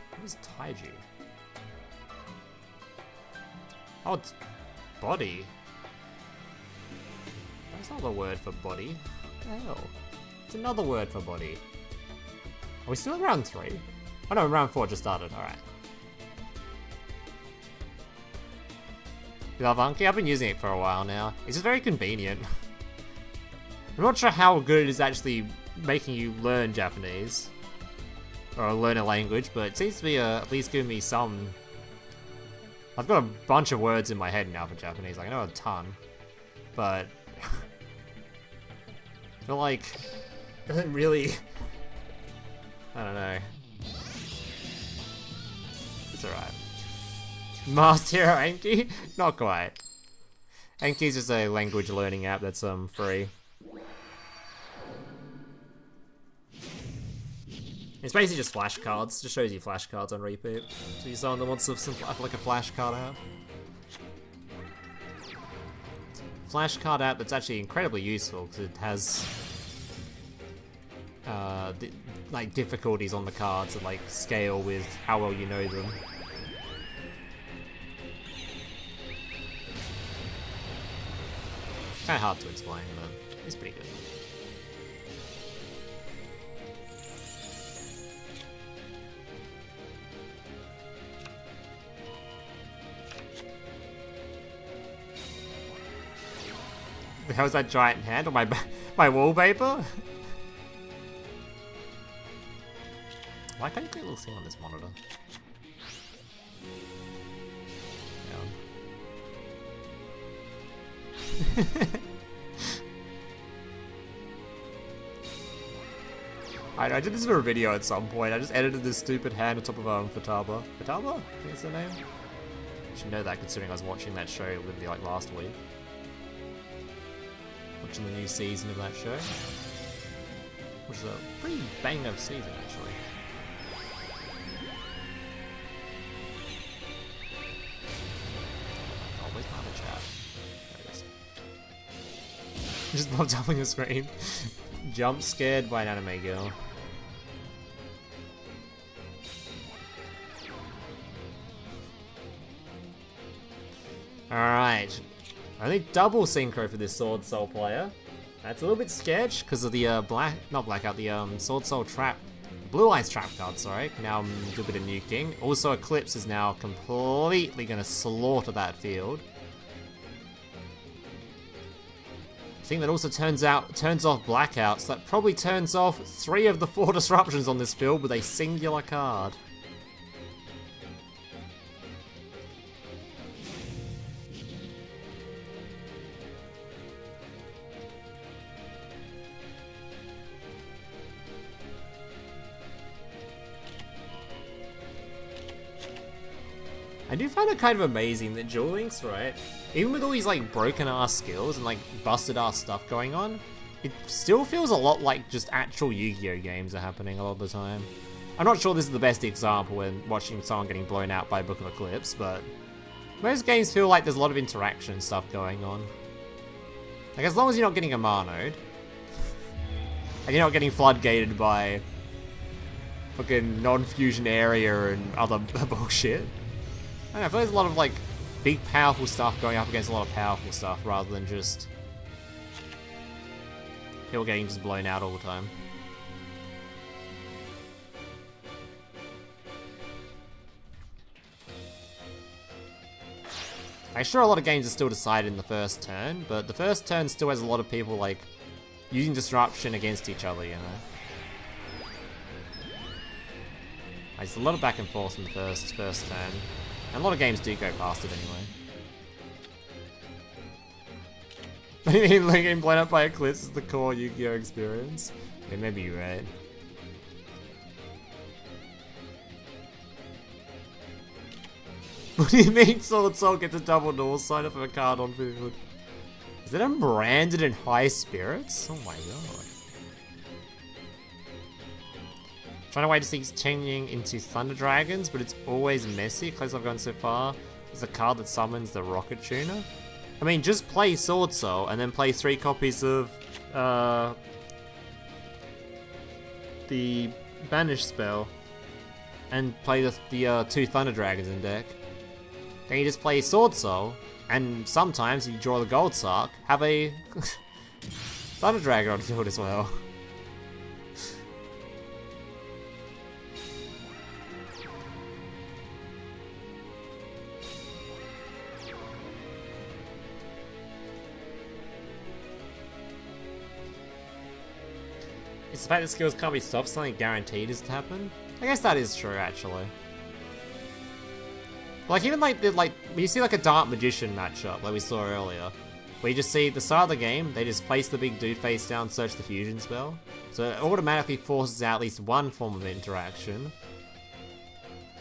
[SPEAKER 1] What is Taiji? Oh, it's body. That's not the word for body. What the hell? It's another word for body. Are we still in round 3? Oh no, round 4 just started, alright. You love Anki? I've been using it for a while now. It's just very convenient. I'm not sure how good it is actually making you learn Japanese. Or learn a language, but it seems to be at least giving me some... I've got a bunch of words in my head now for Japanese, like I know a ton. But... feel like it doesn't really. I don't know. It's alright. Masked Hero Anki? Not quite. Anki's just a language learning app that's free. It's basically just flashcards. Just shows you flashcards on repeat. So you're someone that wants some like a flashcard app. Flashcard app that's actually incredibly useful because it has like difficulties on the cards that like scale with how well you know them. Kind of hard to explain, but it's pretty good. How's that giant hand on my wallpaper? Why can't you get a little thing on this monitor? I did this for a video at some point. I just edited this stupid hand on top of Futaba. Futaba? I think it's the name. I should know that considering I was watching that show literally like last week. Watching the new season of that show. Which is a pretty banged up season actually. Oh, where's my other chat? There it is. Just popped up on your screen. Jump scared by an anime girl. Alright. Only double synchro for this Sword Soul player. That's a little bit sketch because of the Sword Soul trap, Blue Eyes trap card, sorry, can now do a bit of nuking. Also Eclipse is now completely going to slaughter that field. I think that also turns off Blackout, so that probably turns off 3 of the 4 disruptions on this field with a singular card. I do find it kind of amazing that Duel Links, right, even with all these like broken ass skills and like busted ass stuff going on, it still feels a lot like just actual Yu-Gi-Oh games are happening a lot of the time. I'm not sure this is the best example when watching someone getting blown out by Book of Eclipse, but most games feel like there's a lot of interaction and stuff going on. Like as long as you're not getting a Marnode, and you're not getting floodgated by fucking non-fusion area and other bullshit. I don't know, I feel like there's a lot of like big powerful stuff going up against a lot of powerful stuff rather than just people getting just blown out all the time. I'm sure a lot of games are still decided in the first turn, but the first turn still has a lot of people like using disruption against each other, you know. There's a lot of back and forth in the first turn. And a lot of games do go past it anyway. Getting blown up by Eclipse is the core Yu-Gi-Oh experience. Yeah, maybe you're right. What do you mean Sword Soul gets a double duel sign up of a card on field? Is that branded in high spirits? Oh my god. Trying to wait to see changing into Thunder Dragons, but it's always messy. Close I've gone so far. There's a card that summons the Rocket Tuner. I mean, just play Sword Soul and then play 3 copies of the Banish spell and play the 2 Thunder Dragons in deck. Then you just play Sword Soul, and sometimes you draw the Gold Sark, have a Thunder Dragon on field as well. It's the fact that skills can't be stopped, something guaranteed is to happen. I guess that is true, actually. Like, even like when you see like a Dark Magician matchup, like we saw earlier, We just see at the start of the game, they just place the big dude face down, search the fusion spell. So it automatically forces out at least one form of interaction.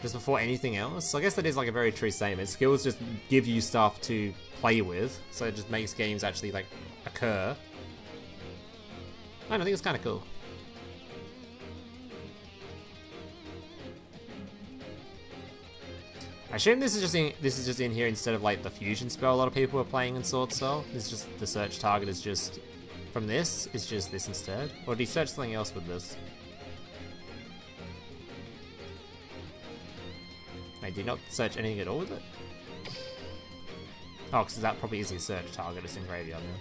[SPEAKER 1] Just before anything else. So I guess that is like a very true statement. Skills just give you stuff to play with. So it just makes games actually like occur. I think it's kind of cool. I assume this is just in here instead of like the fusion spell a lot of people are playing in Sword Soul. This is just the search target is just from this. It's just this instead. Or did he search something else with this? Wait, did he not search anything at all with it? Oh, because that probably is his search target. It's in graveyard now.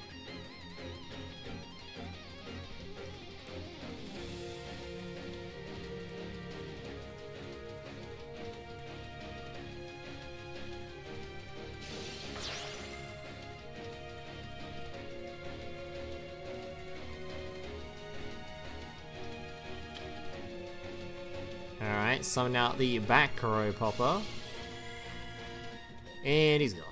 [SPEAKER 1] Alright, summon out the back row popper. And he's gone.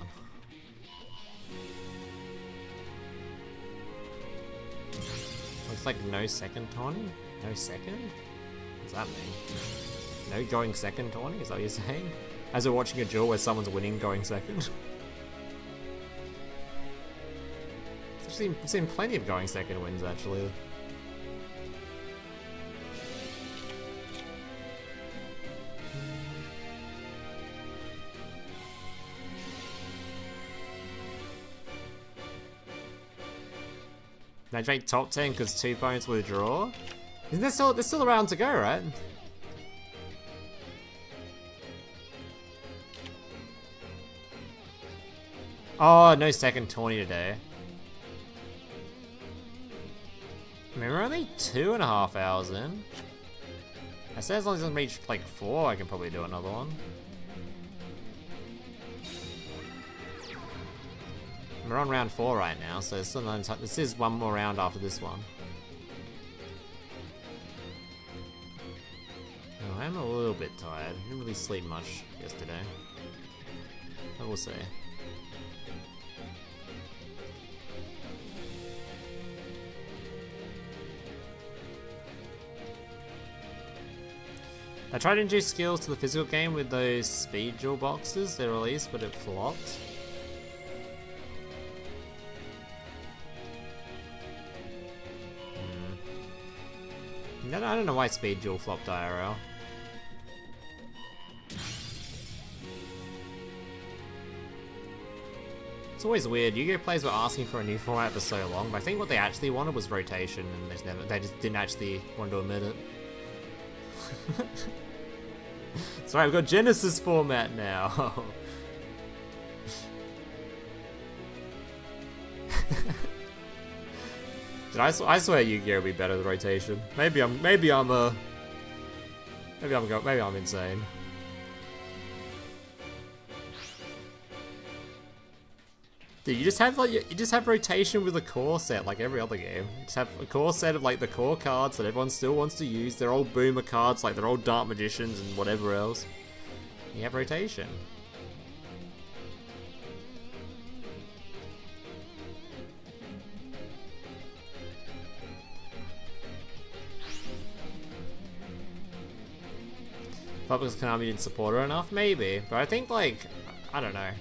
[SPEAKER 1] Looks like no second tourney? No second? What's that mean? No going second tourney? Is that what you're saying? As we're watching a duel where someone's winning going second? I've seen plenty of going second wins actually. They make top 10 because 2 opponents withdraw? Isn't there still, there's still a round to go, right? Oh, no second tourney today. I mean, we're only 2.5 hours in. I said as long as it doesn't reach like 4, I can probably do another one. We're on round 4 right now, so it's still no time. This is one more round after this one. Oh, I'm a little bit tired. I didn't really sleep much yesterday. But we'll see. I tried to introduce skills to the physical game with those speed duel boxes they released, but it flopped. I don't know why Speed Duel flopped IRL. It's always weird. Yu-Gi-Oh! Players were asking for a new format for so long, but I think what they actually wanted was rotation, and they just didn't actually want to admit it. Sorry, we've got Genesis format now. I swear Yu-Gi-Oh! Will be better with rotation. Maybe I'm insane. Dude, you just have rotation with a core set like every other game. You just have a core set of like the core cards that everyone still wants to use. They're all boomer cards, like they're all Dark Magicians and whatever else. You have rotation. Because Konami didn't support her enough? Maybe. But I think, like, I don't know.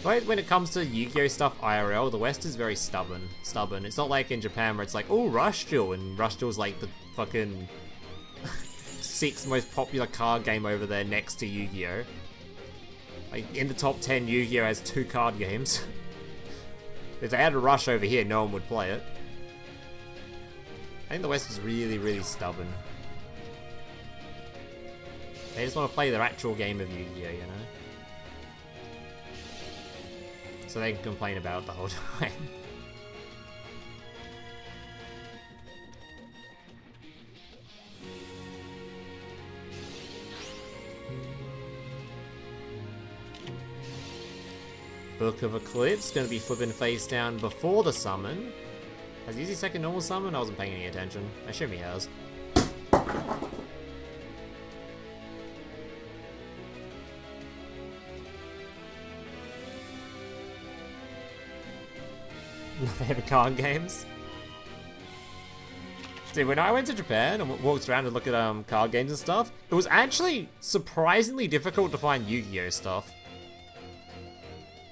[SPEAKER 1] But when it comes to Yu-Gi-Oh! Stuff IRL, the West is very stubborn. It's not like in Japan where it's like, oh, Rush Duel, and Rush Duel's like the fucking 6th most popular card game over there next to Yu-Gi-Oh! Like, in the top 10, Yu-Gi-Oh! Has 2 card games. If they had a Rush over here, no one would play it. I think the West is really, really stubborn. They just want to play their actual game of Yu-Gi-Oh, you know? So they can complain about it the whole time. Book of Eclipse, gonna be flipping face down before the summon. Has he used his second normal summon? I wasn't paying any attention. I assume he has. favorite card games. Dude, when I went to Japan and walked around to look at card games and stuff, it was actually surprisingly difficult to find Yu-Gi-Oh stuff.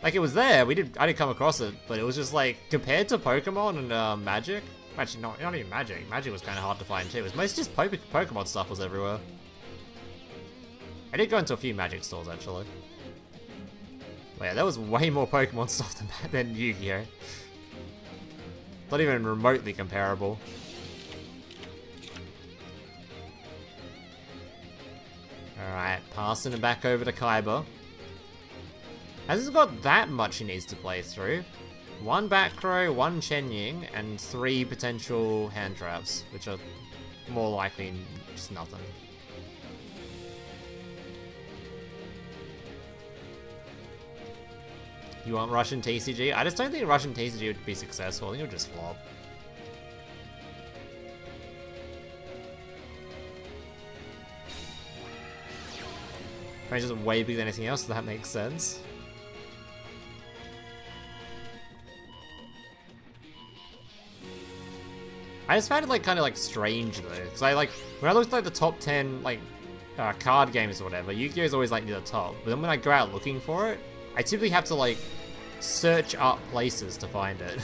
[SPEAKER 1] Like, it was there, I didn't come across it, but it was just like, compared to Pokemon and Magic, actually not even Magic, Magic was kind of hard to find too, it was mostly just Pokemon stuff was everywhere. I did go into a few Magic stores actually. But yeah, there was way more Pokemon stuff than Yu-Gi-Oh! Not even remotely comparable. Alright, passing it back over to Kaiba. Hasn't got that much he needs to play through. 1 back row, 1 Chen Ying, and 3 potential hand traps, which are more likely just nothing. You want Russian TCG? I just don't think Russian TCG would be successful. I think it would just flop. Range is way bigger than anything else, so that makes sense. I just found it like kind of like strange though, because I like when I looked at like the top 10 like card games or whatever, Yu-Gi-Oh is always like near the top. But then when I go out looking for it, I typically have to like search up places to find it.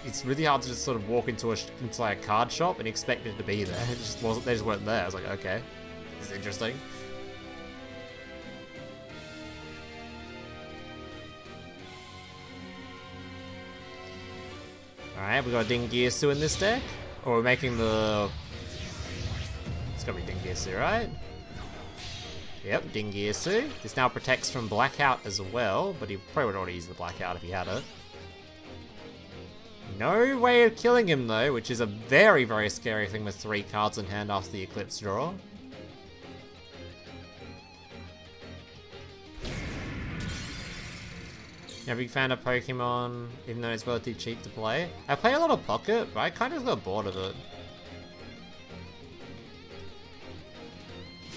[SPEAKER 1] It's really hard to just sort of walk into like a card shop and expect it to be there. It just wasn't. They just weren't there. I was like, okay, this is interesting. Alright, we got Dingirsu in this deck. Or we're making the... It's gotta be Dingirsu, right? Yep, Dingirsu. This now protects from Blackout as well, but he probably would already use the Blackout if he had it. No way of killing him though, which is a very, very scary thing with 3 cards in hand after the Eclipse draw. Yeah, big fan of Pokemon, even though it's relatively cheap to play. I play a lot of Pocket, but I kind of got bored of it.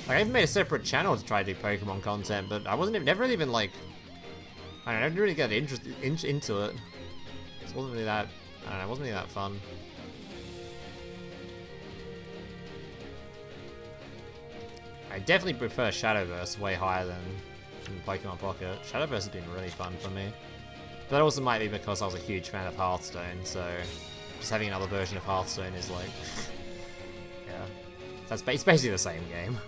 [SPEAKER 1] Like, I even made a separate channel to try to do Pokemon content, but I never really even like... I didn't really get interested into it. It wasn't really that... I don't know, it wasn't really that fun. I definitely prefer Shadowverse way higher than Pokemon Pocket. Shadowverse has been really fun for me. But that also might be because I was a huge fan of Hearthstone, so just having another version of Hearthstone is like... yeah. It's basically the same game.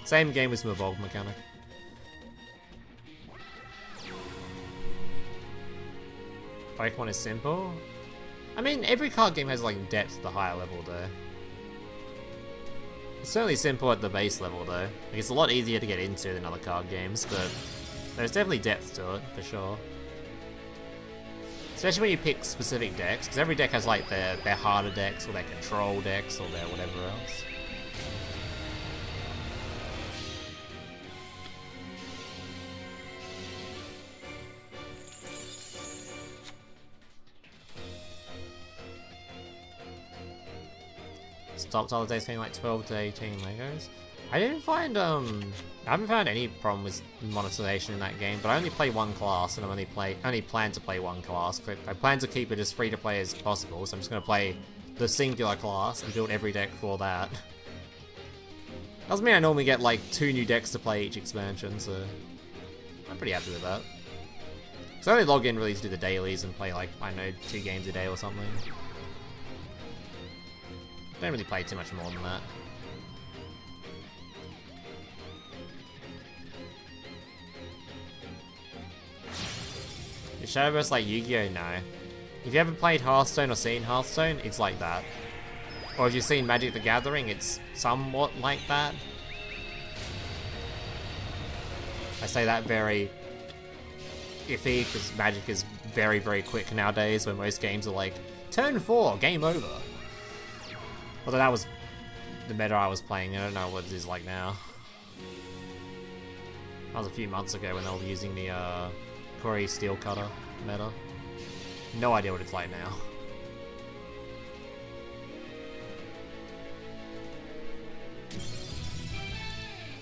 [SPEAKER 1] Same game with some evolved mechanic. Pokemon is simple. I mean, every card game has like depth at the higher level though. It's certainly simple at the base level though. Like, it's a lot easier to get into than other card games, but there's definitely depth to it, for sure. Especially when you pick specific decks, because every deck has like their harder decks, or their control decks, or their whatever else. Stopped holidays paying like 12 to 18 Legos. I didn't find I haven't found any problem with monetization in that game, but I only play 1 class and I only plan to play 1 class. I plan to keep it as free to play as possible, so I'm just gonna play the singular class and build every deck for that. Doesn't mean I normally get like 2 new decks to play each expansion, so I'm pretty happy with that. So I only log in really to do the dailies and play like, I don't know, 2 games a day or something. Don't really play too much more than that. Is Shadowverse like Yu-Gi-Oh? No. If you haven't played Hearthstone or seen Hearthstone, it's like that. Or if you've seen Magic the Gathering, it's somewhat like that. I say that very iffy, because Magic is very, very quick nowadays, where most games are like, turn 4, game over. Although that was the meta I was playing, I don't know what it is like now. That was a few months ago when they were using the Corey Steel Cutter meta. No idea what it's like now.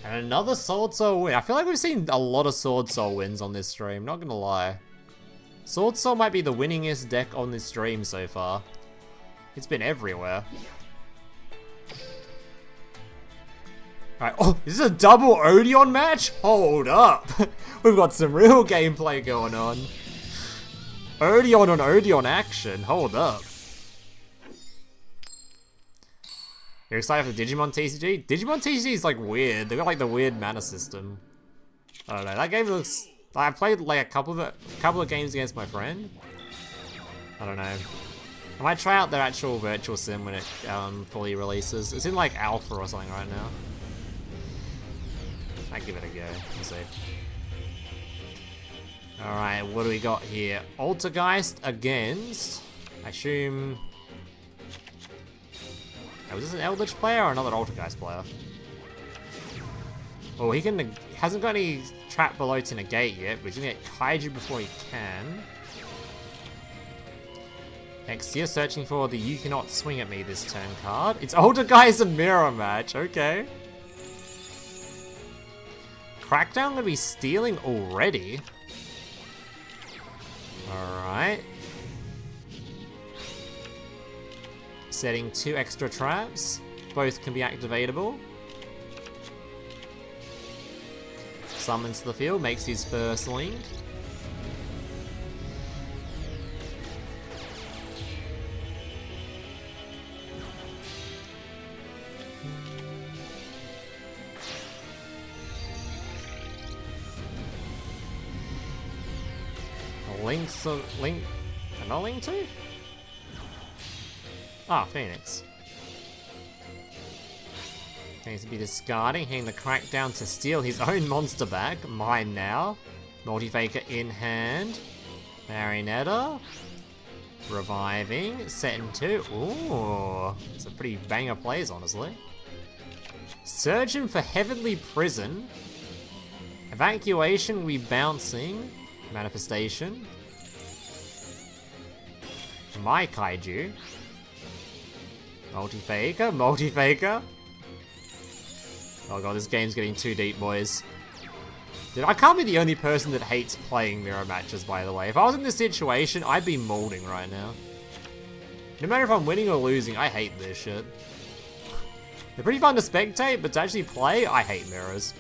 [SPEAKER 1] And another Sword Soul win. I feel like we've seen a lot of Sword Soul wins on this stream, not gonna lie. Sword Soul might be the winningest deck on this stream so far. It's been everywhere. Alright, oh, is this a double Odeon match? Hold up. We've got some real gameplay going on. Odeon on Odeon action, hold up. You're excited for the Digimon TCG? Digimon TCG is like weird. They've got like the weird mana system. I don't know. That game looks. I played like a couple of games against my friend. I don't know. I might try out their actual virtual sim when it fully releases. It's in like alpha or something right now. I'll give it a go. We'll see. All right, what do we got here? Altergeist against. I assume. Oh, was this an Eldritch player or another Altergeist player? Oh, he hasn't got any trap below to negate yet, but he's gonna get Kaiju before he can. Next, you're searching for the You Cannot Swing at Me this turn card. It's Altergeist and Mirror Match, okay. Crackdown gonna be stealing already. Alright. Setting 2 extra traps. Both can be activatable. Summons to the field, makes his first link. Link, another link too? Ah, Phoenix. Needs to be discarding, hitting the Crackdown to steal his own monster back. Mine now. Multi-Faker in hand. Marionetta. Reviving. Setting 2. Ooh. It's a pretty banger plays, honestly. Surgeon for Heavenly Prison. Evacuation, we bouncing. Manifestation. My Kaiju. Multi-Faker, Multi-Faker. Oh god, this game's getting too deep, boys. Dude, I can't be the only person that hates playing mirror matches, by the way. If I was in this situation, I'd be molding right now. No matter if I'm winning or losing, I hate this shit. They're pretty fun to spectate, but to actually play, I hate mirrors.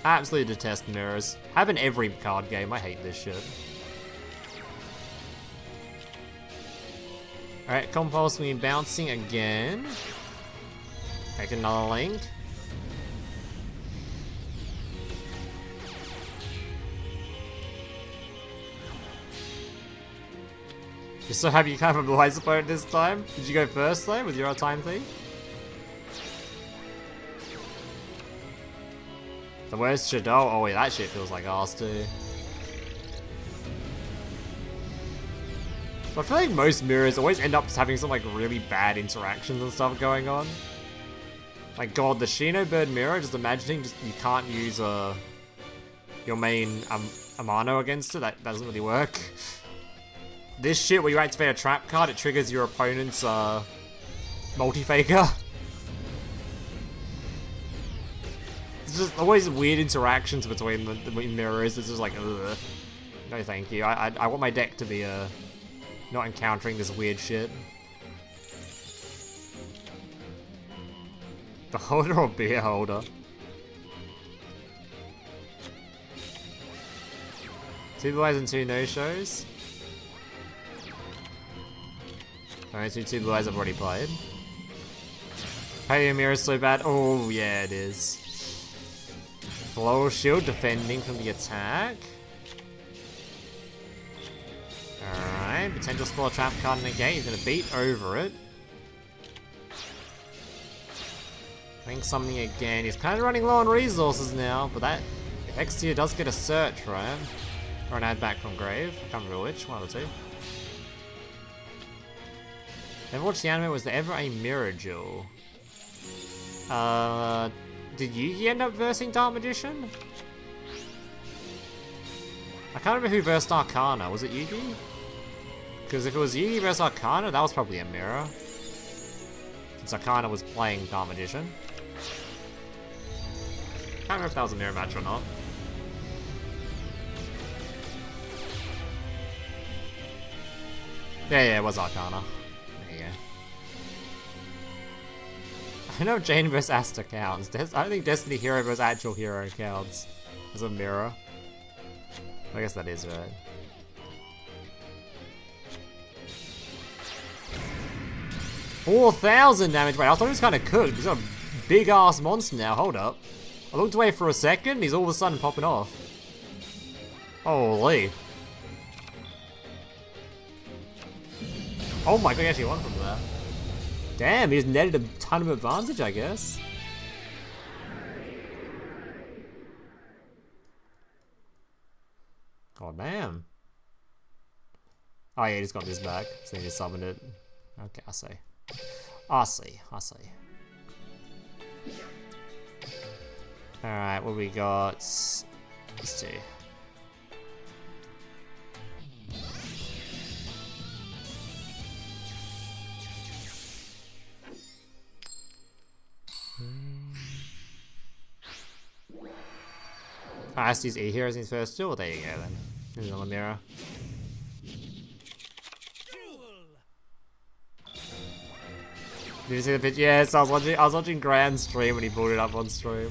[SPEAKER 1] I absolutely detest mirrors. Have in every card game, I hate this shit. Alright, compulsively bouncing again. Make another link. Just so happy you can't have a Blue opponent this time. Did you go first though with your time thing? The worst Shadow? Oh wait, that shit feels like arse too. I feel like most mirrors always end up having some like really bad interactions and stuff going on. Like god, the Shinobird mirror, just imagining you can't use your main Amano against it, that doesn't really work. This shit where you activate a trap card, it triggers your opponent's multi-faker. It's just always weird interactions between the mirrors, it's just like, ugh. No thank you, I want my deck to be not encountering this weird shit. The holder or beer holder? Two Blue Eyes and 2 no-shows? Alright, so 2 Blue Eyes I've already played. Hey, your mirror's so bad. Oh, yeah, it is. Floral Shield defending from the attack. Alright, potential spell trap card negate. He's gonna beat over it. Link something again. He's kind of running low on resources now, but that X tier does get a search, right? Or an add back from grave. I can't remember which, one of the two. Never watched the anime. Was there ever a mirror duel? Did Yugi end up versing Dark Magician? I can't remember who versed Arcana. Was it Yugi? Because if it was Yugi versus Arcana, that was probably a mirror. Since Arcana was playing Dark Magician. Can't remember if that was a mirror match or not. Yeah, it was Arcana. There you go. I don't know if Jane vs. Asta counts. I don't think Destiny Hero vs. Actual Hero counts as a mirror. I guess that is right. $4,000 damage. Wait, I thought he was kind of cooked. He's a big ass monster now. Hold up. I looked away for a second. He's all of a sudden popping off. Holy. Oh my god, he actually won from there. Damn, he just netted a ton of advantage, I guess. God damn. Oh yeah, he just got this back, so he just summoned it. Okay, I see. I see. Alright, what we got? Let's do. I asked his E-Heroes in his first duel. There you go then. Here's another mirror. Did you see the picture? Yes, I was watching Grand's stream when he brought it up on stream.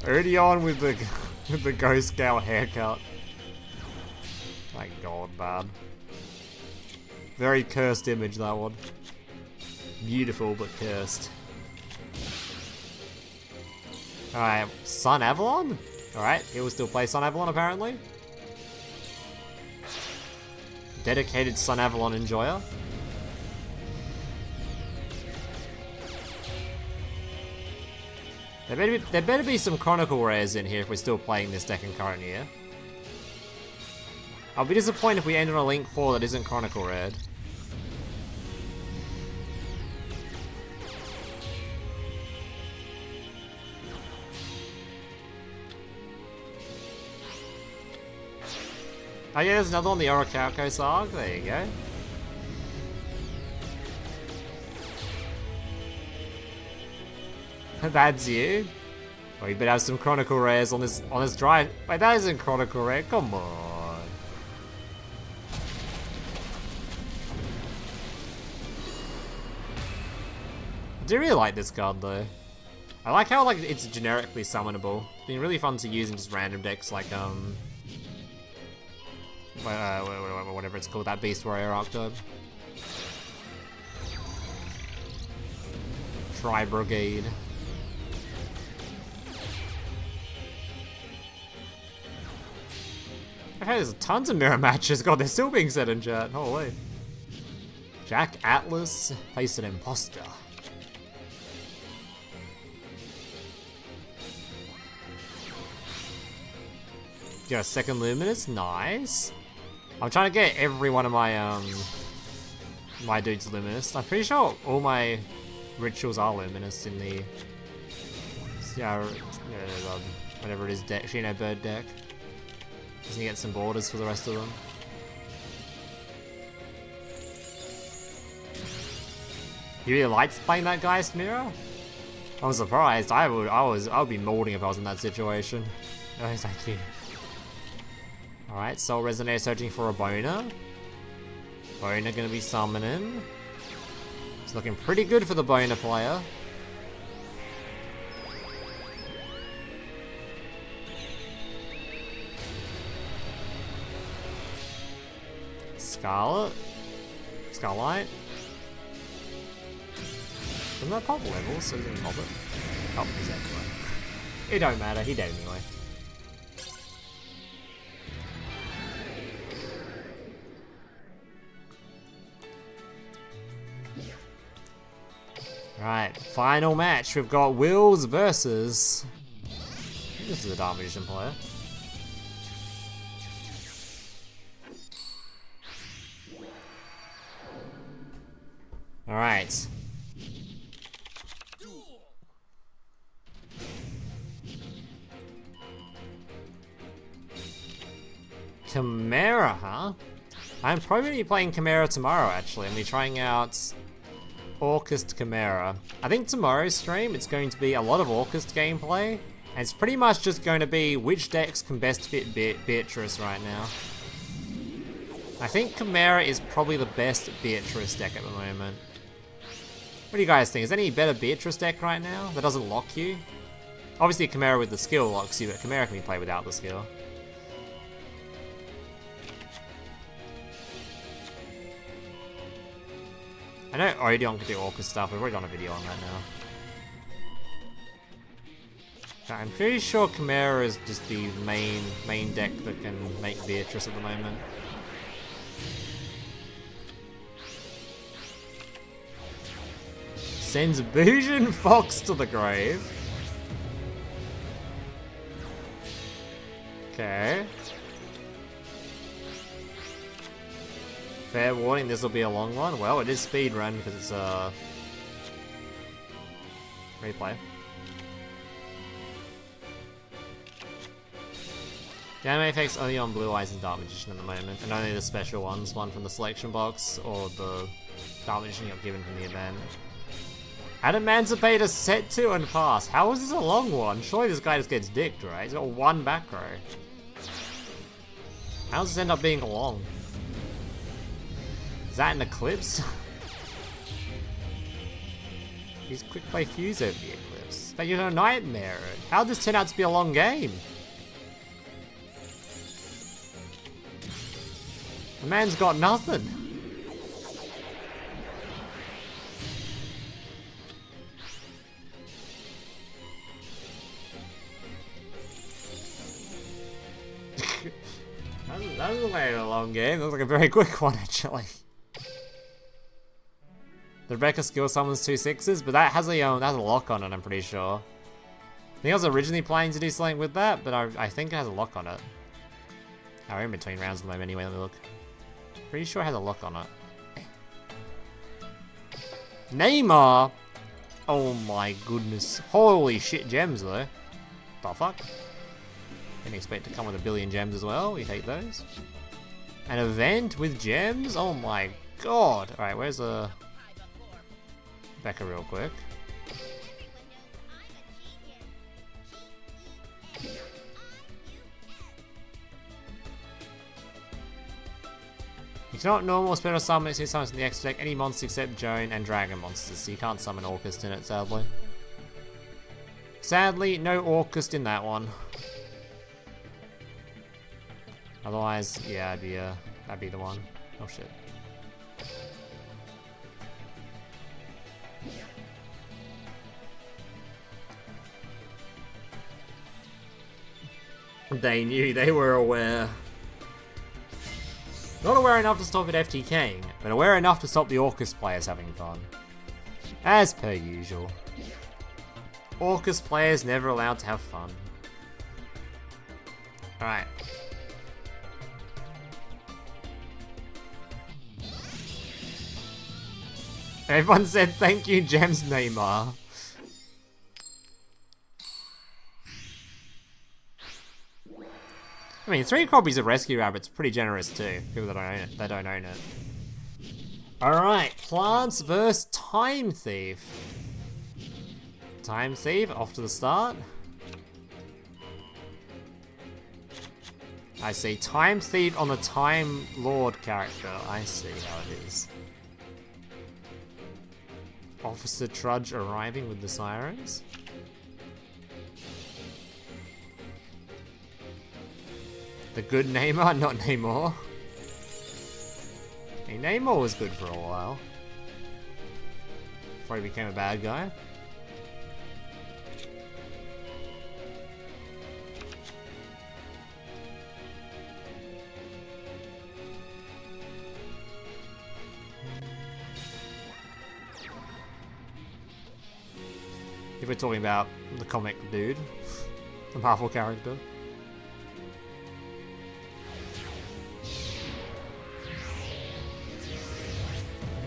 [SPEAKER 1] Early on with the ghost scale haircut. My god, man. Very cursed image, that one. Beautiful but cursed. Alright, Sun Avalon? Alright, he will still play Sun Avalon apparently. Dedicated Sun Avalon enjoyer. There better be some Chronicle rares in here if we're still playing this deck in current year. I'll be disappointed if we end on a Link 4 that isn't Chronicle rared. Oh yeah, there's another one, the Orichalco Sarg. There you go. That's you. Oh, you better have some Chronicle rares on this drive. Wait, that isn't Chronicle rare. Come on. I do really like this card though. I like how it's generically summonable. It's been really fun to use in just random decks like whatever it's called, that Beast Warrior archetype. Tri-Brigade. Okay, there's tons of mirror matches. God, they're still being said in chat. Holy. Jack Atlas faced an imposter. Got a second Luminous, nice. I'm trying to get every one of my my dudes Luminous. I'm pretty sure all my rituals are Luminous in the whatever it is deck, Shinobird deck. Just need to get some borders for the rest of them. You really liked playing that Geist Mirror? I'm surprised. I would be molding if I was in that situation. Oh, thank you. Alright, Soul Resonator searching for a Boner. Boner gonna be summoning. It's looking pretty good for the Boner player. Scarlet. Doesn't that pop levels, so he didn't pop it? Oh, he's everywhere. It don't matter, he dead anyway. Right, final match. We've got Wills versus... This is a Dark Magician player. Alright. Chimera, huh? I'm probably going to be playing Chimera tomorrow, actually. I'm going to be trying out Orcust Chimera. I think tomorrow's stream, it's going to be a lot of Orcust gameplay. And it's pretty much just going to be which decks can best fit Beatrice right now. I think Chimera is probably the best Beatrice deck at the moment. What do you guys think? Is there any better Beatrice deck right now that doesn't lock you? Obviously Chimera with the skill locks you, but Chimera can be played without the skill. I know Odeon can do Orca stuff, we've already done a video on that now. I'm pretty sure Chimera is just the main deck that can make Beatrice at the moment. Sends Bousion Fox to the grave. Okay. Fair warning, this will be a long one. Well, it is speedrun because it's replay. The anime effect's only on Blue Eyes and Dark Magician at the moment, and only the special ones, one from the selection box or the Dark Magician you got given from the event. Add Emancipator set 2 and pass. How is this a long one? Surely this guy just gets dicked, right? He's got one back row. How does this end up being long? Is that an Eclipse? He's quick play Fuse over the Eclipse. But you're a nightmare. How does this turn out to be a long game? The man's got nothing. That doesn't look like a long game. That looks like a very quick one, actually. The Rebecca skill summons 2 6s, but that has a lock on it, I'm pretty sure. I think I was originally planning to do something with that, but I think it has a lock on it. Oh, we're in between rounds at the moment anyway, let me look. Pretty sure it has a lock on it. Neymar! Oh my goodness. Holy shit, gems though. The fuck? Didn't expect to come with a billion gems as well. We take those. An event with gems? Oh my god. Alright, where's the... Becca real quick. You cannot normal special summon it summons in the extra deck any monster except Joan and Dragon monsters, so you can't summon Orcust in it, sadly. Sadly, no Orcust in that one. Otherwise, yeah, that'd be the one. Oh shit. They knew, they were aware. Not aware enough to stop it FTKing, but aware enough to stop the Orcust players having fun. As per usual. Orcust players never allowed to have fun. Alright. Everyone said thank you, Gems Neymar. I mean, 3 copies of Rescue Rabbit's pretty generous too. People that don't own it. Alright, Plants vs Time Thief. Time Thief, off to the start. I see, Time Thief on the Time Lord character. I see how it is. Officer Trudge arriving with the sirens. The good Neymar, not Namor. Hey, Namor was good for a while. Before he became a bad guy. If we're talking about the comic dude, the Marvel character.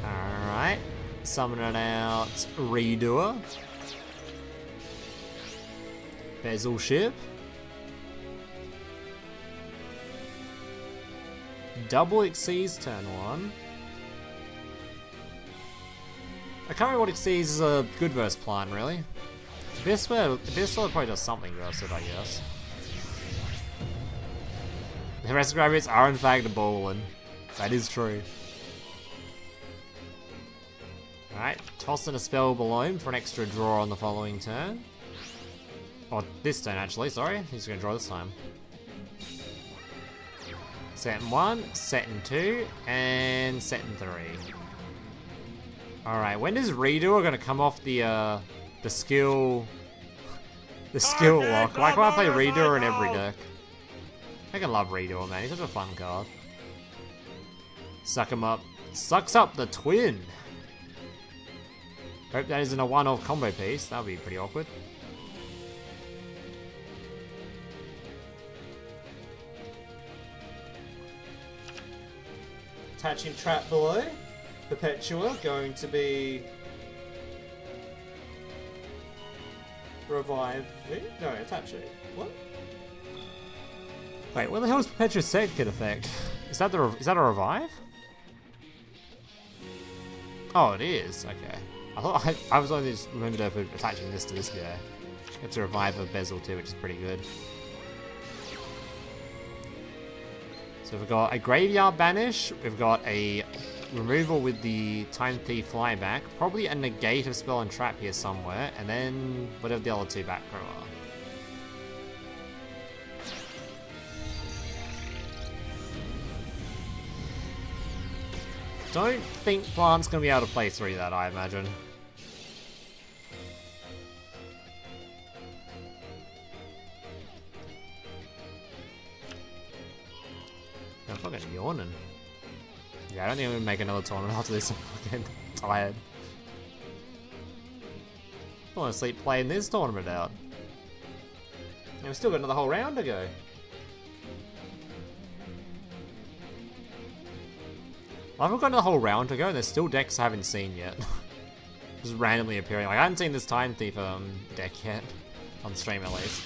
[SPEAKER 1] Alright, summoning out Redoer. Bezel Ship. Double Exceeds turn 1. I can't remember what Exceeds is a good verse plant, really. This probably does something versus it, I guess. The rest of rabbits are in fact bowling. That is true. Alright, toss in a spell below him for an extra draw on the following turn. Or this turn actually, sorry. He's gonna draw this time. Set in 1, set in 2, and set in 3. Alright, when is Redoer gonna come off the skill... The skill lock? Why can't I play Redoer in every deck? I can love Redoer, man. He's such a fun card. Suck him up. Sucks up the twin! Hope that isn't a one-off combo piece. That would be pretty awkward. Attaching trap below. Perpetua going to be... Revive it? No, attach it. What? Wait, what the hell is Perpetua's second effect? Is that a revive? Oh, it is. Okay. I thought I was only just remembered of attaching this to this guy. It's a revive of Bezel too, which is pretty good. So we've got a Graveyard Banish, we've got a removal with the Time Thief Flyback, probably a negate of Spell and Trap here somewhere, and then whatever the other two back row are. Don't think Plant's gonna be able to play through that, I imagine. I'm fucking yawning. Yeah, I don't think I'm gonna make another tournament after this. I'm fucking tired. I want to sleep playing this tournament out. And we've still got another whole round to go. I've got another whole round to go, and there's still decks I haven't seen yet. Just randomly appearing. Like, I haven't seen this Time Thief deck yet. On stream at least.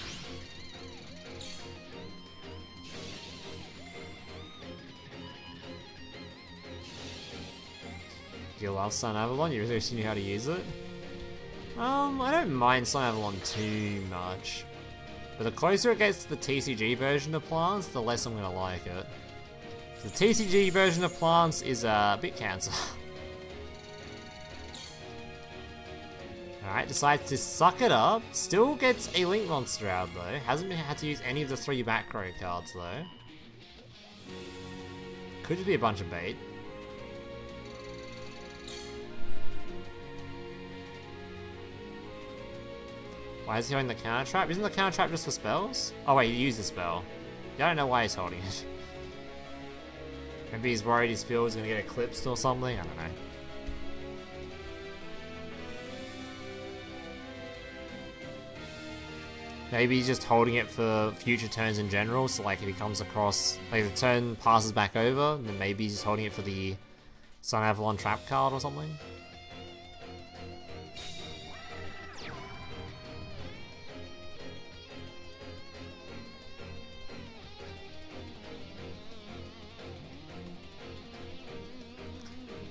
[SPEAKER 1] You love Sun Avalon? You really knew how to use it? I don't mind Sun Avalon too much. But the closer it gets to the TCG version of Plants, the less I'm gonna like it. The TCG version of Plants is a bit cancer. Alright, decides to suck it up. Still gets a Link Monster out though. Hasn't had to use any of the 3 back row cards though. Could just be a bunch of bait. Why is he holding the counter trap? Isn't the counter trap just for spells? Oh wait, he used the spell. Yeah, I don't know why he's holding it. Maybe he's worried his field is gonna get eclipsed or something? I don't know. Maybe he's just holding it for future turns in general, so like if he comes across, like the turn passes back over, then maybe he's just holding it for the Sun Avalon trap card or something.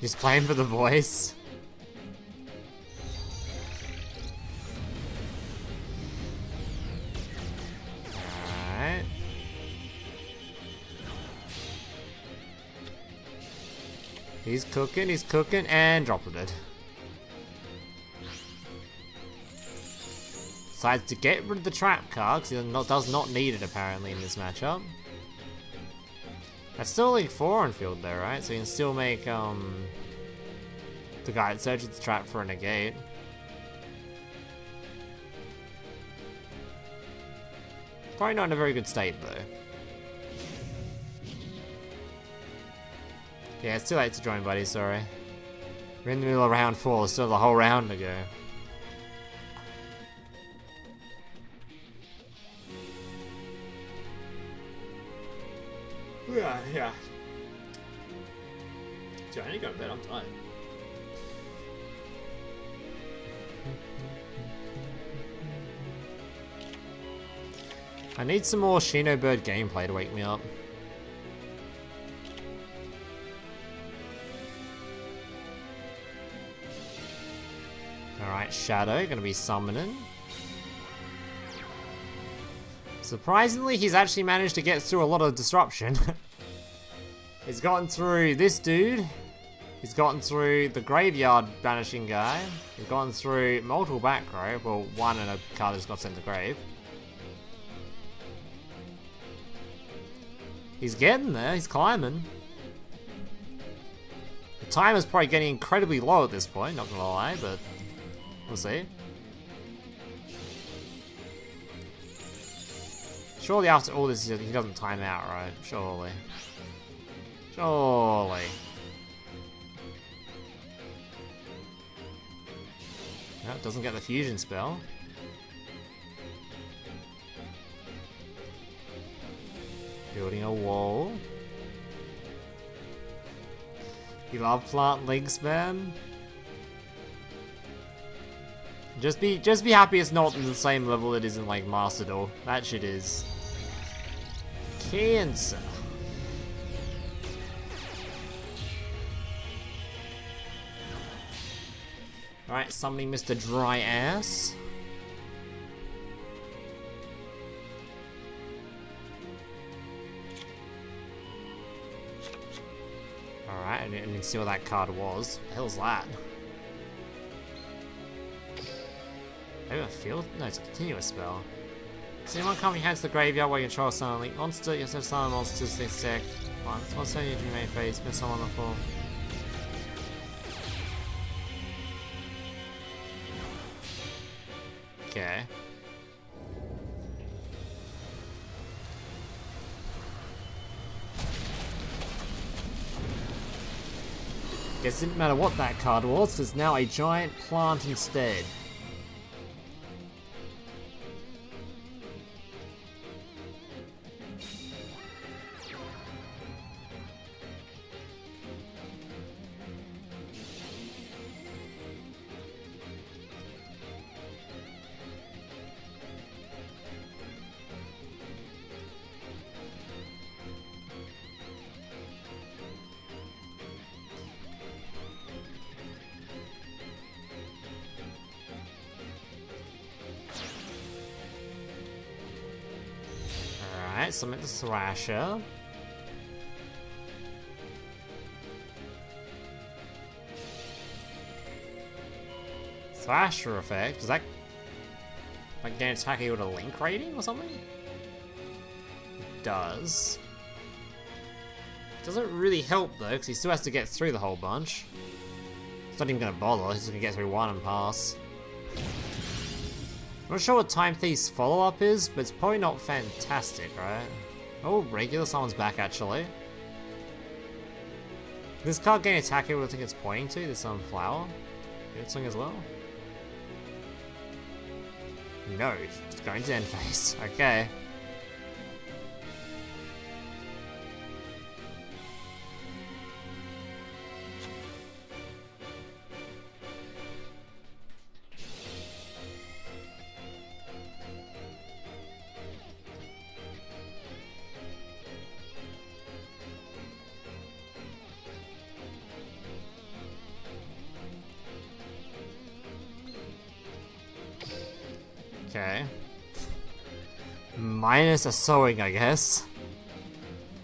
[SPEAKER 1] Just playing for the voice. Alright. He's cooking, and dropped it. Decides to get rid of the trap card, because he does not need it apparently in this matchup. That's still like 4 on field though, right? So you can still make the guy that searches the trap for a negate. Probably not in a very good state though. Yeah, it's too late to join, buddy, sorry. We're in the middle of round 4, there's still the whole round to go. Yeah. Dude, I need to go to bed, I'm tired. I need some more Shinobird gameplay to wake me up. Alright, Shadow, gonna be summoning. Surprisingly, he's actually managed to get through a lot of disruption. He's gotten through this dude. He's gotten through the graveyard banishing guy. He's gotten through multiple back row. Well, one and a card that's got sent to grave. He's getting there. He's climbing. The timer's probably getting incredibly low at this point, not gonna lie, but we'll see. Surely after all this, he doesn't time out, right? Surely. Surely. No, doesn't get the fusion spell. Building a wall. You love plant links, man. Just be happy it's not in the same level it is in like Master Duel. That shit is cancer. Alright, summoning Mr. Dry Ass. Alright, I didn't see what that card was. What the hell's that? Maybe a field? No, it's a continuous spell. So anyone coming hands to the graveyard while you control a summon elite monster, you have to summon monsters in this deck. Once. Once you do main phase, miss someone on the floor. Okay. Guess it didn't matter what that card was, because now a giant plant instead. Alright, summon the Thrasher. Thrasher effect? Does that like gain attack equal to link rating or something? It does. Doesn't really help though, because he still has to get through the whole bunch. It's not even gonna bother, he's just gonna get through one and pass. I'm not sure what Time Thief's follow-up is, but it's probably not fantastic, right? Oh, regular summons back, actually. This card gain attack equal to I think it's pointing to, this flower. Good swing as well. No, it's going to end phase. Okay. Okay. Minus a sewing, I guess.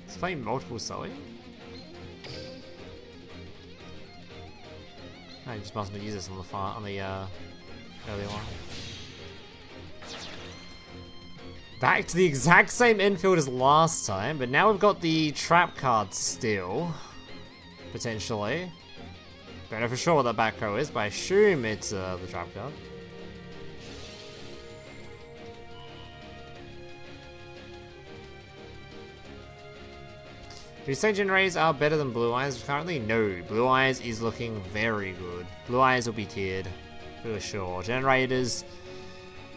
[SPEAKER 1] It's playing multiple sewing. I just mustn't use this on the earlier one. Back to the exact same infield as last time, but now we've got the trap card still, potentially. Don't know for sure what that back row is, but I assume it's the trap card. Do you say generators are better than Blue Eyes currently? No, Blue Eyes is looking very good. Blue Eyes will be tiered, for sure. Generators,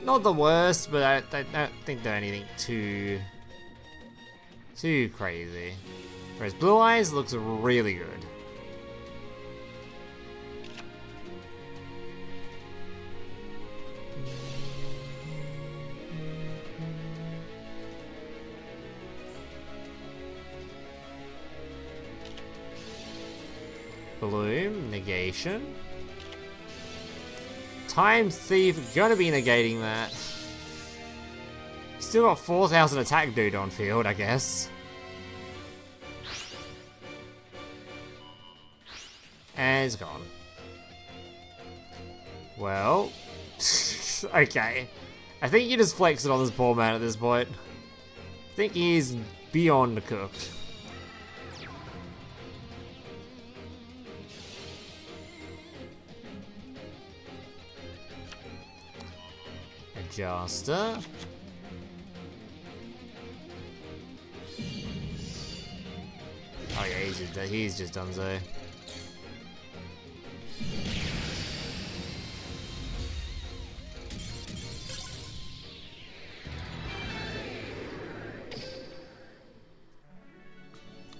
[SPEAKER 1] not the worst, but I don't think they're anything too crazy. Whereas Blue Eyes looks really good. Bloom, negation. Time Thief, gonna be negating that. Still got 4,000 attack dude on field, I guess. And it's gone. Well, okay. I think you just flex it on this poor man at this point. I think he's beyond cooked. Adjuster. Oh yeah, he's just done so.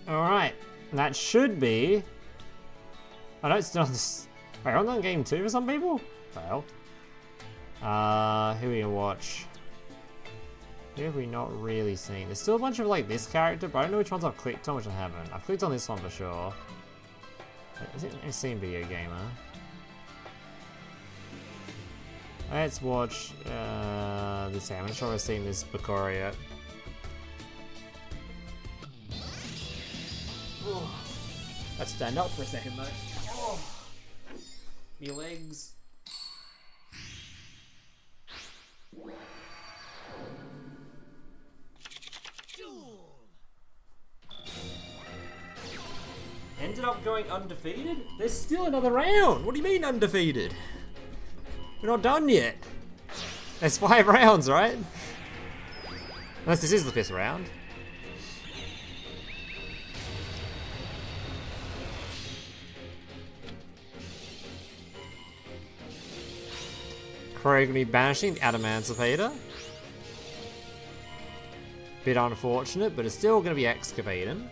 [SPEAKER 1] Alright, that should be... I know it's done this... Wait, I'm on game 2 for some people? Well... who are we gonna watch? Who have we not really seen? There's still a bunch of like this character, but I don't know which ones I've clicked on, which I haven't. I've clicked on this one for sure. Is it a same video gamer? Let's watch this. I'm not sure I've seen this Bakura yet. Let's stand up for a second though. Oh. Me legs. Ended up going undefeated? There's still another round! What do you mean undefeated? We're not done yet. There's 5 rounds, right? Unless this is the 5th round. Crow gonna be banishing the Adamantipator. Bit unfortunate, but it's still gonna be excavating.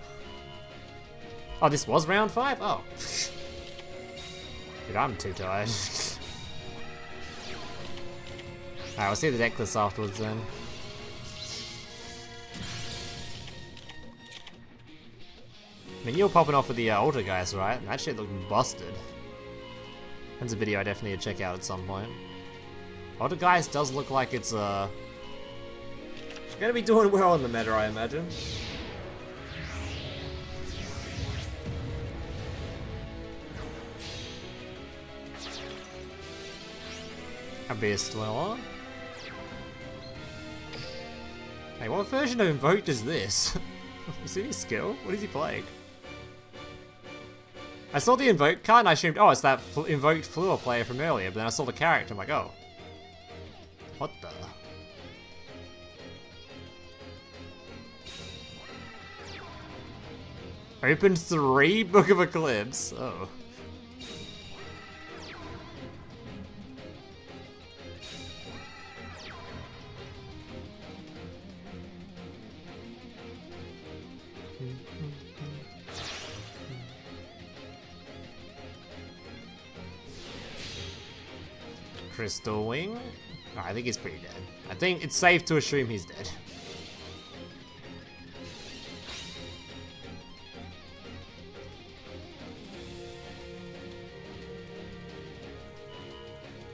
[SPEAKER 1] Oh, this was round 5? Oh. Dude, I'm too tired. Alright, we'll see the deck list afterwards then. I mean, you're popping off with the Alter guys, right? That shit looked busted. That's a video I definitely need to check out at some point. Alter guys does look like it's gonna be doing well in the meta, I imagine. Abyss Dweller. Hey, what version of Invoked is this? You see his skill? What is he playing? I saw the Invoked card and I assumed, oh, it's that Invoked Fleur player from earlier, but then I saw the character, I'm like, oh. What the? Opened 3 Book of Eclipse. Oh. Crystal Wing? Oh, I think he's pretty dead. I think it's safe to assume he's dead.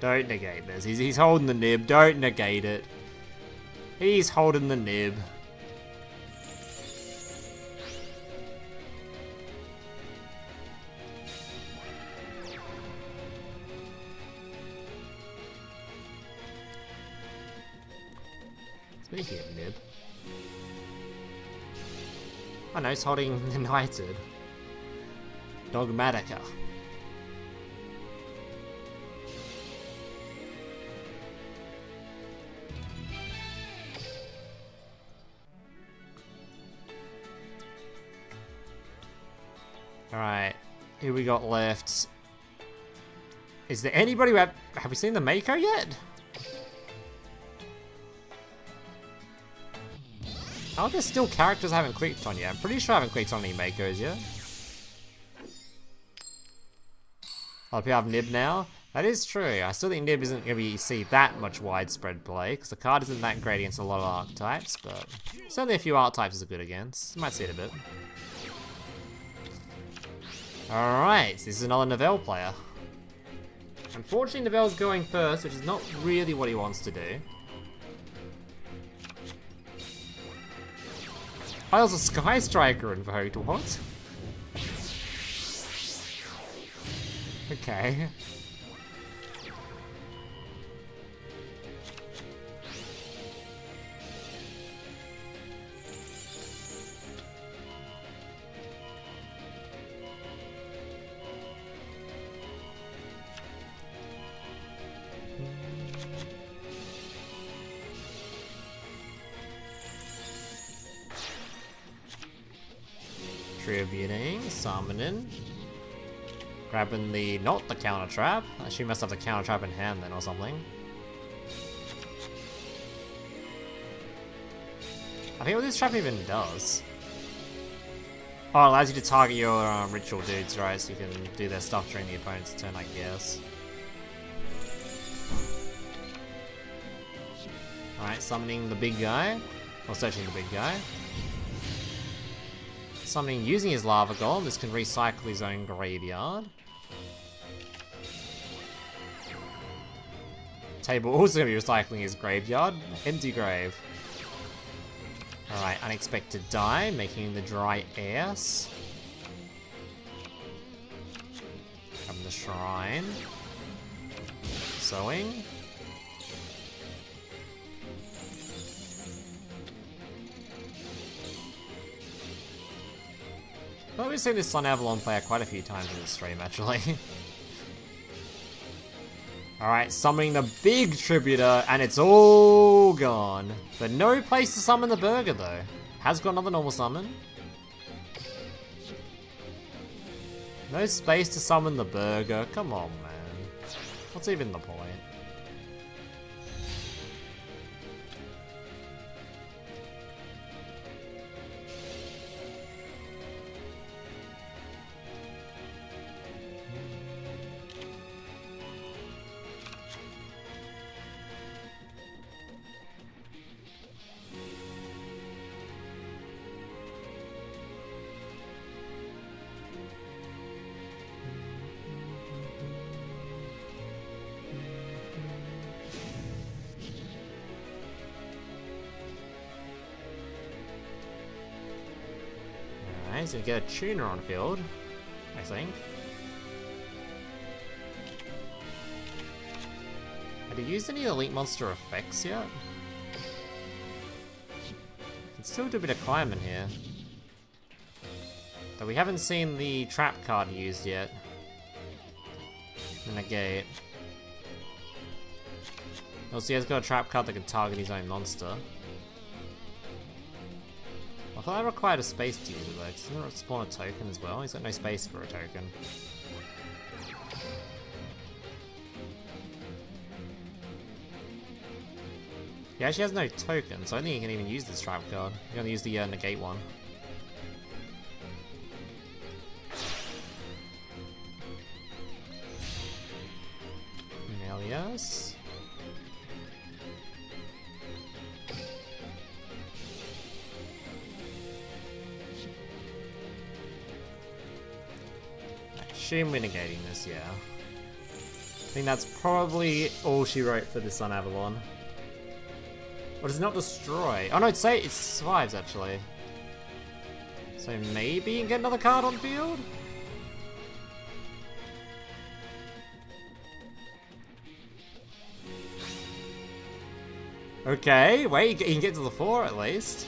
[SPEAKER 1] Don't negate this. He's holding the nib. Don't negate it. He's holding the nib. Speaking of nib. Oh no, he's holding United. Dogmatica. Alright, who we got left? Is there anybody who have we seen the Mako yet? Oh, there's still characters I haven't clicked on yet. I'm pretty sure I haven't clicked on any Makos yet. Oh, people have Nib now? That is true. I still think Nib isn't going to see that much widespread play, because the card isn't that great against a lot of archetypes, but certainly a few archetypes is good against. You might see it a bit. Alright, this is another Novell player. Unfortunately, Novell's going first, which is not really what he wants to do. Oh, there's a Sky Striker invoked, what? Okay. Tributing, summoning. Grabbing the, not the counter trap. She must have the counter trap in hand then or something. I think what this trap even does. Oh, it allows you to target your ritual dudes, right? So you can do their stuff during the opponent's turn, I guess. Alright, summoning the big guy. Or searching the big guy. Summoning using his lava golem. This can recycle his own graveyard. Table also going to be recycling his graveyard. Empty grave. Alright, unexpected die, making the dry airs. From the shrine. Sowing. Well, we've seen this Sun Avalon player quite a few times in the stream, actually. Alright, summoning the big Tributor, and it's all gone. But no place to summon the burger, though. Has got another normal summon. No space to summon the burger. Come on, man. What's even the point? He's gonna get a tuner on field, I think. Have you used any elite monster effects yet? Can still do a bit of climbing here. Though we haven't seen the trap card used yet. In the gate. Also, he has got a trap card that can target his own monster. I thought I required a space to use it though, because doesn't it spawn a token as well? He's got no space for a token. He actually has no token, so I don't think he can even use this trap card. He's gonna use the negate one. Melios. Assume we're negating this, yeah. I think that's probably all she wrote for this Sun Avalon. Or does it not destroy? Oh no, it survives actually. So maybe you can get another card on field? Okay, wait, you can get to the 4 at least.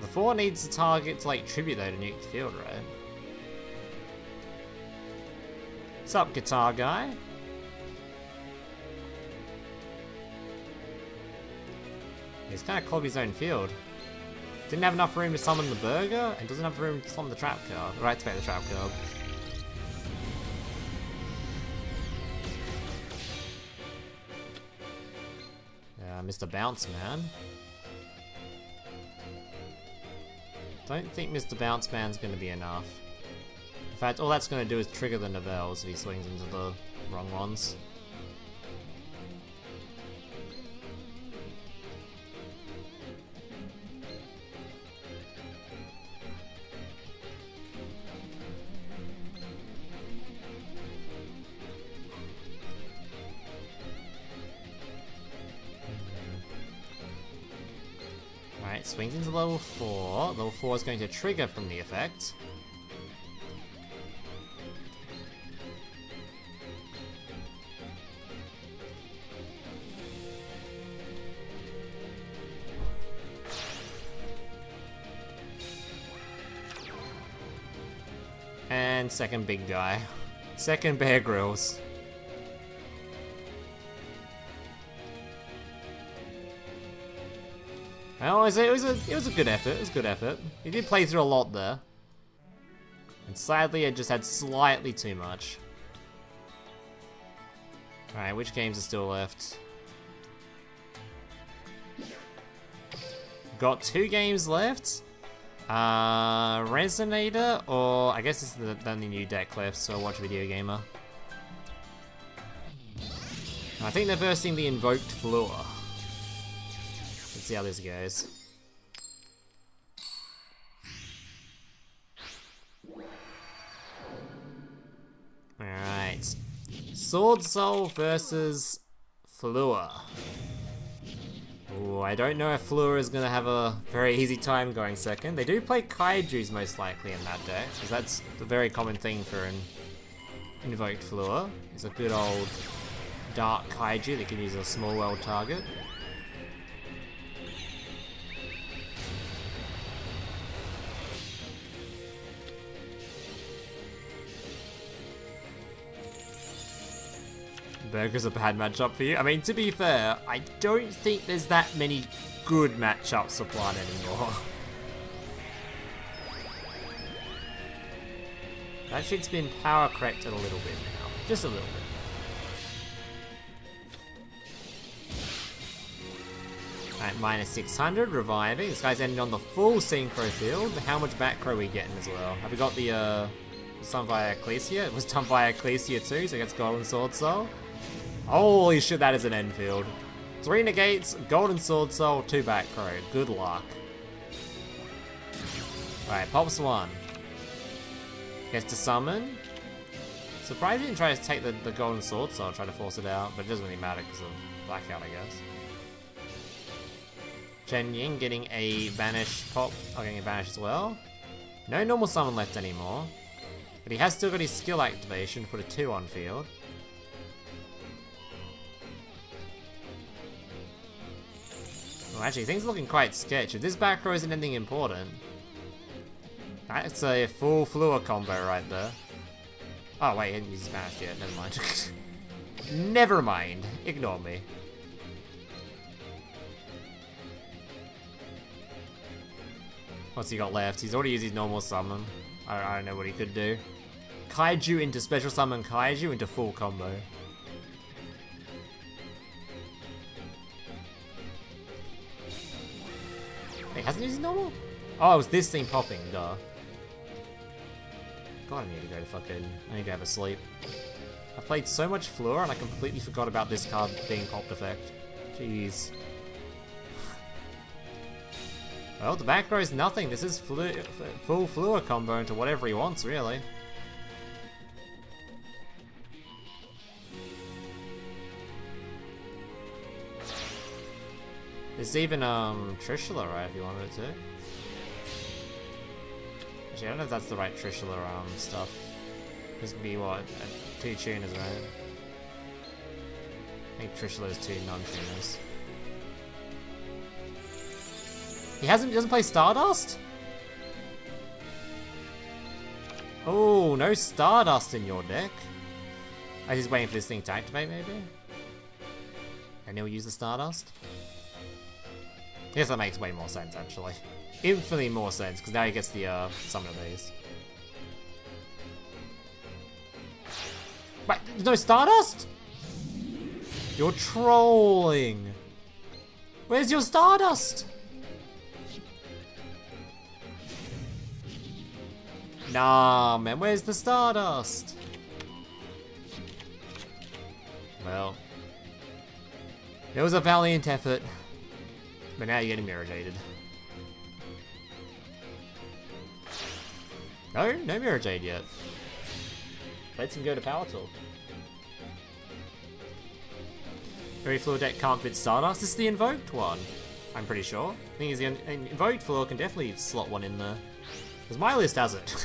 [SPEAKER 1] The 4 needs to target to like tribute though to nuke the field, right? What's up, guitar guy? He's kind of clogged his own field. Didn't have enough room to summon the burger, and doesn't have room to summon the trap card. Or activate the trap card. Yeah, Mr. Bounce Man. Don't think Mr. Bounce Man's going to be enough. In fact, all that's going to do is trigger the Nivelles if he swings into the wrong ones. Alright, swings into level 4. Level 4 is going to trigger from the effect. And second big guy. Second Bear Grylls. Well, it was a good effort. It was a good effort. He did play through a lot there. And sadly, it just had slightly too much. Alright, which games are still left? Got 2 games left. Resonator, or I guess this is the only new deck left, so watch Video Gamer. I think they're versing the Invoked Fleur. Let's see how this goes. Alright. Sword Soul versus Fleur. Ooh, I don't know if Fleur is going to have a very easy time going second. They do play Kaijus most likely in that deck, because that's a very common thing for an Invoked Fleur. It's a good old dark Kaiju that can use a small world target. Burger's a bad matchup for you. I mean, to be fair, I don't think there's that many good matchups for Plant anymore. That shit's been power corrected a little bit now. Just a little bit. Alright, minus 600, reviving. This guy's ending on the full Synchro field. How much macro are we getting as well? Have we got the, was done via Ecclesia? It was done via Ecclesia too, so it gets Golden Sword Soul. Holy shit, that is an end field. 3 negates, Golden Sword Soul, 2 back row. Good luck. Alright, pops 1. Gets to summon. Surprised he didn't try to take the Golden Sword Soul, try to force it out, but it doesn't really matter because of Blackout, I guess. Chen Ying getting a Banish pop. Oh, getting a Banish as well. No normal summon left anymore. But he has still got his skill activation to put a 2 on field. Well, actually, things are looking quite sketch. If this back row isn't anything important, that's a full Fleur combo right there. Oh wait, he didn't use his Banish yet. Never mind. Never mind. Ignore me. What's he got left? He's already used his normal summon. I don't know what he could do. Kaiju into special summon Kaiju into full combo. Wait, hasn't used his normal? Oh, it was this thing popping, duh. God, I need to go to fucking... I need to have a sleep. I've played so much Fleur and I completely forgot about this card being popped effect. Jeez. Well, the back row is nothing. This is full Fleur combo into whatever he wants, really. There's even Trishula, right, if you wanted it to. Actually, I don't know if that's the right Trishula stuff. This could be what? 2 tuners, right? I think Trishula is 2 non-tuners. He doesn't play Stardust? Oh, no Stardust in your deck. I was just waiting for this thing to activate, maybe? And he'll use the Stardust? I guess that makes way more sense, actually. Infinitely more sense, because now he gets the summon of these. Wait, there's no Stardust? You're trolling. Where's your Stardust? Nah, man, where's the Stardust? Well, it was a valiant effort, but now you're getting Mirror-Jaded. No, no Mirror-Jade yet. Let's him go to Power Tool. Very Fleur deck can't fit Stardust. This is the Invoked one, I'm pretty sure. I think the Invoked Fleur can definitely slot one in there. Because my list has it.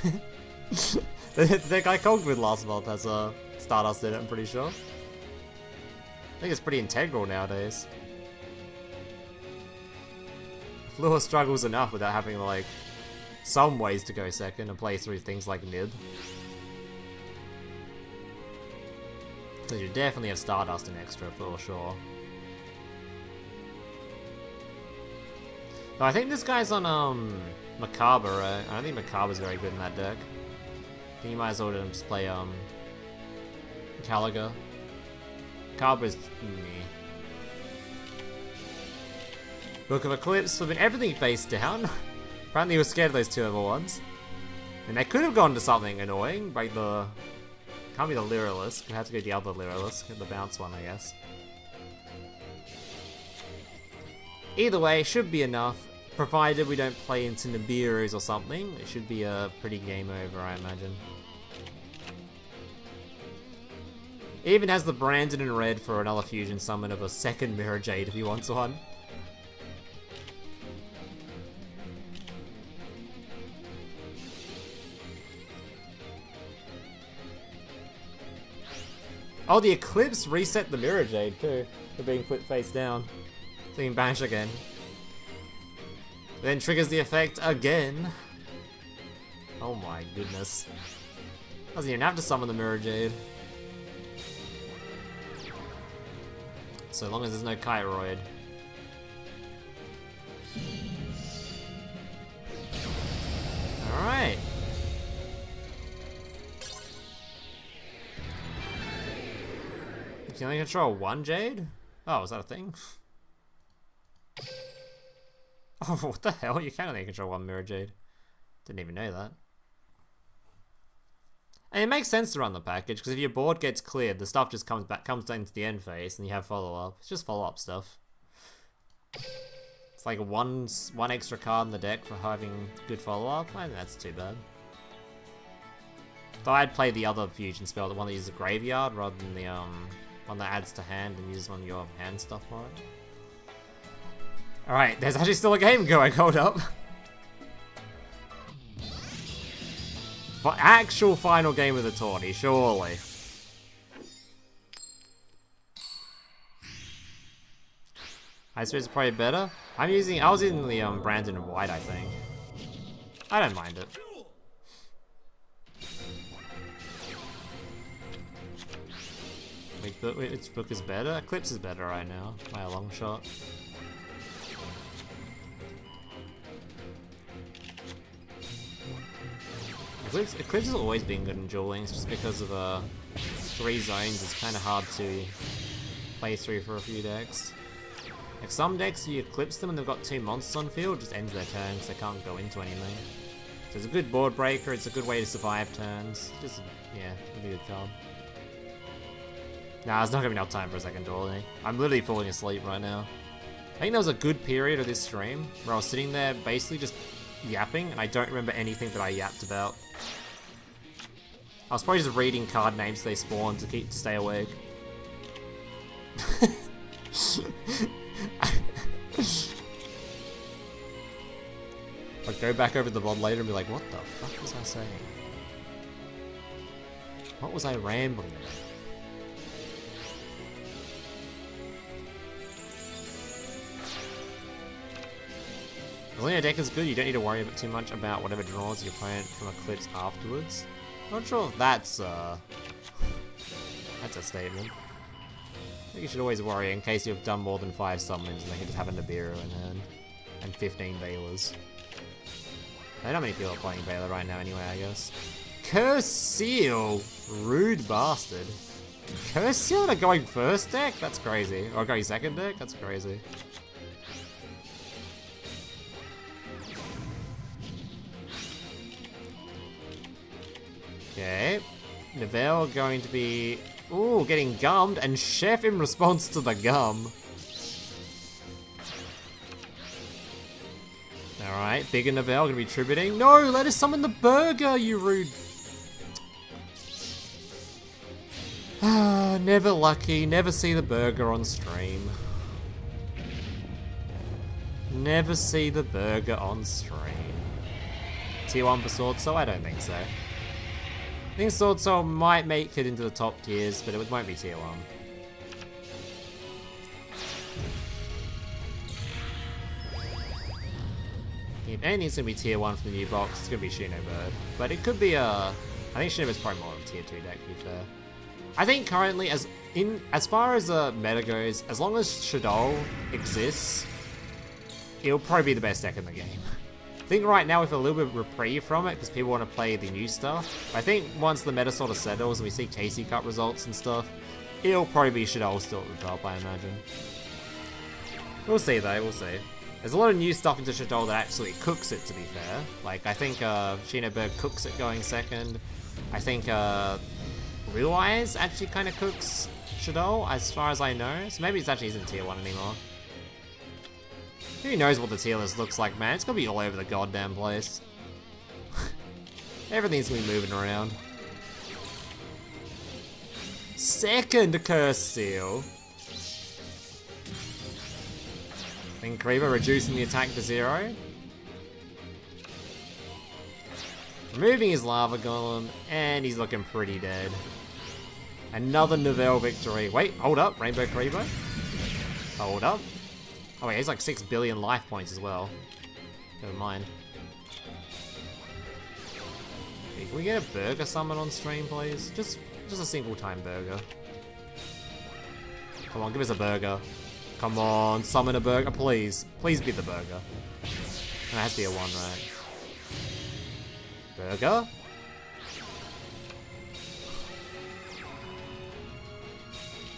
[SPEAKER 1] The deck I cogged with last month has a Stardust in it, I'm pretty sure. I think it's pretty integral nowadays. Fleur struggles enough without having, like, some ways to go second and play through things like Nib. Because you definitely have Stardust in extra for sure. Oh, I think this guy's on Macabre, right? I don't think Macabre's very good in that deck. I think you might as well just play Caliga. Macabre's Book of Eclipse, flipping everything face down. Apparently he was scared of those 2 other ones. And they could have gone to something annoying, like the... Can't be the Lyrilisk, we have to go the other Lyrilisk, the bounce one I guess. Either way, should be enough, provided we don't play into Nibiru's or something. It should be a pretty game over, I imagine. It even has the branded in red for another fusion summon of a second Mirror Jade if he wants one. Oh, the Eclipse reset the Mirror Jade too, for being flipped face down. So you can banish again. Then triggers the effect again. Oh my goodness. Doesn't even have to summon the Mirror Jade. So long as there's no Kyroid. Alright. You can only control 1 Jade? Oh, is that a thing? Oh, what the hell? You can only control 1 Mirror Jade. Didn't even know that. And it makes sense to run the package, because if your board gets cleared, the stuff just comes down to the end phase, and you have follow-up. It's just follow-up stuff. It's like one extra card in the deck for having good follow-up. I think that's too bad. Though I'd play the other fusion spell, the one that uses a graveyard, rather than the one that adds to hand and uses one of your hand stuff for it. Alright, there's actually still a game going, hold up. Actual final game of the tourney, surely. I suppose it's probably better. I was using the Brandon in white, I think. I don't mind it. Which book is better? Eclipse is better right now, by a long shot. Eclipse has always been good in dueling, it's just because of 3 zones, it's kind of hard to play through for a few decks. Like some decks, if you Eclipse them and they've got 2 monsters on field, it just ends their turn because they can't go into anything. So it's a good board breaker, it's a good way to survive turns. Just, yeah, it'd be a good card. Nah, it's not gonna be enough time for a second duel. I'm literally falling asleep right now. I think there was a good period of this stream where I was sitting there basically just yapping, and I don't remember anything that I yapped about. I was probably just reading card names they spawned to stay awake. I'll go back over the VOD later and be like, what the fuck was I saying? What was I rambling about? As long as your deck is good, you don't need to worry too much about whatever draws your opponent from Eclipse afterwards. Not sure if that's a statement. I think you should always worry in case you've done more than 5 summons and they can just have a Nibiru in hand. And 15 Veilers. I don't know how many people are playing Veiler right now anyway, I guess. Curse Seal! Rude bastard. Curse Seal to going first deck? That's crazy. Or going second deck? That's crazy. Okay, Neville going to be, ooh, getting gummed, and Chef in response to the gum. Alright, bigger Neville gonna be tributing. No, let us summon the burger, you rude. Ah, never lucky, never see the burger on stream. Never see the burger on stream. Tier 1 for Sword Soul? I don't think so. I think Sword Soul might make it into the top tiers, but it won't be tier 1. If anything's gonna be tier 1 from the new box, it's gonna be Shinobird. But it could be I think Shinobird's probably more of a tier 2 deck, to be fair. I think currently, as far as the meta goes, as long as Shadol exists, it'll probably be the best deck in the game. I think right now we have a little bit of reprieve from it because people want to play the new stuff. I think once the meta sort of settles and we see KC Cup results and stuff, it'll probably be Shadol still at the top, I imagine. We'll see though, we'll see. There's a lot of new stuff into Shadol that actually cooks it, to be fair. Like, I think Shinobird cooks it going second. I think Blue Eyes actually kind of cooks Shadol, as far as I know. So maybe it actually isn't tier 1 anymore. Who knows what the tier list looks like, man? It's gonna be all over the goddamn place. Everything's gonna be moving around. Second Curse Seal. Then Creeper reducing the attack to 0. Removing his Lava Golem, and he's looking pretty dead. Another Novell victory. Wait, hold up, Rainbow Creeper. Hold up. Oh wait, he's like 6 billion life points as well. Never mind. Hey, can we get a burger summon on stream, please? Just a single time burger. Come on, give us a burger. Come on, summon a burger, please. Please be the burger. It has to be a 1, right? Burger?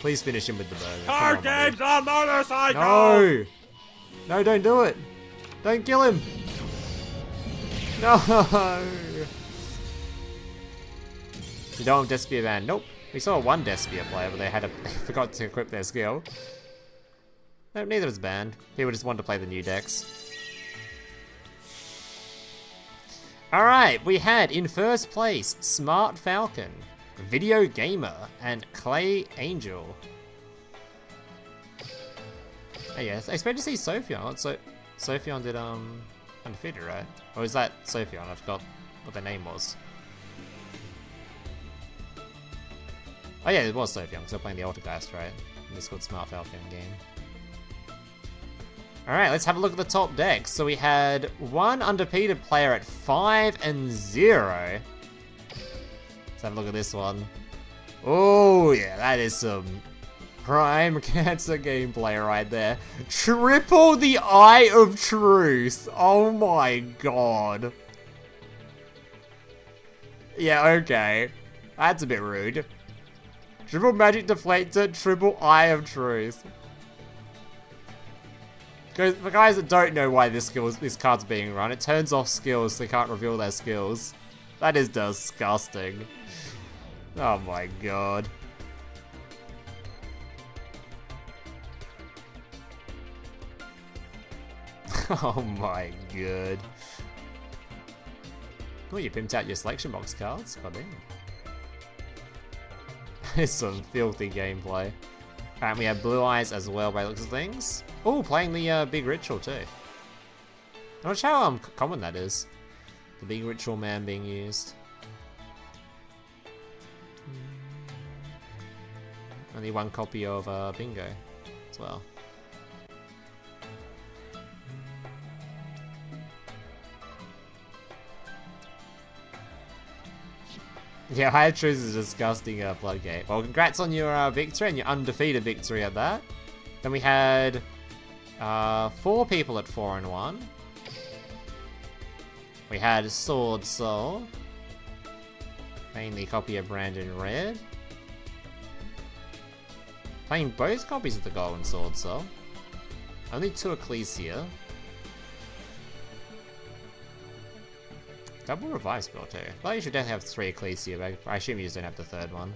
[SPEAKER 1] Please finish him with the burger.
[SPEAKER 2] Card games on motorcycles!
[SPEAKER 1] No! No, don't do it! Don't kill him! No! You don't have Despia ban. Nope. We saw one Despia player, but they forgot to equip their skill. Nope, neither was banned. People just wanted to play the new decks. Alright, we had in first place Smart Falcon, Video Gamer, and Clay Angel. Oh yes, I expect to see Sophion. So Sophion did undefeated, right? Or is that Sophion? I forgot what their name was. Oh yeah, it was Sophion, because they're playing the Altergeist, right? And it's called Smart Falcon game. Alright, let's have a look at the top decks. So we had one undefeated player at 5-0. Let's have a look at this one. Oh yeah, that is some prime cancer gameplay right there. Triple the Eye of Truth. Oh my god. Yeah, okay. That's a bit rude. Triple Magic Deflector, Triple Eye of Truth. For guys that don't know why this card's being run, it turns off skills so they can't reveal their skills. That is disgusting. Oh my god. Oh my god. Oh, you pimped out your selection box cards? God damn. It's some filthy gameplay. And we have Blue Eyes as well by the looks of things. Oh, playing the Big Ritual too. I'm not sure how common that is. The Big Ritual man being used. Only one copy of Bingo as well. Yeah, High Truth is a disgusting floodgate. Well, congrats on your victory and your undefeated victory at that. Then we had 4 people at 4-1. We had Sword Soul, playing the copy of Brandon Red. Playing both copies of the Golden Sword Soul. Only 2 Ecclesia. Double revive spell too. I thought you should definitely have 3 Ecclesia, but I assume you just don't have the 3rd one.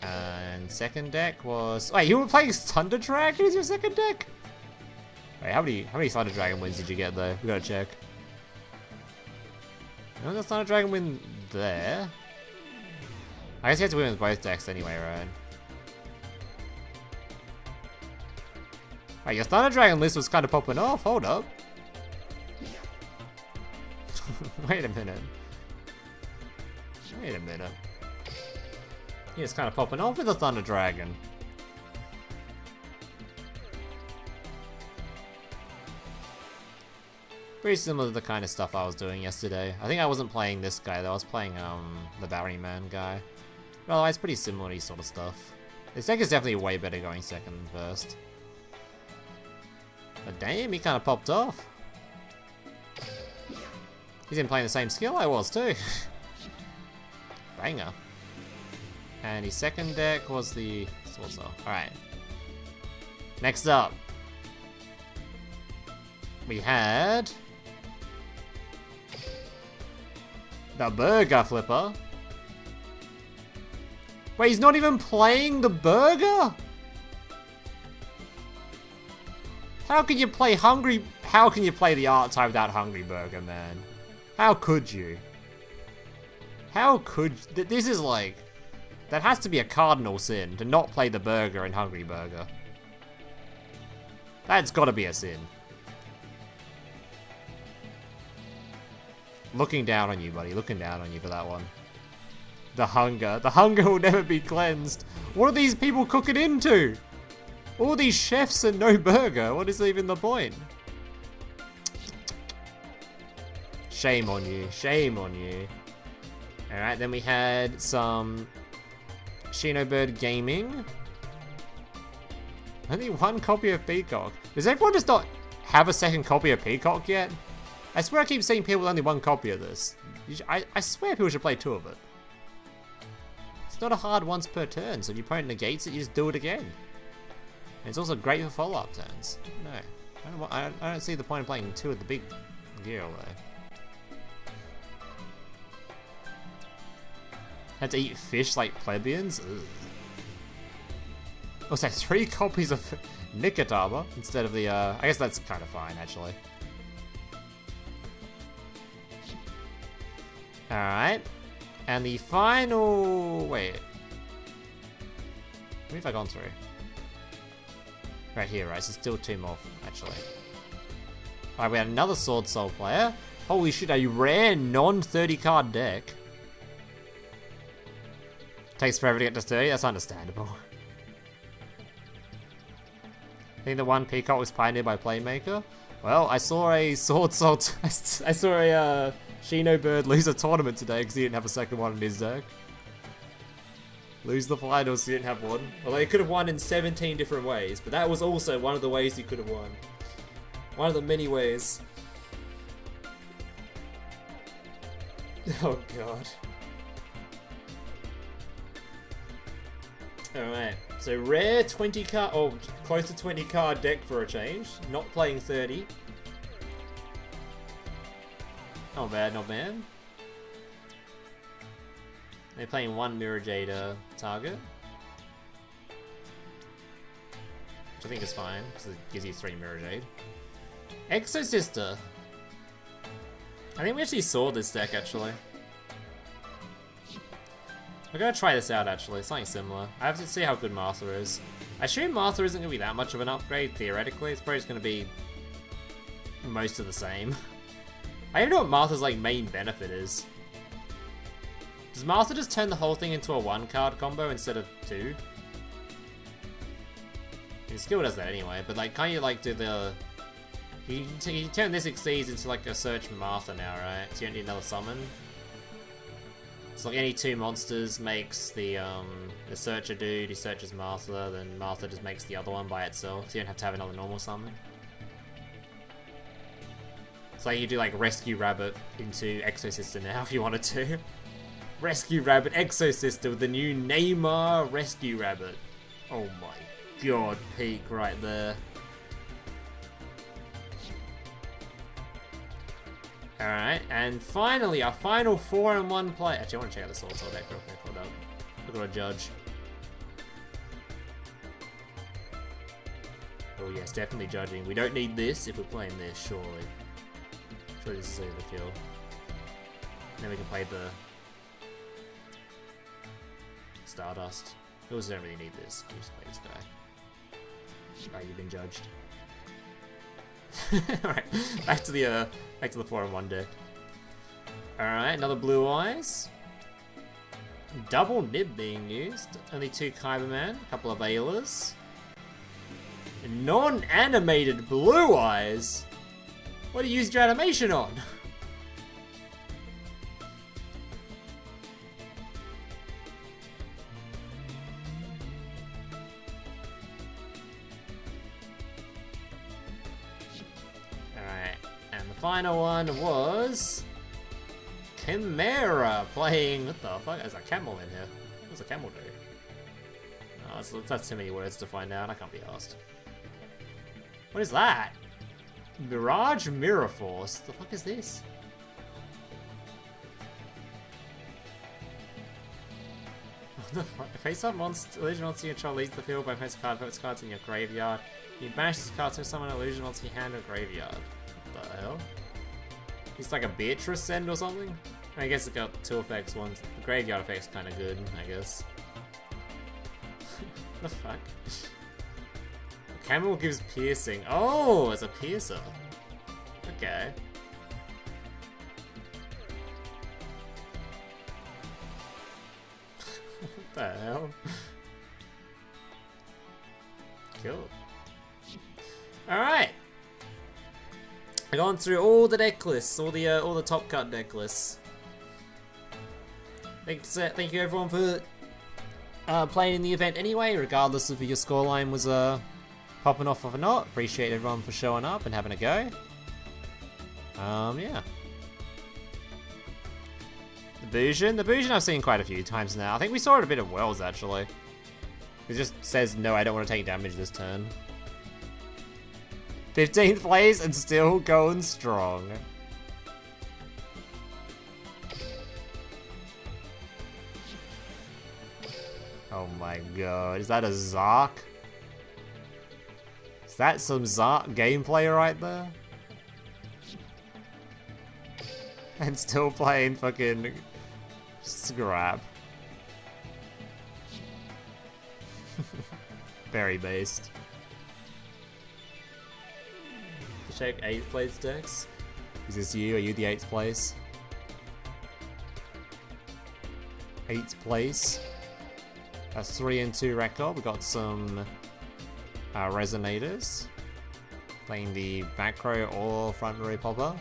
[SPEAKER 1] And second deck was... Wait, you were playing Thunder Dragon as your second deck? Wait, how many Thunder Dragon wins did you get though? We gotta check. No, the Thunder Dragon win there. I guess you have to win with both decks anyway, right? Wait, your Thunder Dragon list was kind of popping off. Hold up. Wait a minute. Wait a minute. He's kind of popping off with the Thunder Dragon. Pretty similar to the kind of stuff I was doing yesterday. I think I wasn't playing this guy though, I was playing the Barryman guy. But otherwise, pretty similar sort of stuff. This deck is definitely way better going second than first. But damn, he kind of popped off. He's even playing the same skill I was too. Banger. And his second deck was the Sword Soul. Alright. Next up. We had... the Burger Flipper. Wait, he's not even playing the burger? How can you play Hungry... How can you play the art type without Hungry Burger, man? How could you? How could... This is like... That has to be a cardinal sin, to not play the burger in Hungry Burger. That's gotta be a sin. Looking down on you, buddy. Looking down on you for that one. The hunger. The hunger will never be cleansed. What are these people cooking into? All these chefs and no burger. What is even the point? Shame on you. Shame on you. Alright, then we had some Shinobird Gaming. Only one copy of Peacock. Does everyone just not have a second copy of Peacock yet? I swear I keep seeing people with only one copy of this. I swear people should play 2 of it. It's not a hard once per turn, so if your opponent negates it, you just do it again. And it's also great for follow-up turns. No, I don't see the point of playing 2 of the big gear though. Had to eat fish like plebeians? Ugh. Also, 3 copies of Nikotama instead of the, I guess that's kind of fine, actually. Alright. And the final... Wait. What have I gone through? Right here, right? So still 2 more, actually. Alright, we had another Sword Soul player. Holy shit, a rare non-30 card deck. Takes forever to get to 30, that's understandable. I think the one Peacock was pioneered by Playmaker. Well, I saw a Sword Soul... I saw a Shinobird lose a tournament today because he didn't have a second one in his deck. Lose the finals, he didn't have one. Although he could have won in 17 different ways, but that was also one of the ways he could have won. One of the many ways. Oh god. Alright, so rare 20 card, oh, close to 20 card deck for a change. Not playing 30. Not bad, not bad. They're playing 1 Mirror Jade target. Which I think is fine, because it gives you 3 Mirror Jade. Exo Sister. I think we actually saw this deck, actually. We're gonna try this out, actually. Something similar. I have to see how good Martha is. I assume Martha isn't gonna be that much of an upgrade, theoretically. It's probably just gonna be most of the same. I don't know what Martha's like main benefit is. Does Martha just turn the whole thing into a 1-card combo instead of 2? His skill does that anyway, but like, can't you like do the... You turn this Exceeds into like a Search Martha now, right? So you don't need another summon. So like any 2 monsters makes the Searcher dude, he searches Martha, then Martha just makes the other one by itself, so you don't have to have another normal summon. It's like you do like Rescue Rabbit into Exo Sister now if you wanted to. Rescue Rabbit, Exo Sister with the new Neymar Rescue Rabbit. Oh my god, peak right there. Alright, and finally, our final 4-in-1 play. Actually, I want to check out the Sword Soul deck real quick. Hold up. Look at our judge. Oh yes, definitely judging. We don't need this if we're playing this, surely. Surely this is overkill. And then we can play the Stardust. We also don't really need this. We just play this guy. Right, you've been judged. Alright, back to the 4-in-1 deck. Alright, another Blue Eyes. Double Nib being used. Only 2 Kyberman, a couple of Aylas. Non-animated Blue Eyes. What do you use your animation on? Alright, and the final one was Chimera playing. What the fuck? There's a camel in here. What does a camel do? Oh, that's too many words to find out. I can't be asked. What is that? Mirage Mirror Force. The fuck is this? What the fuck? Face-up monster, illusion monster you control leaves the field by placing card votes cards in your graveyard. You banish this card to summon an illusion monster you hand or graveyard. What the hell? It's like a Beatrice send or something? I guess it got two effects. One, the graveyard effect's kind of good, I guess. The fuck? Camel gives piercing. Oh, it's a piercer. Okay. What the hell? Cool. Alright. I've gone through all the deck lists, all the top cut deck lists. Thank you everyone for playing in the event anyway, regardless of if your scoreline was popping off or not. Appreciate everyone for showing up and having a go. Yeah. The Bujin I've seen quite a few times now. I think we saw it a bit of Wells actually. It just says, no, I don't want to take damage this turn. 15th place and still going strong. Oh my god, is that a Zark? Is that some Zark gameplay right there? And still playing fucking scrap. Very based. Check 8th place decks. Is this you? Are you the 8th place? 8th place. That's 3 and 2 record. We got some resonators. Playing the back row or front row popper.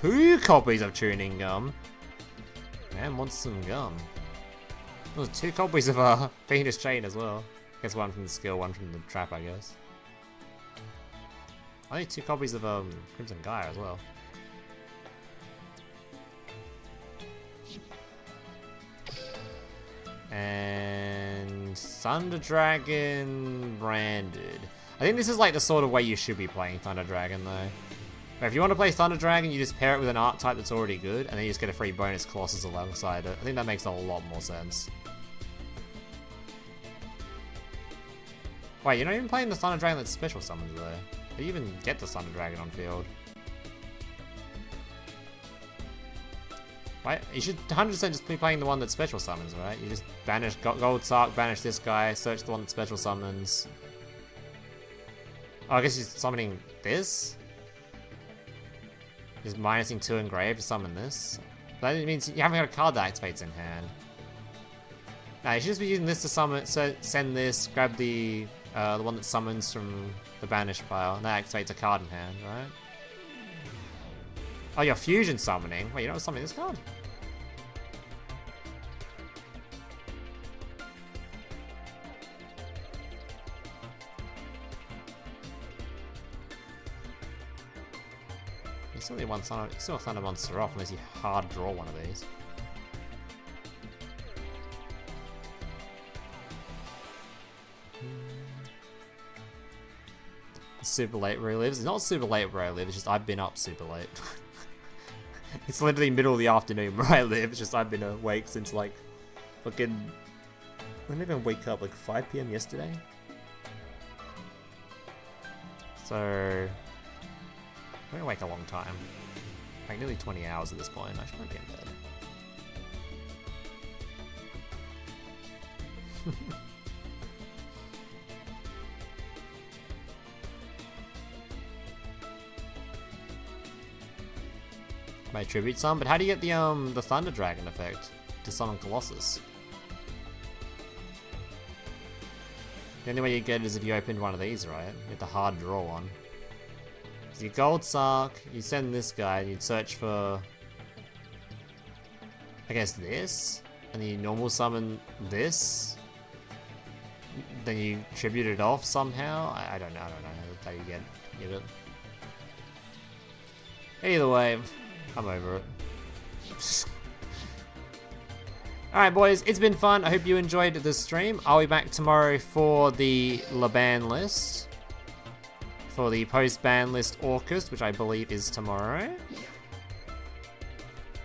[SPEAKER 1] 2 copies of Tuning Gum. Man wants some gum. There's 2 copies of Venus Chain as well. I guess one from the skill, one from the trap, I guess. I need 2 copies of Crimson Gaia as well. And Thunder Dragon branded. I think this is like the sort of way you should be playing Thunder Dragon though. But if you want to play Thunder Dragon, you just pair it with an art type that's already good, and then you just get a free bonus Colossus alongside it. I think that makes a lot more sense. Wait, you're not even playing the Thunder Dragon that's special summons though. How do you even get the Thunder Dragon on field? Right, you should 100% just be playing the one that special summons, right? You just banish Gold Sark, banish this guy, search the one that special summons. Oh, I guess he's summoning this? Just minusing 2 engrave to summon this. That means you haven't got a card that activates in hand. Nah, you should just be using this to summon, so send this, grab the one that summons from the banished pile, and that activates a card in hand, right? Oh, you're fusion summoning. Wait, you're not summoning this card? You still need one still Thunder Monster off unless you hard draw one of these. Super late where he lives. It's not super late where I live, it's just I've been up super late. It's literally middle of the afternoon where I live, it's just I've been awake since like fucking... When did I wake up? Like 5 PM yesterday? So... I'm gonna wake a long time. Like nearly 20 hours at this point, I should probably be in bed. May tribute some, but how do you get the Thunder Dragon effect to summon Colossus? The only way you get it is if you opened one of these, right? You have to hard draw one. You gold Sark, you send this guy, and you'd search for, I guess, this, and then you normal summon this, then you tribute it off somehow. I don't know how you get it. Either way, I'm over it. Alright boys, it's been fun. I hope you enjoyed the stream. I'll be back tomorrow for the LeBan list. For the post-ban list Orcust, which I believe is tomorrow.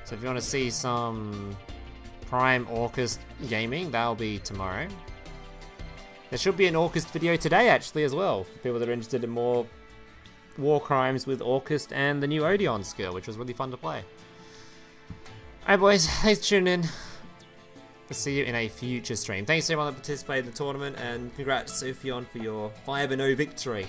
[SPEAKER 1] So if you want to see some Prime Orcust gaming, that'll be tomorrow. There should be an Orcust video today actually as well, for people that are interested in more war crimes with Orcust and the new Odeon skill, which was really fun to play. Alright boys, thanks for tuning in. I'll see you in a future stream. Thanks to everyone that participated in the tournament, and congrats Sufjan for your 5-0 victory.